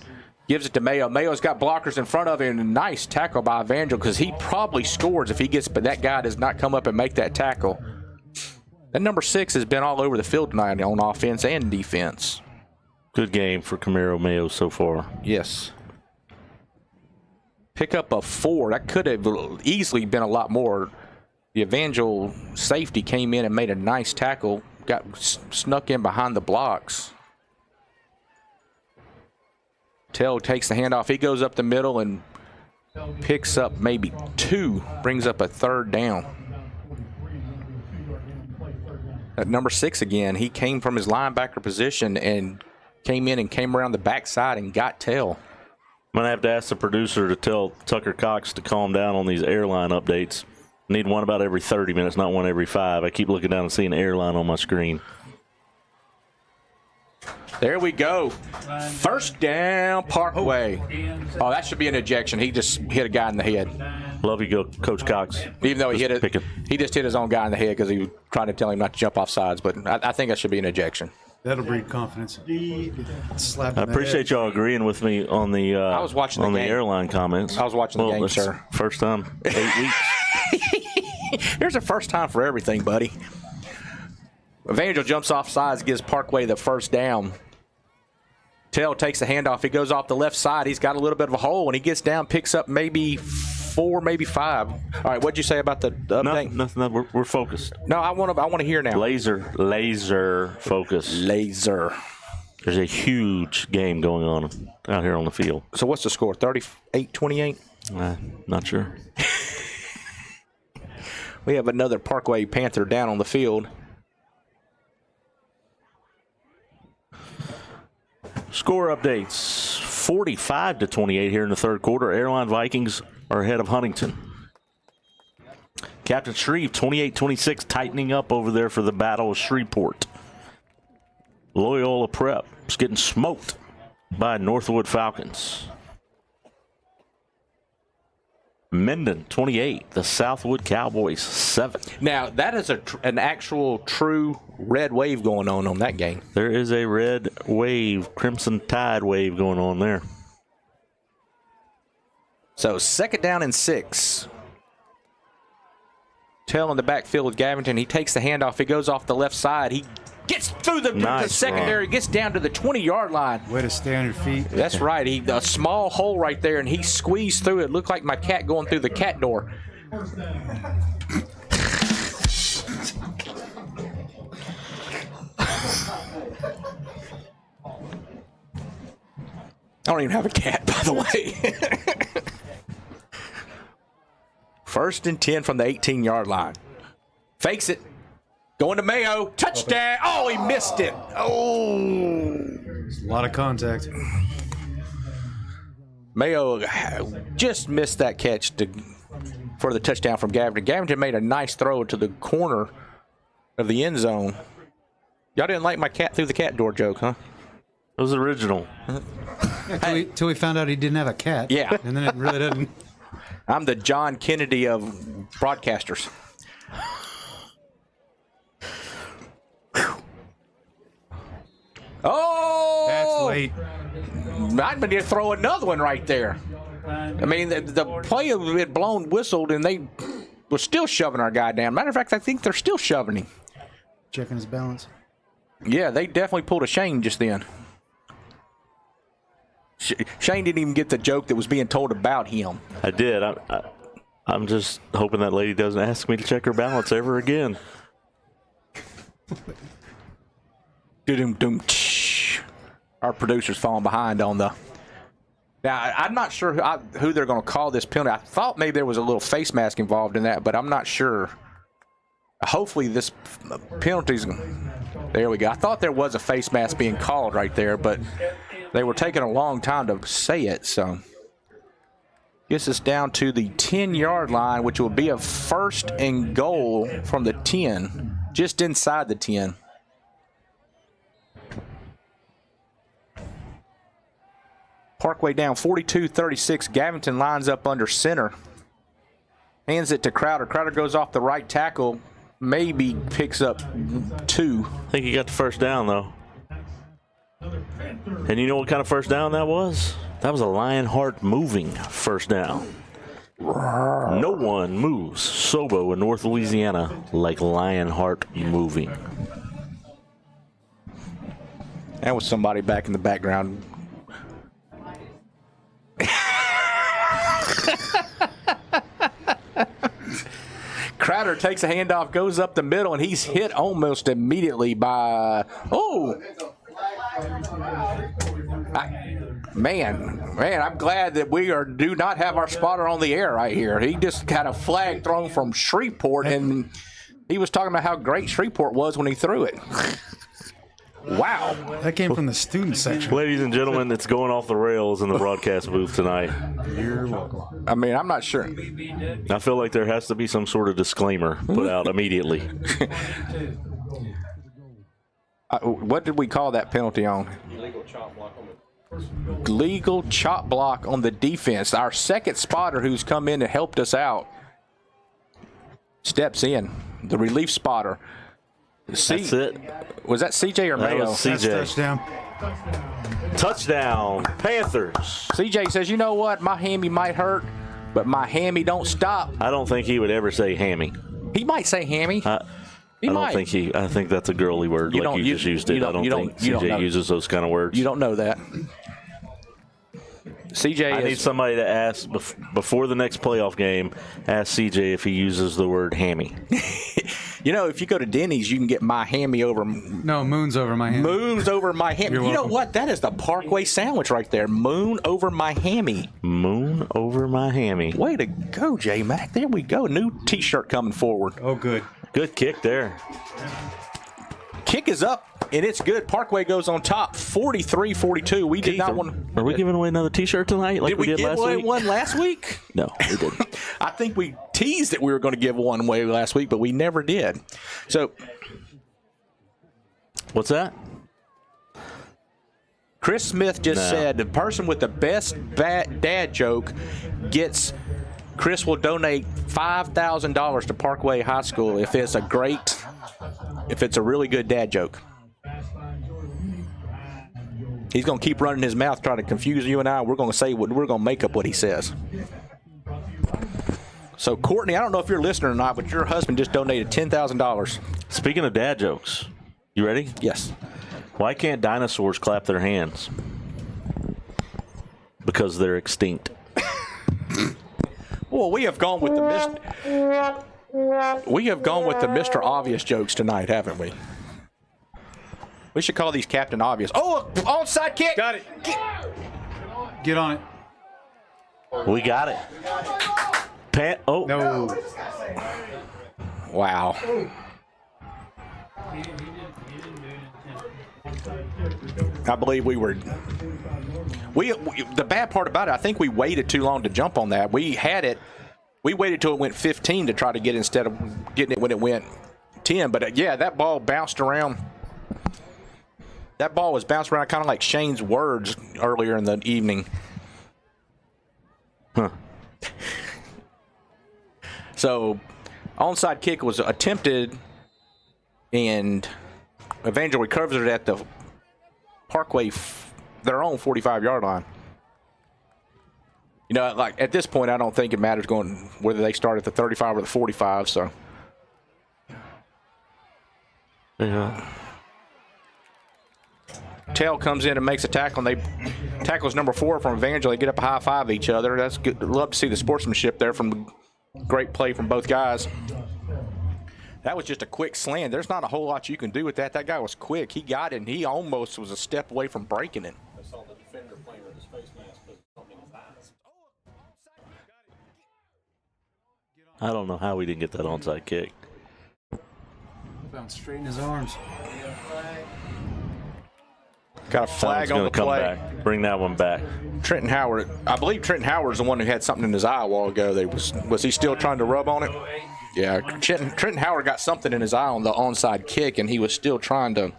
gives it to Mayo. Mayo's got blockers in front of him. And a nice tackle by Evangel because he probably scores if he gets, but that guy does not come up and make that tackle. That number 6 has been all over the field tonight on offense and defense. Good game for Camaro Mayo so far. Yes. Pick up a 4. That could have easily been a lot more. The Evangel safety came in and made a nice tackle, got snuck in behind the blocks. Tell takes the handoff. He goes up the middle and picks up maybe 2, brings up a third down. At number 6 again, he came from his linebacker position and came in and came around the backside and got Tell. I'm going to have to ask the producer to tell Tucker Cox to calm down on these airline updates. I need one about every 30 minutes, not one every 5. I keep looking down and seeing airline on my screen. There we go. First down, Parkway. Oh, that should be an ejection. He just hit a guy in the head. Love you, Coach Cox. Even though he hit it, Picking. he just hit his own guy in the head because he was trying to tell him not to jump off sides. But I think that should be an ejection. That'll breed confidence. I appreciate y'all agreeing with me on the I was watching the on the game. airline comments. I was watching the game, that's sir. First time 8 weeks. There's a first time for everything, buddy. Evangel jumps off sides, gives Parkway the first down. Tell takes the handoff. He goes off the left side. He's got a little bit of a hole. When he gets down, picks up maybe 4, maybe 5. All right, what'd you say about the update? Nothing. We're focused. No, I want to hear now. Laser focus. Laser. There's a huge game going on out here on the field. So what's the score? 38-28? Not sure. We have another Parkway Panther down on the field. Score updates, 45-28 here in the third quarter. Airline Vikings are ahead of Huntington. Captain Shreve, 28-26, tightening up over there for the Battle of Shreveport. Loyola Prep is getting smoked by Northwood Falcons. Menden, 28. The Southwood Cowboys, 7. Now, that is an actual true red wave going on that game. There is a red wave, Crimson Tide wave going on there. So, 2nd down and 6. Tell in the backfield with Gavinton. He takes the handoff. He goes off the left side. He gets through the secondary, gets down to the 20-yard line. Way to stay on your feet. That's right. A small hole right there, and he squeezed through it. Looked like my cat going through the cat door. I don't even have a cat, by the way. 1st and 10 from the 18-yard line. Fakes it. Going to Mayo. Touchdown. Oh, he missed it. Oh. A lot of contact. Mayo just missed that catch for the touchdown from Gavinton. Gavinton made a nice throw to the corner of the end zone. Y'all didn't like my cat through the cat door joke, huh? It was original. Till we found out he didn't have a cat. Yeah. And then it really didn't. I'm the John Kennedy of broadcasters. Oh! That's late. I'm going to throw another one right there. I mean, the play had blown, whistled, and they were still shoving our guy down. Matter of fact, I think they're still shoving him. Checking his balance. Yeah, they definitely pulled a Shane just then. Shane didn't even get the joke that was being told about him. I did. I'm just hoping that lady doesn't ask me to check her balance ever again. Our producer's falling behind on the. Now, I'm not sure who they're going to call this penalty. I thought maybe there was a little face mask involved in that, but I'm not sure. Hopefully this penalty's. There we go. I thought there was a face mask being called right there, but they were taking a long time to say it, so. Gets us down to the 10-yard line, which will be a 1st and goal from the 10, just inside the 10. Parkway down 42-36. Gavinton lines up under center. Hands it to Crowder. Crowder goes off the right tackle. Maybe picks up 2. I think he got the first down, though. And you know what kind of first down that was? That was a Lionheart Moving first down. No one moves Sobo in North Louisiana like Lionheart Moving. That was somebody back in the background. Crowder takes a handoff, goes up the middle, and he's hit almost immediately by. Oh! Man, I'm glad that we do not have our spotter on the air right here. He just got a flag thrown from Shreveport, and he was talking about how great Shreveport was when he threw it. Wow. That came from the student section. Ladies and gentlemen, it's going off the rails in the broadcast booth tonight. You're welcome. I mean, I'm not sure. I feel like there has to be some sort of disclaimer put out immediately. What did we call that penalty on? Illegal chop block on legal chop block on the defense. Our second spotter who's come in and helped us out steps in. The relief spotter. That's it. Was that CJ or That Mayo? was CJ. Touchdown. Touchdown, Panthers. CJ says, you know what? My hammy might hurt, but my hammy don't stop. I don't think he would ever say hammy. He might say hammy. He might. I think that's a girly word You like don't- you you- just used you it. I don't- don't you think don't- you don't CJ know. uses those kind of words. You don't know that. CJ I need somebody to ask before the next playoff game, ask CJ if he uses the word hammy. You know, if you go to Denny's, you can get my hammy over. No, moon's over my hand. Moon's over my hammy. You're You know welcome. what? That is the Parkway sandwich right there. Moon over my hammy. Moon over my hammy. Way to go, J Mac. There we go. New T-shirt coming forward. Oh, good. Good kick there. Kick is up, and it's good. Parkway goes on top, 43-42. We did Keith, not want. Are we giving away another T-shirt tonight like Did we did give last away week? one last week? No, we didn't. I think we teased that we were going to give one away last week, but we never did. So, What's that? Chris Smith just said the person with the best dad joke gets. Chris will donate $5,000 to Parkway High School if it's a really good dad joke. He's going to keep running his mouth trying to confuse you and I. We're going to make up what he says. So, Courtney, I don't know if you're listening or not, but your husband just donated $10,000. Speaking of dad jokes, you ready? Yes. Why can't dinosaurs clap their hands? Because they're extinct. Well, we have gone with the Mr. Obvious jokes tonight, haven't we? We should call these Captain Obvious. Oh, onside kick. Got it. Get on it. We got it. No. Wow. I believe we were. The bad part about it, I think we waited too long to jump on that. We had it. We waited till it went 15 to try to get it instead of getting it when it went 10. But yeah, that ball bounced around. That ball was bounced around kind of like Shane's words earlier in the evening. Huh. So, onside kick was attempted, and Evangel recovers it at the Parkway, their own 45-yard line. You know, like at this point, I don't think it matters going whether they start at the 35 or the 45. So, Yeah. Tail comes in and makes a tackle, and they tackles number 4 from Evangel. They get up a high five each other. That's good. Love to see the sportsmanship there from the great play from both guys. That was just a quick slant. There's not a whole lot you can do with that. That guy was quick. He got it, and he almost was a step away from breaking it. I saw the defender playing with his face mask because something in his eyes. I don't know how we didn't get that onside kick. Bounced straight in his arms. Got a flag on the come play. back. Bring that one back. Trenton Howard. I believe Trenton Howard's the one who had something in his eye a while ago. Was he still trying to rub on it? Yeah, Trenton Howard got something in his eye on the onside kick, and he was still trying to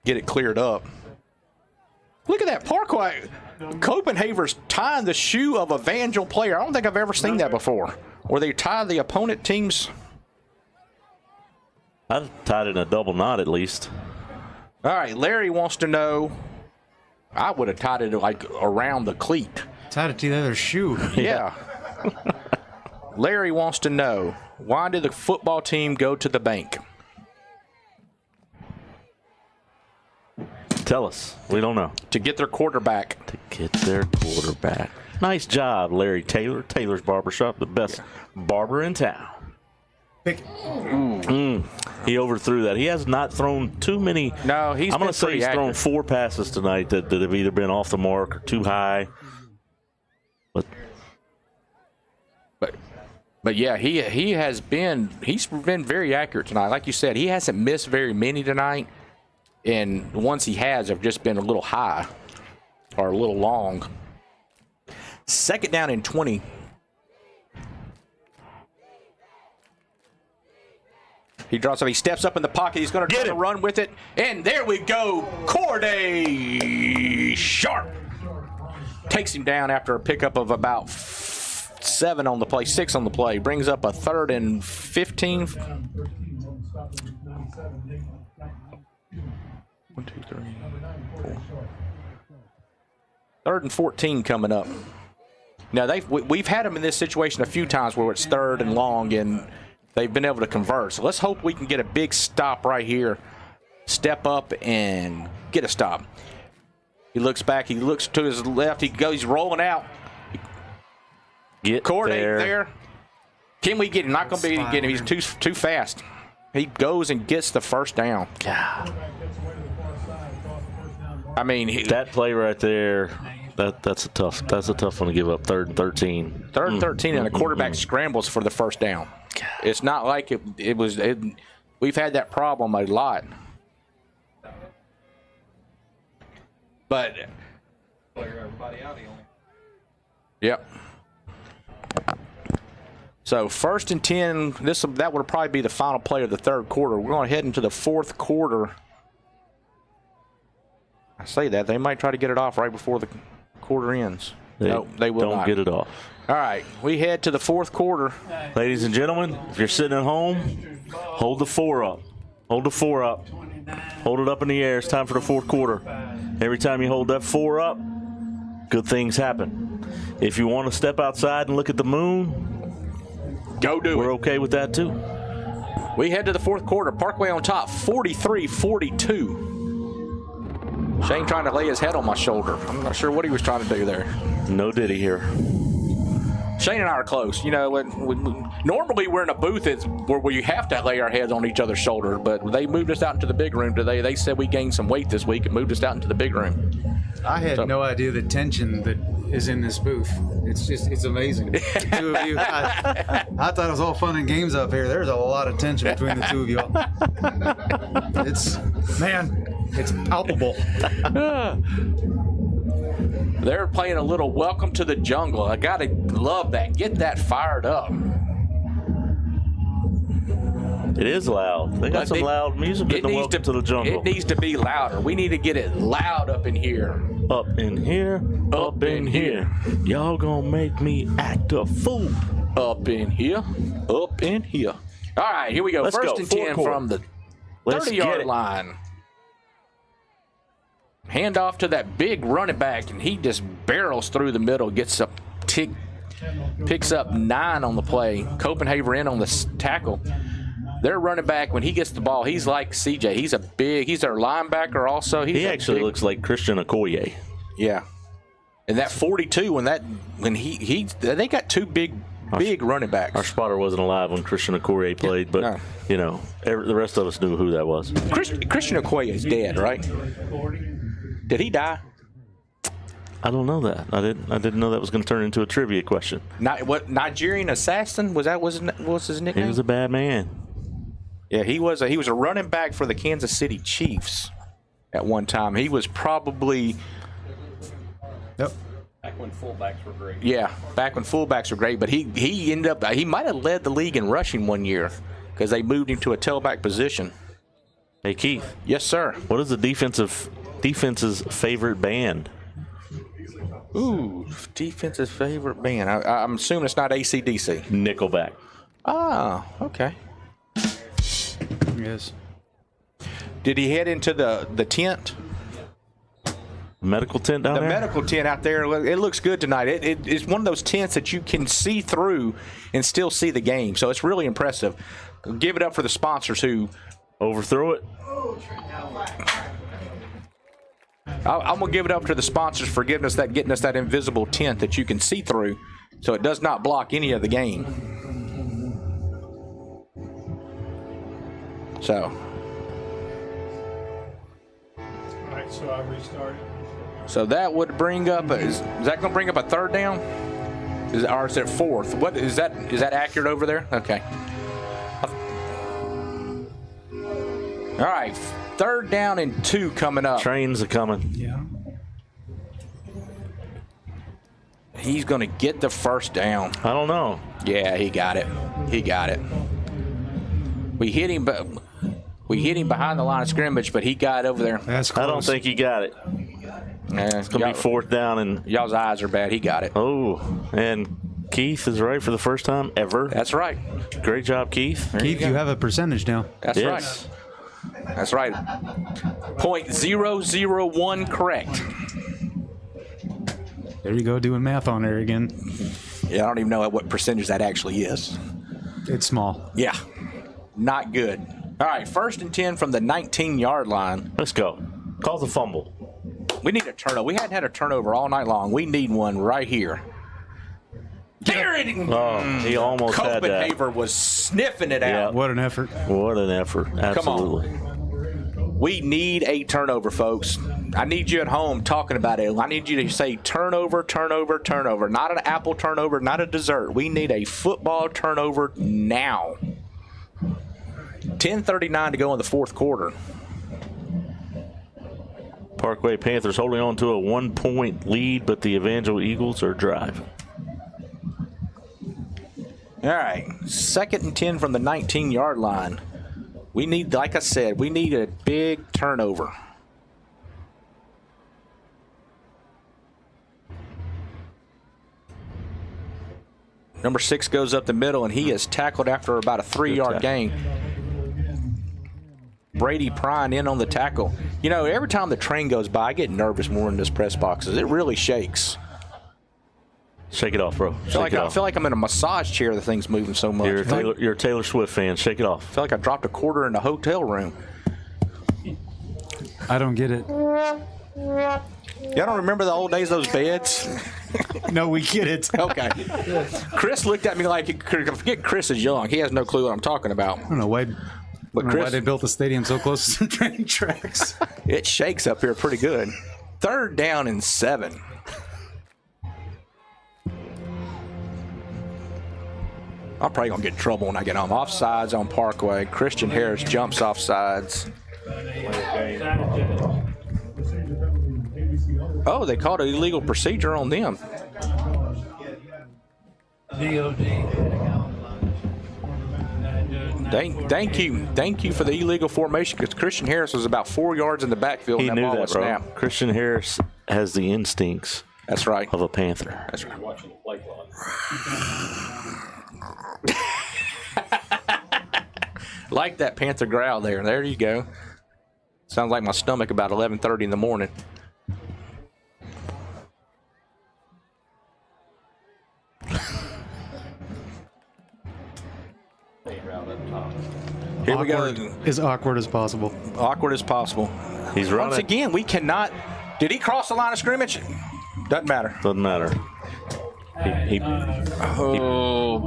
get it cleared up. Look at that Parkway. Copenhaver's tying the shoe of Evangel player. I don't think I've ever seen that before. Where they tie the opponent team's. I've tied it in a double knot at least. All right, Larry wants to know. I would have tied it like around the cleat. Tied it to the other shoe. Yeah. Larry wants to know, why did the football team go to the bank? Tell us. We don't know. To get their quarterback. To get their quarterback. Nice job, Larry Taylor. Taylor's Barbershop, the best barber in town. He overthrew that. He has not thrown too many. No, I'm going to say he's thrown 4 passes tonight that have either been off the mark or too high. But yeah, he's been very accurate tonight. Like you said, he hasn't missed very many tonight, and the ones he has have just been a little high or a little long. 2nd down and 20. He draws up. He steps up in the pocket. He's going to try to run with it. And there we go. Corday Sharp takes him down after a pickup of about 7 on the play, 6 on the play. Brings up a 3rd and 15. 1, 2, 3, 4. 3rd and 14 coming up. Now we've had them in this situation a few times where it's 3rd and long, and they've been able to convert. So let's hope we can get a big stop right here. Step up and get a stop. He looks back. He looks to his left. He's rolling out. Get Corday there. Can we get him? Not going to be able to get him. He's too fast. He goes and gets the first down. God. I mean, that play right there. That's a tough one to give up. 3rd and 13. 3rd and 13, and the quarterback scrambles for the first down. It's not like it was. We've had that problem a lot. But yep. So 1st and 10. That would probably be the final play of the 3rd quarter. We're going to head into the 4th quarter. I say that they might try to get it off right before the quarter ends. No, they will not. Don't get it off. All right, we head to the 4th quarter. Ladies and gentlemen, if you're sitting at home, hold the 4 up. Hold the 4 up. Hold it up in the air. It's time for the 4th quarter. Every time you hold that 4 up, good things happen. If you want to step outside and look at the moon, go do it. We're okay with that too. We head to the 4th quarter. Parkway on top, 43-42. Shane trying to lay his head on my shoulder. I'm not sure what he was trying to do there. No diddy here. Shane and I are close. You know, normally we're in a booth where we have to lay our heads on each other's shoulder, but they moved us out into the big room today. They said we gained some weight this week and moved us out into the big room. I had no idea the tension that is in this booth. It's amazing. The 2 of you, I thought it was all fun and games up here. There's a lot of tension between the 2 of y'all. It's palpable. They're playing a little Welcome to the Jungle. I gotta love that. Get that fired up. It is loud. They got some loud music in the Welcome to the Jungle. It needs to be louder. We need to get it loud up in here. Up in here. Up in here. Y'all gonna make me act a fool. Up in here. Up in here. All right, here we go. Let's 1st and 10 from the 30-yard line. Hand off to that big running back, and he just barrels through the middle, picks up 9 on the play. Copenhagen in on the tackle. Their running back, when he gets the ball, he's like CJ. He's their linebacker also. He actually looks like Christian Academy. Yeah. And that 42, they got 2 big running backs. Our spotter wasn't alive when Christian Academy played, but you know, the rest of us knew who that was. Christian Academy is dead, right? Did he die? I don't know that. I didn't know that was going to turn into a trivia question. Nigerian assassin? Was his nickname? He was a bad man. Yeah, he was a running back for the Kansas City Chiefs at one time. He was probably Back when fullbacks were great. Yeah, back when fullbacks were great, but he ended up he might have led the league in rushing one year because they moved him to a tailback position. Hey Keith. Yes, sir. What is the defense's favorite band? Ooh, defense's favorite band. I'm assuming it's not AC/DC. Nickelback. Ah, okay. Yes. Did he head into the tent? Medical tent down there? The medical tent out there. It looks good tonight. It's one of those tents that you can see through and still see the game. So it's really impressive. Give it up for the sponsors who overthrew it. I'm going to give it up to the sponsors for getting us that invisible tent that you can see through so it does not block any of the game. So. All right, so I restarted. So that would bring up, is that going to bring up a 3rd down? Or is it 4th? What is that? Is that accurate over there? Okay. All right, 3rd down and 2 coming up. Trains are coming. Yeah. He's going to get the first down. I don't know. Yeah, he got it. He got it. We hit him, but we hit him behind the line of scrimmage, but he got over there. That's close. I don't think he got it. It's going to be fourth down. And y'all's eyes are bad. He got it. Oh, and Keith is right for the first time ever. That's right. Great job, Keith. Keith, you have a percentage now. That's Yes. right. That's right. .001 correct. There you go, doing math on there again. Yeah, I don't even know what percentage that actually is. It's small. Yeah, not good. All right, 1st and 10 from the 19-yard line. Let's go. Call the fumble. We need a turnover. We hadn't had a turnover all night long. We need one right here. There it is. Oh, he almost had that. Copenhagen was sniffing it Yeah. out. What an effort. What an effort. Absolutely. We need a turnover, folks. I need you at home talking about it. I need you to say turnover, turnover, turnover. Not an apple turnover, not a dessert. We need a football turnover now. 10:39 to go in the fourth quarter. Parkway Panthers holding on to a 1-point lead, but the Evangel Eagles are driving. All right, 2nd and 10 from the 19-yard line. We need, like I said, we need a big turnover. Number 6 goes up the middle, and he is tackled after about a 3-yard gain. Brady Prine in on the tackle. You know, every time the train goes by, I get nervous more in this press boxes. It really shakes. Shake it off, bro. I feel like I'm in a massage chair. The thing's moving so much. You're a Taylor Swift fan. Shake it off. I feel like I dropped a quarter in the hotel room. I don't get it. Y'all don't remember the old days, those beds? No, we get it. Okay. Chris looked at me like, forget Chris is young. He has no clue what I'm talking about. I don't know why. But Why they built the stadium so close to some train tracks. It shakes up here pretty good. 3rd down and 7. I'm probably going to get in trouble when I get home. Offsides on Parkway. Christian Harris jumps offsides. Oh, they called an illegal procedure on them. Thank you for the illegal formation, because Christian Harris was about 4 yards in the backfield. He and knew ball that, was bro. snapped. Christian Harris has the instincts. That's right. Of a Panther. That's right. Watching the play clock. Like that Panther growl there. There you go. Sounds like my stomach about 11:30 in the morning. Here we go. As awkward as possible. Awkward as possible. He's running. Once again, we cannot. Did he cross the line of scrimmage? Doesn't matter. Doesn't matter.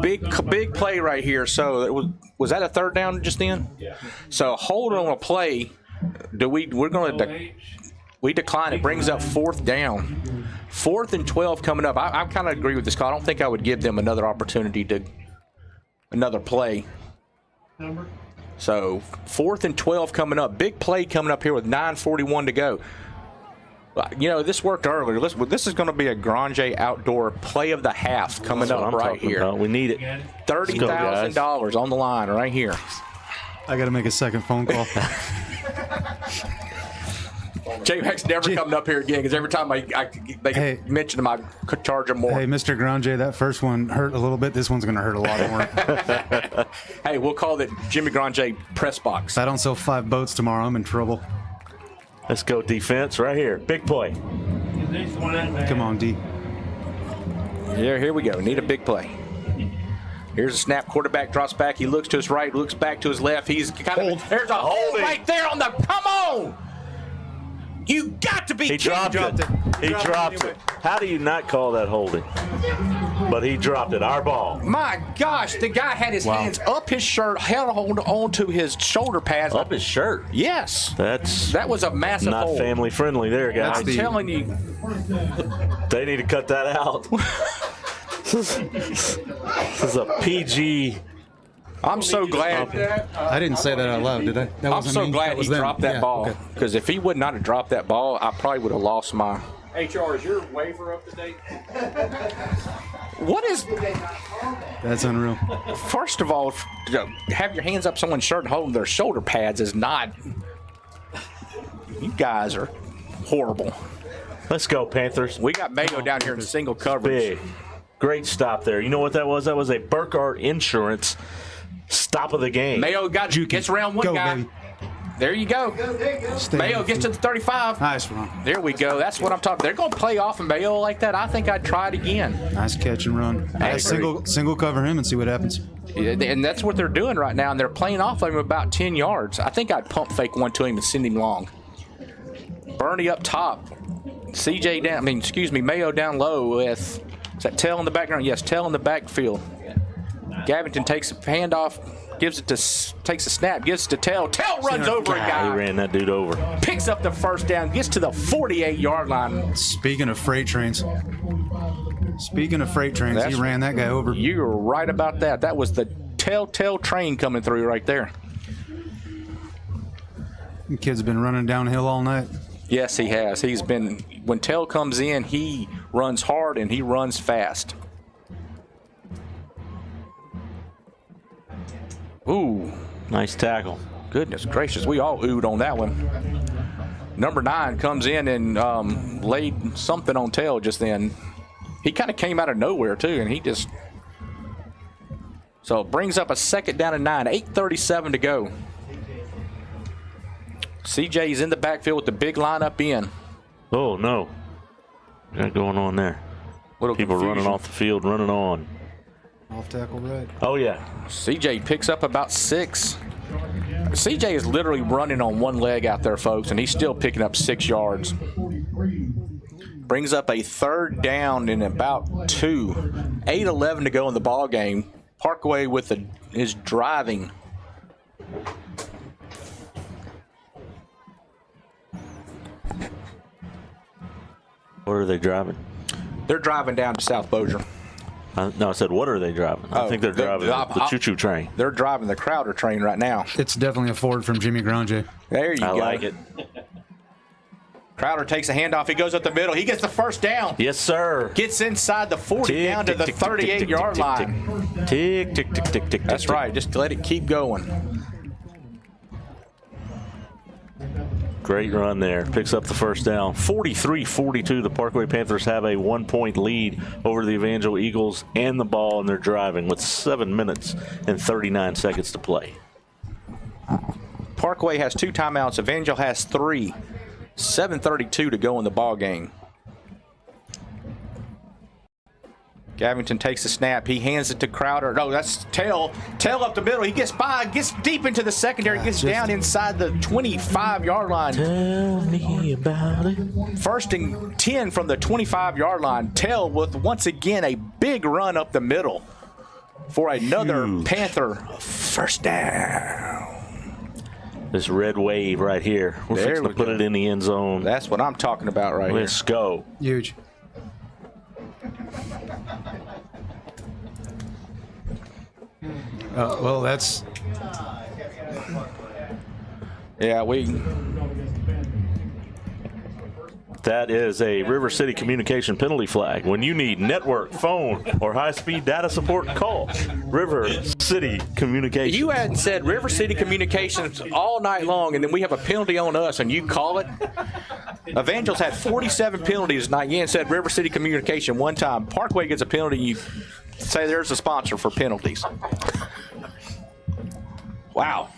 Big play right here. So it was that a 3rd down just then? Yeah. So hold on a play. We're going to we decline. It brings up 4th down. 4th and 12 coming up. I kind of agree with this call. I don't think I would give them another opportunity to another play. So 4th and 12 coming up. Big play coming up here with 9:41 to go. You know, this worked earlier. This is going to be a Grande outdoor play of the half coming up right here. About. We need it. $30,000 on the line right here. I got to make a second phone call. J-Max never coming up here again, because every time they mention him, I could charge him more. Hey, Mr. Grande, that first one hurt a little bit. This one's going to hurt a lot more. Hey, we'll call it Jimmy Grande press box. If I don't sell 5 boats tomorrow, I'm in trouble. Let's go defense right here. Big play. Come on, D. Yeah, here we go. Need a big play. Here's a snap. Quarterback drops back. He looks to his right, looks back to his left. He's kind of. There's a hold right there on the. Come on! You got to be kidding. He dropped it. He dropped it. How do you not call that holding? But he dropped it. Our ball. My gosh, the guy had his hands up his shirt, held on to his shoulder pads. Up his shirt? Yes. That was a massive not hold. family friendly there, guys. I'm telling you. They need to cut that out. This is a PG. I'm so glad. I didn't say that out loud, did I? I'm so glad he dropped that ball, because if he would not have dropped that ball, I probably would have lost my HR, is your waiver up to date? What is? That's unreal. First of all, have your hands up someone's shirt and holding their shoulder pads is not. You guys are horrible. Let's go, Panthers. We got Mayo down here in single coverage. Big. Great stop there. You know what that was? That was a Burkhardt Insurance stop of the game. Mayo gets around one guy. Baby. There you go. Mayo gets to the 35. Nice run. There we go. That's what I'm talking. They're going to play off of Mayo like that. I think I'd try it again. Nice catch and run. Single cover him and see what happens. And that's what they're doing right now. And they're playing off of him about 10 yards. I think I'd pump fake one to him and send him long. Bernie up top. CJ down. Mayo down low with. Is that Tell in the background? Yes, Tell in the backfield. Gavington takes a handoff. Takes a snap, gives it to Tell. Tell runs over a guy. He ran that dude over. Picks up the first down, gets to the 48-yard line. Speaking of freight trains, he ran that guy over. You're right about that. That was the Tell train coming through right there. The kid's been running downhill all night. Yes, he has. When Tell comes in, he runs hard and he runs fast. Ooh. Nice tackle. Goodness gracious. We all oohed on that one. Number 9 comes in and laid something on Tell just then. He kind of came out of nowhere, too, and he just... So it brings up a 2nd down and 9. 8:37 to go. CJ's in the backfield with the big lineup in. Oh, no. What's going on there? People running off the field, running on. Off tackle right. Oh, yeah. CJ picks up about 6. CJ is literally running on one leg out there, folks, and he's still picking up 6 yards. Brings up a 3rd down in about 2. 8:11 to go in the ball game. Parkway with his driving. Where are they driving? They're driving down to South Bossier. No, I said, what are they driving? I think they're driving the choo-choo train. They're driving the Crowder train right now. It's definitely a Ford from Jimmy Grande. There you go. I like it. Crowder takes a handoff. He goes up the middle. He gets the first down. Yes, sir. Gets inside the 40 down to the 38-yard line. Tick, tick, tick, tick, tick. That's right. Just let it keep going. Great run there. Picks up the first down. 43-42. The Parkway Panthers have a 1-point lead over the Evangel Eagles and the ball, and they're driving with 7 minutes and 39 seconds to play. Parkway has 2 timeouts. Evangel has 3. 7:32 to go in the ball game. Gavington takes the snap. He hands it to Crowder. No, that's Tell. Tell up the middle. He gets by, gets deep into the secondary, gets down inside the 25-yard line. Tell me about it. 1st and 10 from the 25-yard line. Tell with, once again, a big run up the middle for another Panther first down. This red wave right here. We're fixing to put it in the end zone. That's what I'm talking about right here. Let's go. Huge. Well, that's... Yeah, That is a River City Communication penalty flag. When you need network, phone, or high-speed data support, call River City Communications. You hadn't said River City Communications all night long, and then we have a penalty on us, and you call it? Evangel's had 47 penalties tonight. You hadn't said River City Communication one time. Parkway gets a penalty, you say there's a sponsor for penalties. Wow.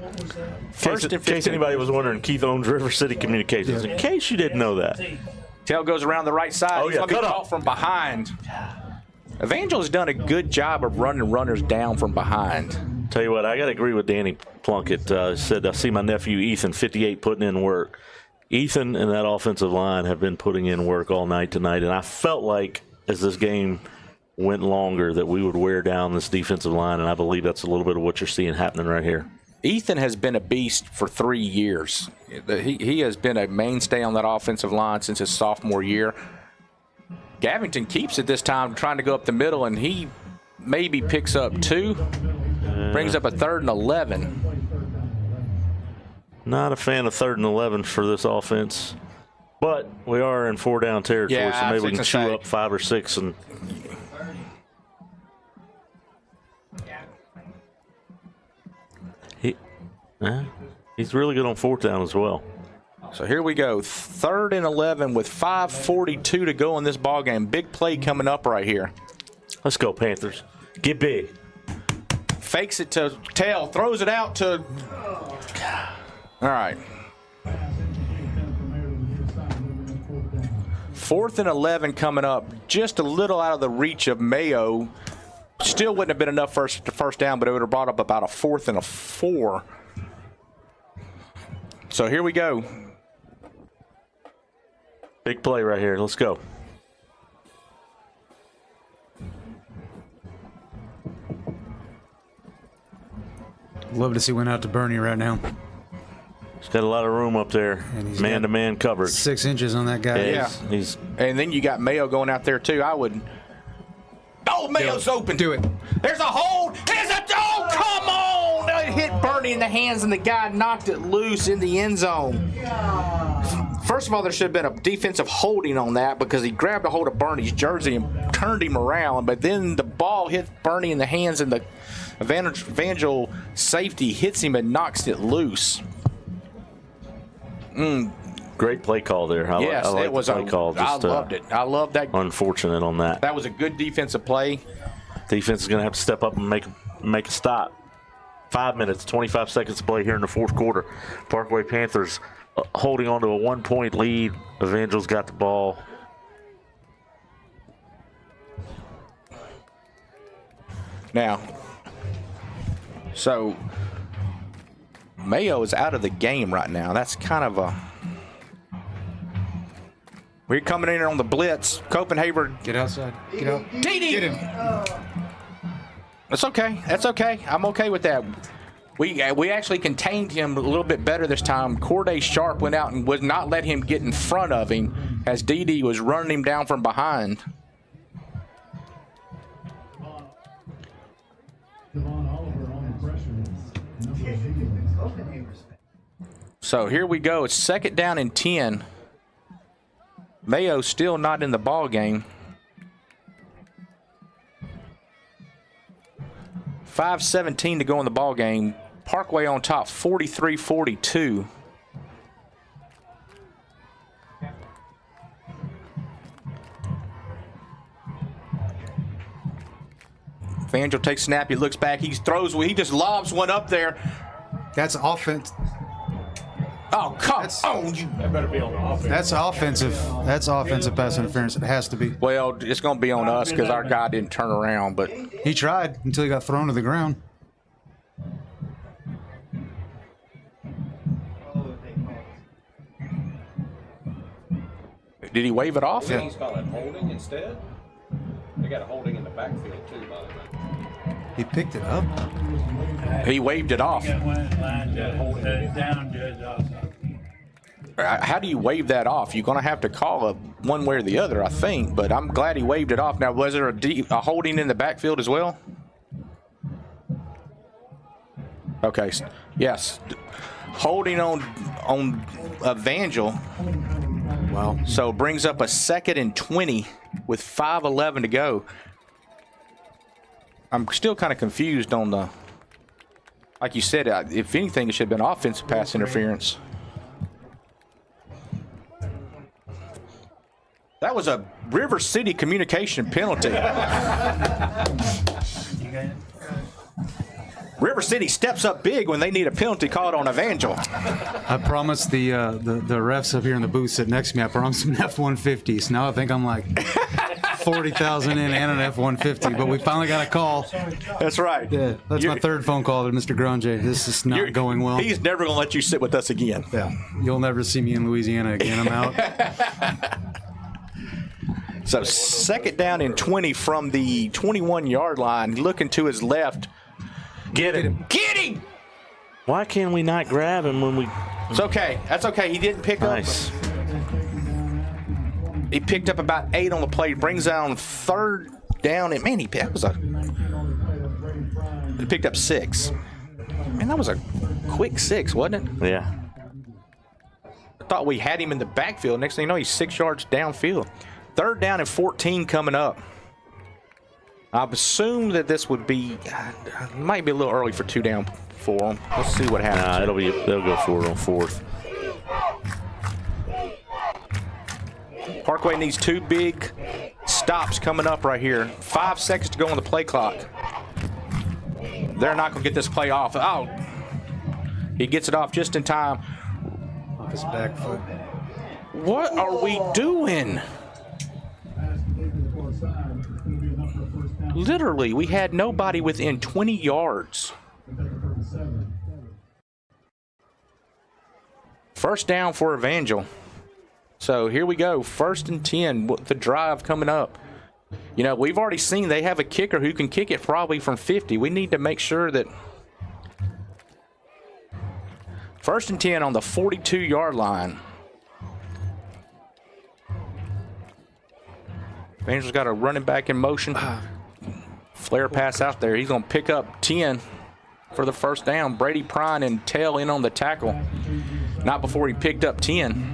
In case anybody was wondering, Keith owns River City Communications. In case you didn't know that. Tail goes around the right side. Oh, He's yeah, going to be caught from behind. Evangel has done a good job of running runners down from behind. Tell you what, I got to agree with Danny Plunkett. Said, I see my nephew Ethan, 58, putting in work. Ethan and that offensive line have been putting in work all night tonight, and I felt like as this game went longer that we would wear down this defensive line, and I believe that's a little bit of what you're seeing happening right here. Ethan has been a beast for 3 years. He has been a mainstay on that offensive line since his sophomore year. Gavington keeps it this time, trying to go up the middle, and he maybe picks up 2. Brings up a 3rd and 11. Not a fan of 3rd and 11 for this offense. But we are in 4-down territory, Yeah, so maybe we can six chew and up 5 or 6 and. He's really good on 4th down as well. So here we go, 3rd and 11 with 5:42 to go in this ball game. Big play coming up right here. Let's go, Panthers. Get big. Fakes it to Tail, throws it out to. All right. 4th and 11 coming up, just a little out of the reach of Mayo. Still wouldn't have been enough first down, but it would have brought up about a 4th and 4. So here we go. Big play right here. Let's go. Love to see one out to Bernie right now. He's got a lot of room up there. Man-to-man coverage. 6 inches on that guy. Yeah. He's And then you got Mayo going out there too. I would. Oh, Mayo's open. Do it. There's a hold. There's a. Oh, come on! It hit Bernie in the hands, and the guy knocked it loose in the end zone. First of all, there should have been a defensive holding on that because he grabbed a hold of Bernie's jersey and turned him around. But then the ball hit Bernie in the hands, and the Evangel safety hits him and knocks it loose. great play call there. I like it was the play call. I loved it. I love that. Unfortunate on that. That was a good defensive play. Defense is going to have to step up and make a stop. 5 minutes, 25 seconds to play here in the fourth quarter. Parkway Panthers holding on to a 1-point lead. Evangel's got the ball. Now, so Mayo is out of the game right now. That's kind of a. We're coming in on the blitz. Copenhagen. Get outside. Get out. TD. Get him. That's okay. That's okay. I'm okay with that. We actually contained him a little bit better this time. Corday Sharp went out and would not let him get in front of him as DD was running him down from behind. So here we go. It's second down and 10. Mayo still not in the ball game. 5:17 to go in the ball game. Parkway on top, 43-42. Evangel takes snap. He looks back. He throws. He just lobs one up there. That's offense. Oh, come on! That better be on the offense. That's offensive. That's offensive pass interference. It has to be. Well, it's going to be on us because our guy didn't turn around, but He tried until he got thrown to the ground. did he wave it off? He's calling holding instead. They got a holding in the backfield too, by the way. He picked it up. He waved it off. Got one line judge, down judge also. How do you wave that off? You're going to have to call one way or the other, I think. But I'm glad he waved it off. Now, was there a holding in the backfield as well? Okay. Yes. Holding on Evangel. Wow. So brings up a 2nd and 20 with 5:11 to go. I'm still kind of confused on the. Like you said, if anything, it should have been offensive pass interference. That was a River City communication penalty. River City steps up big when they need a penalty called on Evangel. I promised the refs up here in the booth sitting next to me, I promised them an F-150. So now I think I'm like 40,000 in and an F-150. But we finally got a call. That's right. Yeah, that's my third phone call to Mr. Grange. This is not going well. He's never going to let you sit with us again. Yeah, you'll never see me in Louisiana again. I'm out. So 2nd down and 20 from the 21-yard line. Looking to his left. Get him. Get him! Why can't we not grab him when we... It's okay. That's okay. He didn't pick up. He picked up about 8 on the play. Brings down 3rd down. And, man, he picked up 6. Man, that was a quick 6, wasn't it? Yeah. Thought we had him in the backfield. Next thing you know, he's 6 yards downfield. 3rd down and 14 coming up. I've assumed that this would be, might be a little early for 2 down for them. Let's see what happens. Nah, they'll go for it on 4th. Parkway needs 2 big stops coming up right here. 5 seconds to go on the play clock. They're not going to get this play off. Oh, he gets it off just in time. Off his back foot. What are we doing? Literally, we had nobody within 20 yards. 1st down for Evangel. So here we go, 1st and 10, the drive coming up. You know, we've already seen they have a kicker who can kick it probably from 50. We need to make sure that 1st and 10 on the 42-yard line. Evangel's got a running back in motion. Flare pass out there. He's going to pick up 10 for the 1st down. Brady Prine and tail in on the tackle. Not before he picked up 10.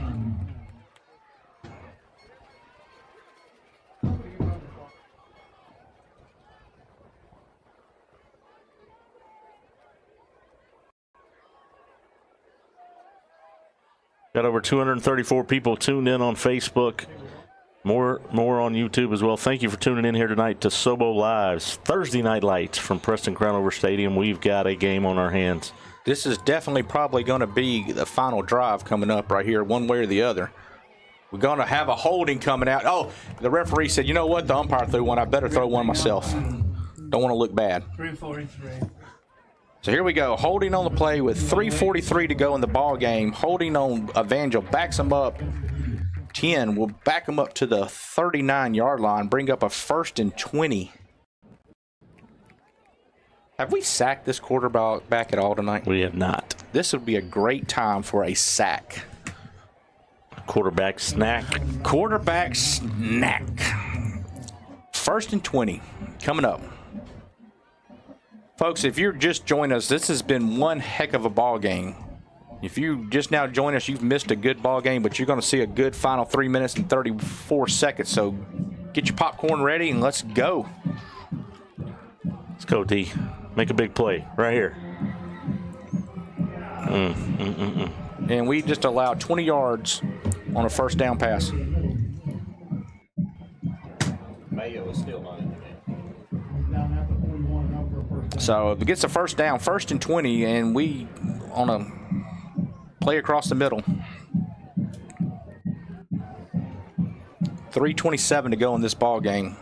Got over 234 people tuned in on Facebook. More on YouTube as well. Thank you for tuning in here tonight to sobo.live's Thursday Night Lights from Preston Crownover Stadium. We've got a game on our hands. This is definitely probably going to be the final drive coming up right here, one way or the other. We're going to have a holding coming out. Oh, the referee said, you know what? The umpire threw one. I better throw one myself. Don't want to look bad. 3:43. So here we go. Holding on the play with 3:43 to go in the ball game. Holding on Evangel. Backs him up. 10 will back him up to the 39-yard line. Bring up a 1st and 20. Have we sacked this quarterback at all tonight? We have not. This would be a great time for a sack. Quarterback snack. Quarterback snack. 1st and 20 coming up. Folks, if you're just joining us, this has been one heck of a ball game. If you just now join us, you've missed a good ball game, but you're going to see a good final 3 minutes and 34 seconds. So get your popcorn ready and let's go. Let's go, D. Make a big play right here. And we just allowed 20 yards on a 1st down pass. Mayo is still not in the game. So if it gets a 1st down, 1st and 20, and we on a play across the middle. 3:27 to go in this ball game.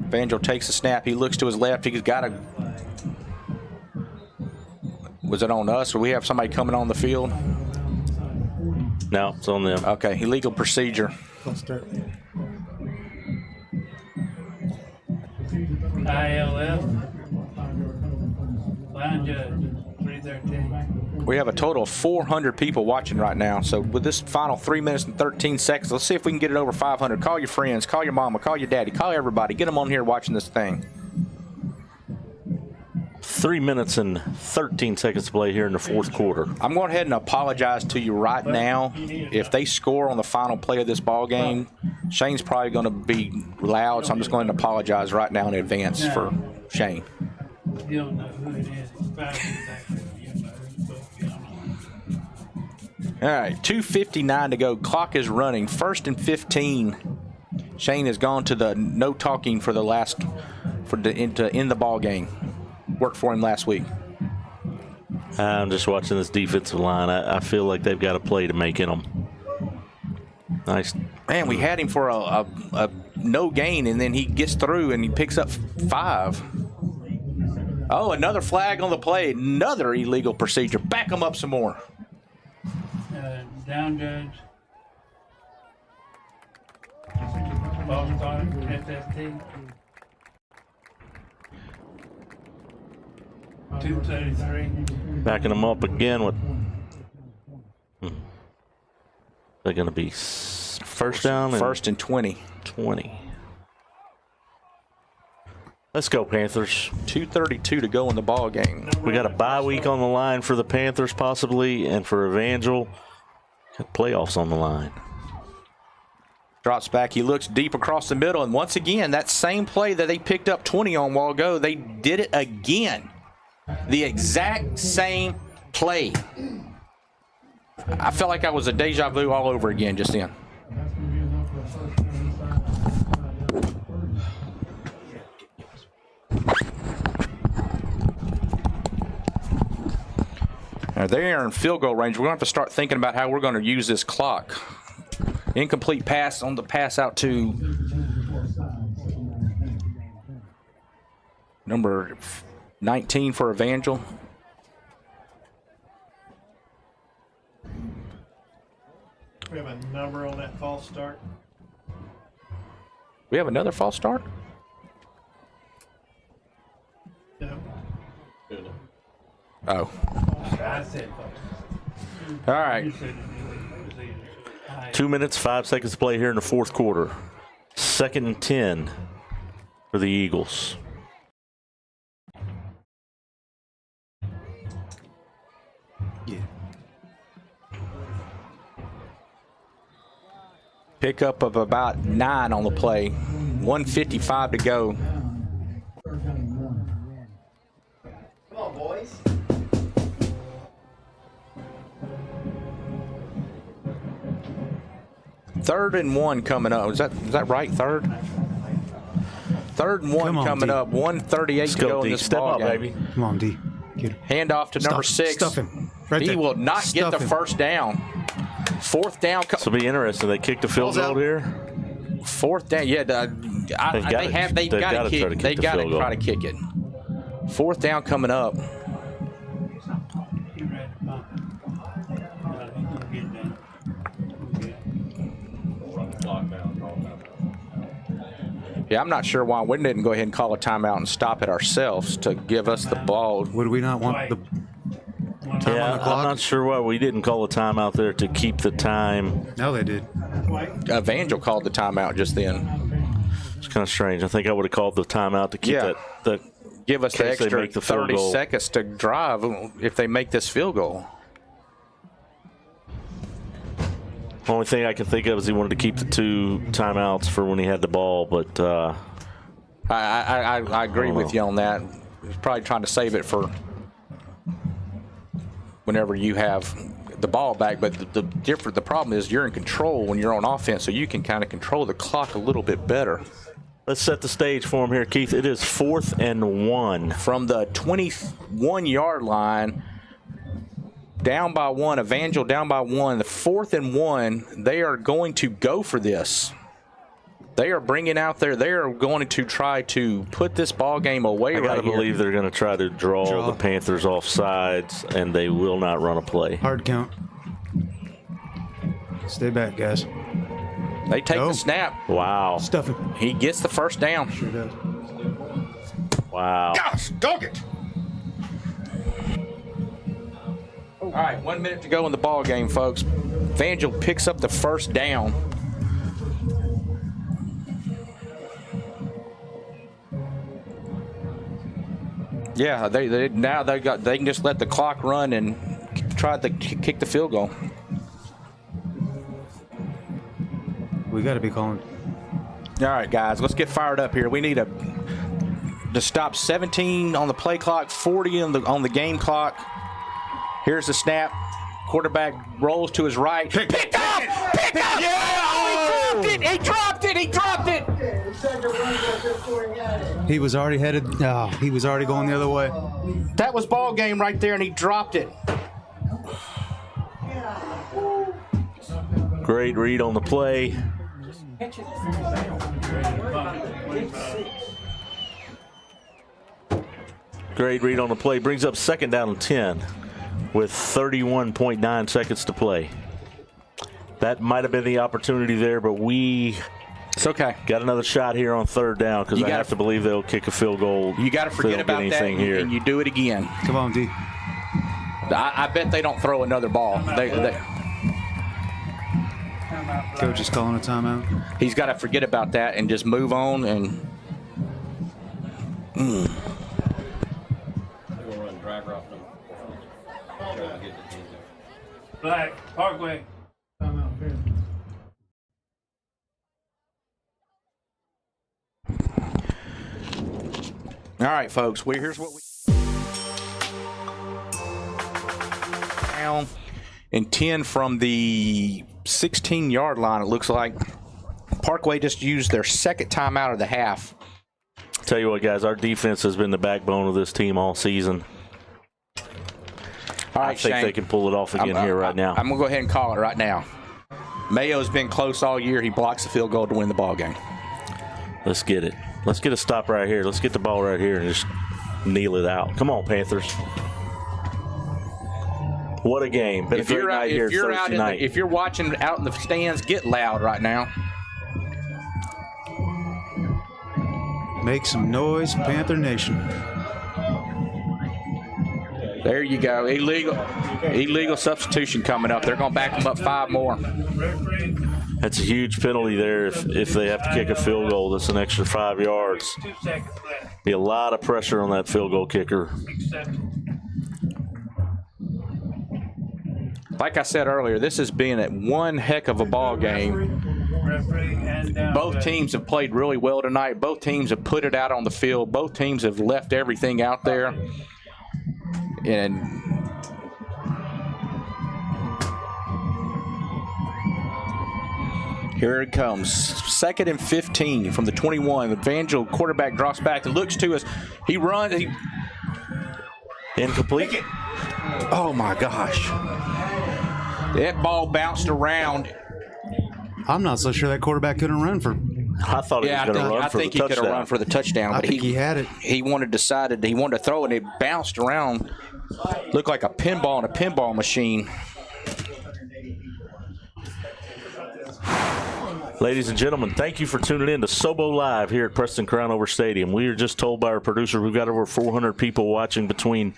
Evangel takes a snap. He looks to his left. He's got a. Was it on us, or we have somebody coming on the field? No, it's on them. Okay, illegal procedure. ILF. Line judge. 313. We have a total of 400 people watching right now. So with this final 3 minutes and 13 seconds, let's see if we can get it over 500. Call your friends, call your mama, call your daddy, call everybody. Get them on here watching this thing. 3 minutes and 13 seconds to play here in the 4th quarter. I'm going ahead and apologize to you right now. If they score on the final play of this ball game, Shane's probably going to be loud, so I'm just going to apologize right now in advance for Shane. You don't know who it is. It's probably exactly you know who's supposed to be on. All right, 2:59 to go. Clock is running. 1st and 15. Shane has gone to the no talking for the last to end the ball game. Worked for him last week. I'm just watching this defensive line. I feel like they've got a play to make in them. Nice. Man, we had him for a no gain, and then he gets through and he picks up 5. Oh, another flag on the play. Another illegal procedure. Back him up some more. Down judge. Ball start. FST. 233. Backing them up again with. They're going to be 1st down. 1st and 20. 20. Let's go, Panthers. 2:32 to go in the ball game. We got a bye week on the line for the Panthers, possibly, and for Evangel. Got playoffs on the line. Drops back. He looks deep across the middle. And once again, that same play that they picked up 20 on a while ago, they did it again. The exact same play. I felt like I was a deja vu all over again just then. Now they're in field goal range. We're going to have to start thinking about how we're going to use this clock. Incomplete pass on the pass out to number 19 for Evangel. We have a number on that false start. We have another false start? No. Oh. I said false. All right. You said it was either. 2 minutes, 5 seconds to play here in the fourth quarter. 2nd and 10 for the Eagles. Yeah. Pickup of about 9 on the play. 1:55 to go. Come on, boys. Third and 1 coming up. Is that right? Third? 3rd and 1 coming up. 1:38 to go in this ball game. Baby. Come on, D. Get him. Hand off to number 6. Stuff him. Right He there. will not Stuff get the him. first down. 4th down. This will be interesting. They kicked a field goal here. 4th down. Yeah, they've got to kick. They got to try to kick it. 4th down coming up. He ready to pump it. He's gonna get down. Yeah, I'm not sure why we didn't go ahead and call a timeout and stop it ourselves to give us the ball. Would we not want the time Yeah, on the clock? I'm not sure why we didn't call a timeout there to keep the time. No, they did. Evangel called the timeout just then. It's kind of strange. I think I would have called the timeout to keep that give us the case they extra make the field 30 goal. seconds to drive if they make this field goal. Only thing I can think of is he wanted to keep the 2 timeouts for when he had the ball, but I agree with you on that. He's probably trying to save it for whenever you have the ball back. But the problem is you're in control when you're on offense, so you can kind of control the clock a little bit better. let's set the stage for him here, Keith. It is 4th and 1 from the 21-yard line. Down by 1, Evangel down by 1. The 4th and 1, they are going to go for this. They are bringing out there. They are going to try to put this ball game away. I gotta believe they're going to try to draw the Panthers off sides, and they will not run a play. Hard count. Stay back, guys. They take the snap. Wow. Stuff him. He gets the first down. Sure does. Wow. Gosh, dog it. All right, 1 minute to go in the ball game, folks. Evangel picks up the first down. Yeah, they can just let the clock run and try to kick the field goal. We got to be calling. All right, guys, let's get fired up here. We need to stop 17 on the play clock, 40 on the game clock. Here's the snap. Quarterback rolls to his right. Picked up! Picked up! Yeah! Oh, he dropped it! He dropped it! He was already headed. He was already going the other way. That was ball game right there, and he dropped it. Great read on the play. Great read on the play. Brings up 2nd down and 10 with 31.9 seconds to play. That might have been the opportunity there, but it's okay. Got another shot here on 3rd down because I have to believe they'll kick a field goal. You got to forget about that, and you do it again. Come on, D. I bet they don't throw another ball. Coach is calling a timeout. He's got to forget about that and just move on. And They're gonna run drag route number 4. Try to get the team there. Black, Parkway. Come out here. All right, folks. Here's what we down and 10 from the 16-yard line. It looks like Parkway just used their second timeout of the half. Tell you what, guys, our defense has been the backbone of this team all season. All right, I think Shane, they can pull it off again here right now. I'm going to go ahead and call it right now. Mayo's been close all year. He blocks the field goal to win the ball game. Let's get it. Let's get a stop right here. Let's get the ball right here and just kneel it out. Come on, Panthers. What a game. Been a great night here Thursday night. If you're watching out in the stands, get loud right now. Make some noise, Panther Nation. There you go. Illegal substitution coming up. They're going to back them up 5 more. That's a huge penalty there if they have to kick a field goal. That's an extra 5 yards. 2 seconds left. Be a lot of pressure on that field goal kicker. Like I said earlier, this has been one heck of a ball game. Both teams have played really well tonight. Both teams have put it out on the field. Both teams have left everything out there. And here it comes. 2nd and 15 from the 21. Evangel quarterback drops back and looks to us. He runs. Incomplete. Oh, my gosh. That ball bounced around. I'm not so sure that quarterback couldn't run for. I thought he was going to run for the touchdown. I think he could have run for the touchdown, but he had it. He decided he wanted to throw it, and it bounced around. Looked like a pinball in a pinball machine. Ladies and gentlemen, thank you for tuning in to Sobo Live here at Preston Crownover Stadium. We are just told by our producer we've got over 400 people watching between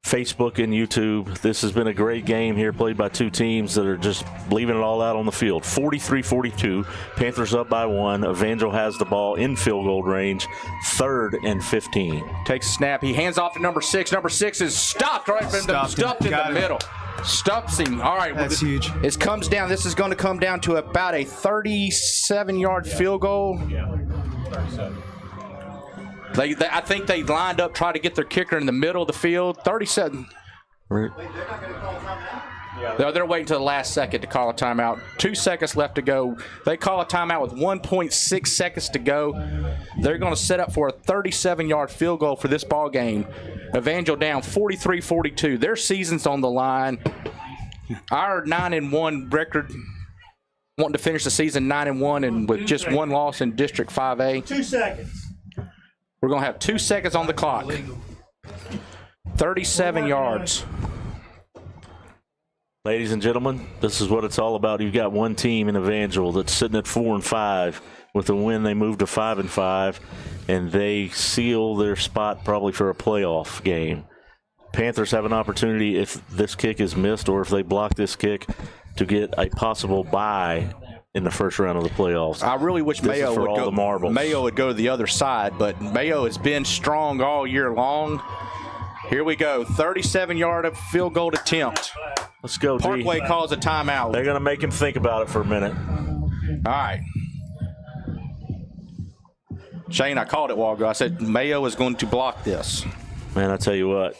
Facebook and YouTube. This has been a great game here, played by two teams that are just leaving it all out on the field. 43-42, Panthers up by 1. Evangel has the ball in field goal range, 3rd and 15. Takes a snap. He hands off to number 6. Number 6 is stopped right stuffed in the middle. Stuffs him. All right. That's huge. It comes down. This is going to come down to about a 37-yard field goal. I think they lined up, tried to get their kicker in the middle of the field. 37. They're waiting until the last second to call a timeout. 2 seconds left to go. They call a timeout with 1.6 seconds to go. They're going to set up for a 37-yard field goal for this ball game. Evangel down 43-42. Their season's on the line. Our 9-1 record, wanting to finish the season 9-1 and with just 1 loss in District 5A. 2 seconds. We're going to have 2 seconds on the clock. 37 yards. Ladies and gentlemen, this is what it's all about. You've got one team in Evangel that's sitting at 4-5. With the win, they move to 5-5, and they seal their spot probably for a playoff game. Panthers have an opportunity, if this kick is missed or if they block this kick, to get a possible bye in the first round of the playoffs. I really wish Mayo would go. The marbles. Mayo would go to the other side, but Mayo has been strong all year long. Here we go, 37-yard field goal attempt. Let's go, D. Parkway calls a timeout. They're going to make him think about it for a minute. All right. Shane, I called it a while ago. I said Mayo is going to block this. Man, I tell you what.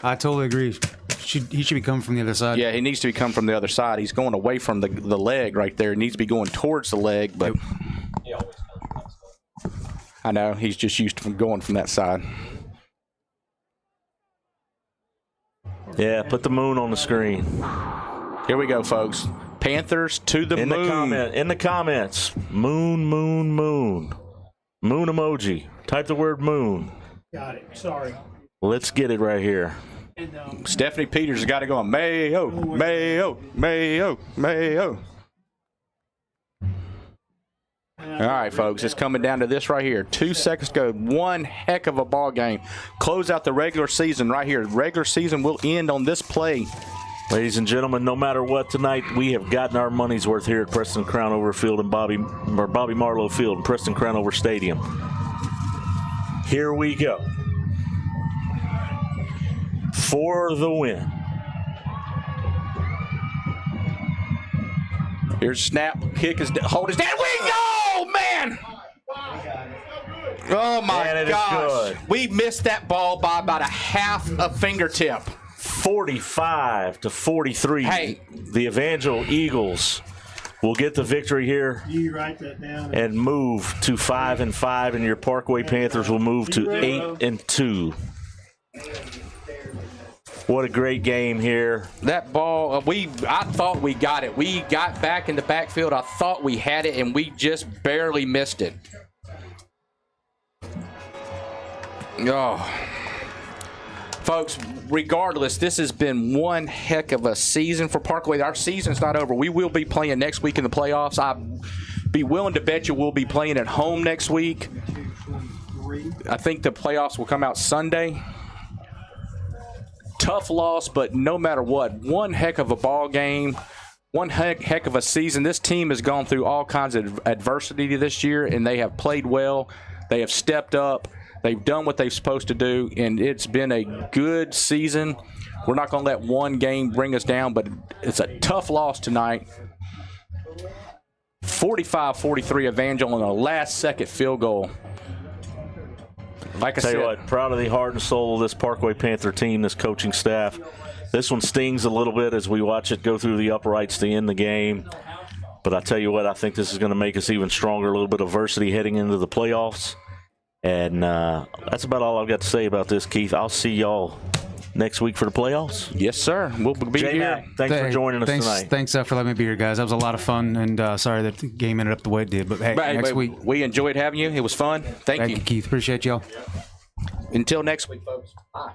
I totally agree. He should be coming from the other side. Yeah, he needs to be coming from the other side. He's going away from the leg right there. He needs to be going towards the leg, but I know he's just used to going from that side. Yeah, put the moon on the screen. Here we go, folks. Panthers to the moon. In the comments, moon, moon, moon. Moon emoji. Type the word moon. Got it. Sorry. Let's get it right here. Stephanie Peters has got to go. Mayo, Mayo, Mayo, Mayo. All right, folks, it's coming down to this right here. 2 seconds to go. One heck of a ball game. Close out the regular season right here. Regular season will end on this play. Ladies and gentlemen, no matter what tonight, we have gotten our money's worth here at Preston Crownover Field and Bobby Marlowe Field and Preston Crownover Stadium. Here we go. For the win. Here's snap. Kick is hold is down. We go, man. Oh my gosh. We missed that ball by about a half a fingertip. 45-43. Hey. The Evangel Eagles will get the victory here You write that down. and move to 5-5, and your Parkway Panthers will move to 8-2. What a great game here. That ball, I thought we got it. We got back in the backfield. I thought we had it, and we just barely missed it. Oh. Folks, regardless, this has been one heck of a season for Parkway. Our season's not over. We will be playing next week in the playoffs. I'd be willing to bet you we'll be playing at home next week. I think the playoffs will come out Sunday. Tough loss, but no matter what, one heck of a ball game, one heck of a season. This team has gone through all kinds of adversity this year, and they have played well. They have stepped up. They've done what they're supposed to do, and it's been a good season. We're not going to let one game bring us down, but it's a tough loss tonight. 45-43 Evangel on a last-second field goal. Like I Tell said, you what, proud of the heart and soul of this Parkway Panther team, this coaching staff. This one stings a little bit as we watch it go through the uprights to end the game. But I tell you what, I think this is going to make us even stronger, a little bit of adversity heading into the playoffs. And that's about all I've got to say about this, Keith. I'll see y'all next week for the playoffs. Yes, sir. We'll be here. J-Mac, thanks for joining us tonight. Thanks for letting me be here, guys. That was a lot of fun, and sorry that the game ended up the way it did. But hey, next week. We enjoyed having you. It was fun. Thank you, Keith. Appreciate y'all. Until next week, folks. Bye.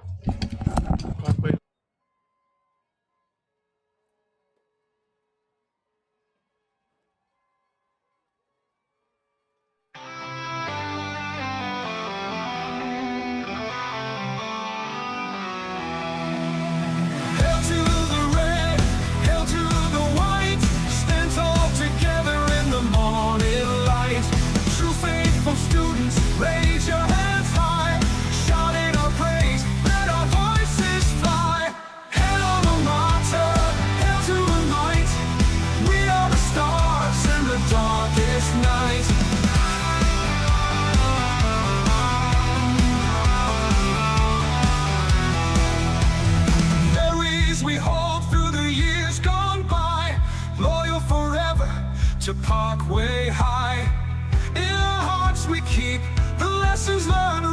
Hail to the red, hail to the white, stand tall together in the morning light. True faithful students, raise your hands high, shouting our praise, let our voices fly. Hail alma mater, hail to the night, we are the stars in the darkest night. Memories we hold through the years gone by, loyal forever to Parkway High. In our hearts we keep the lessons learned.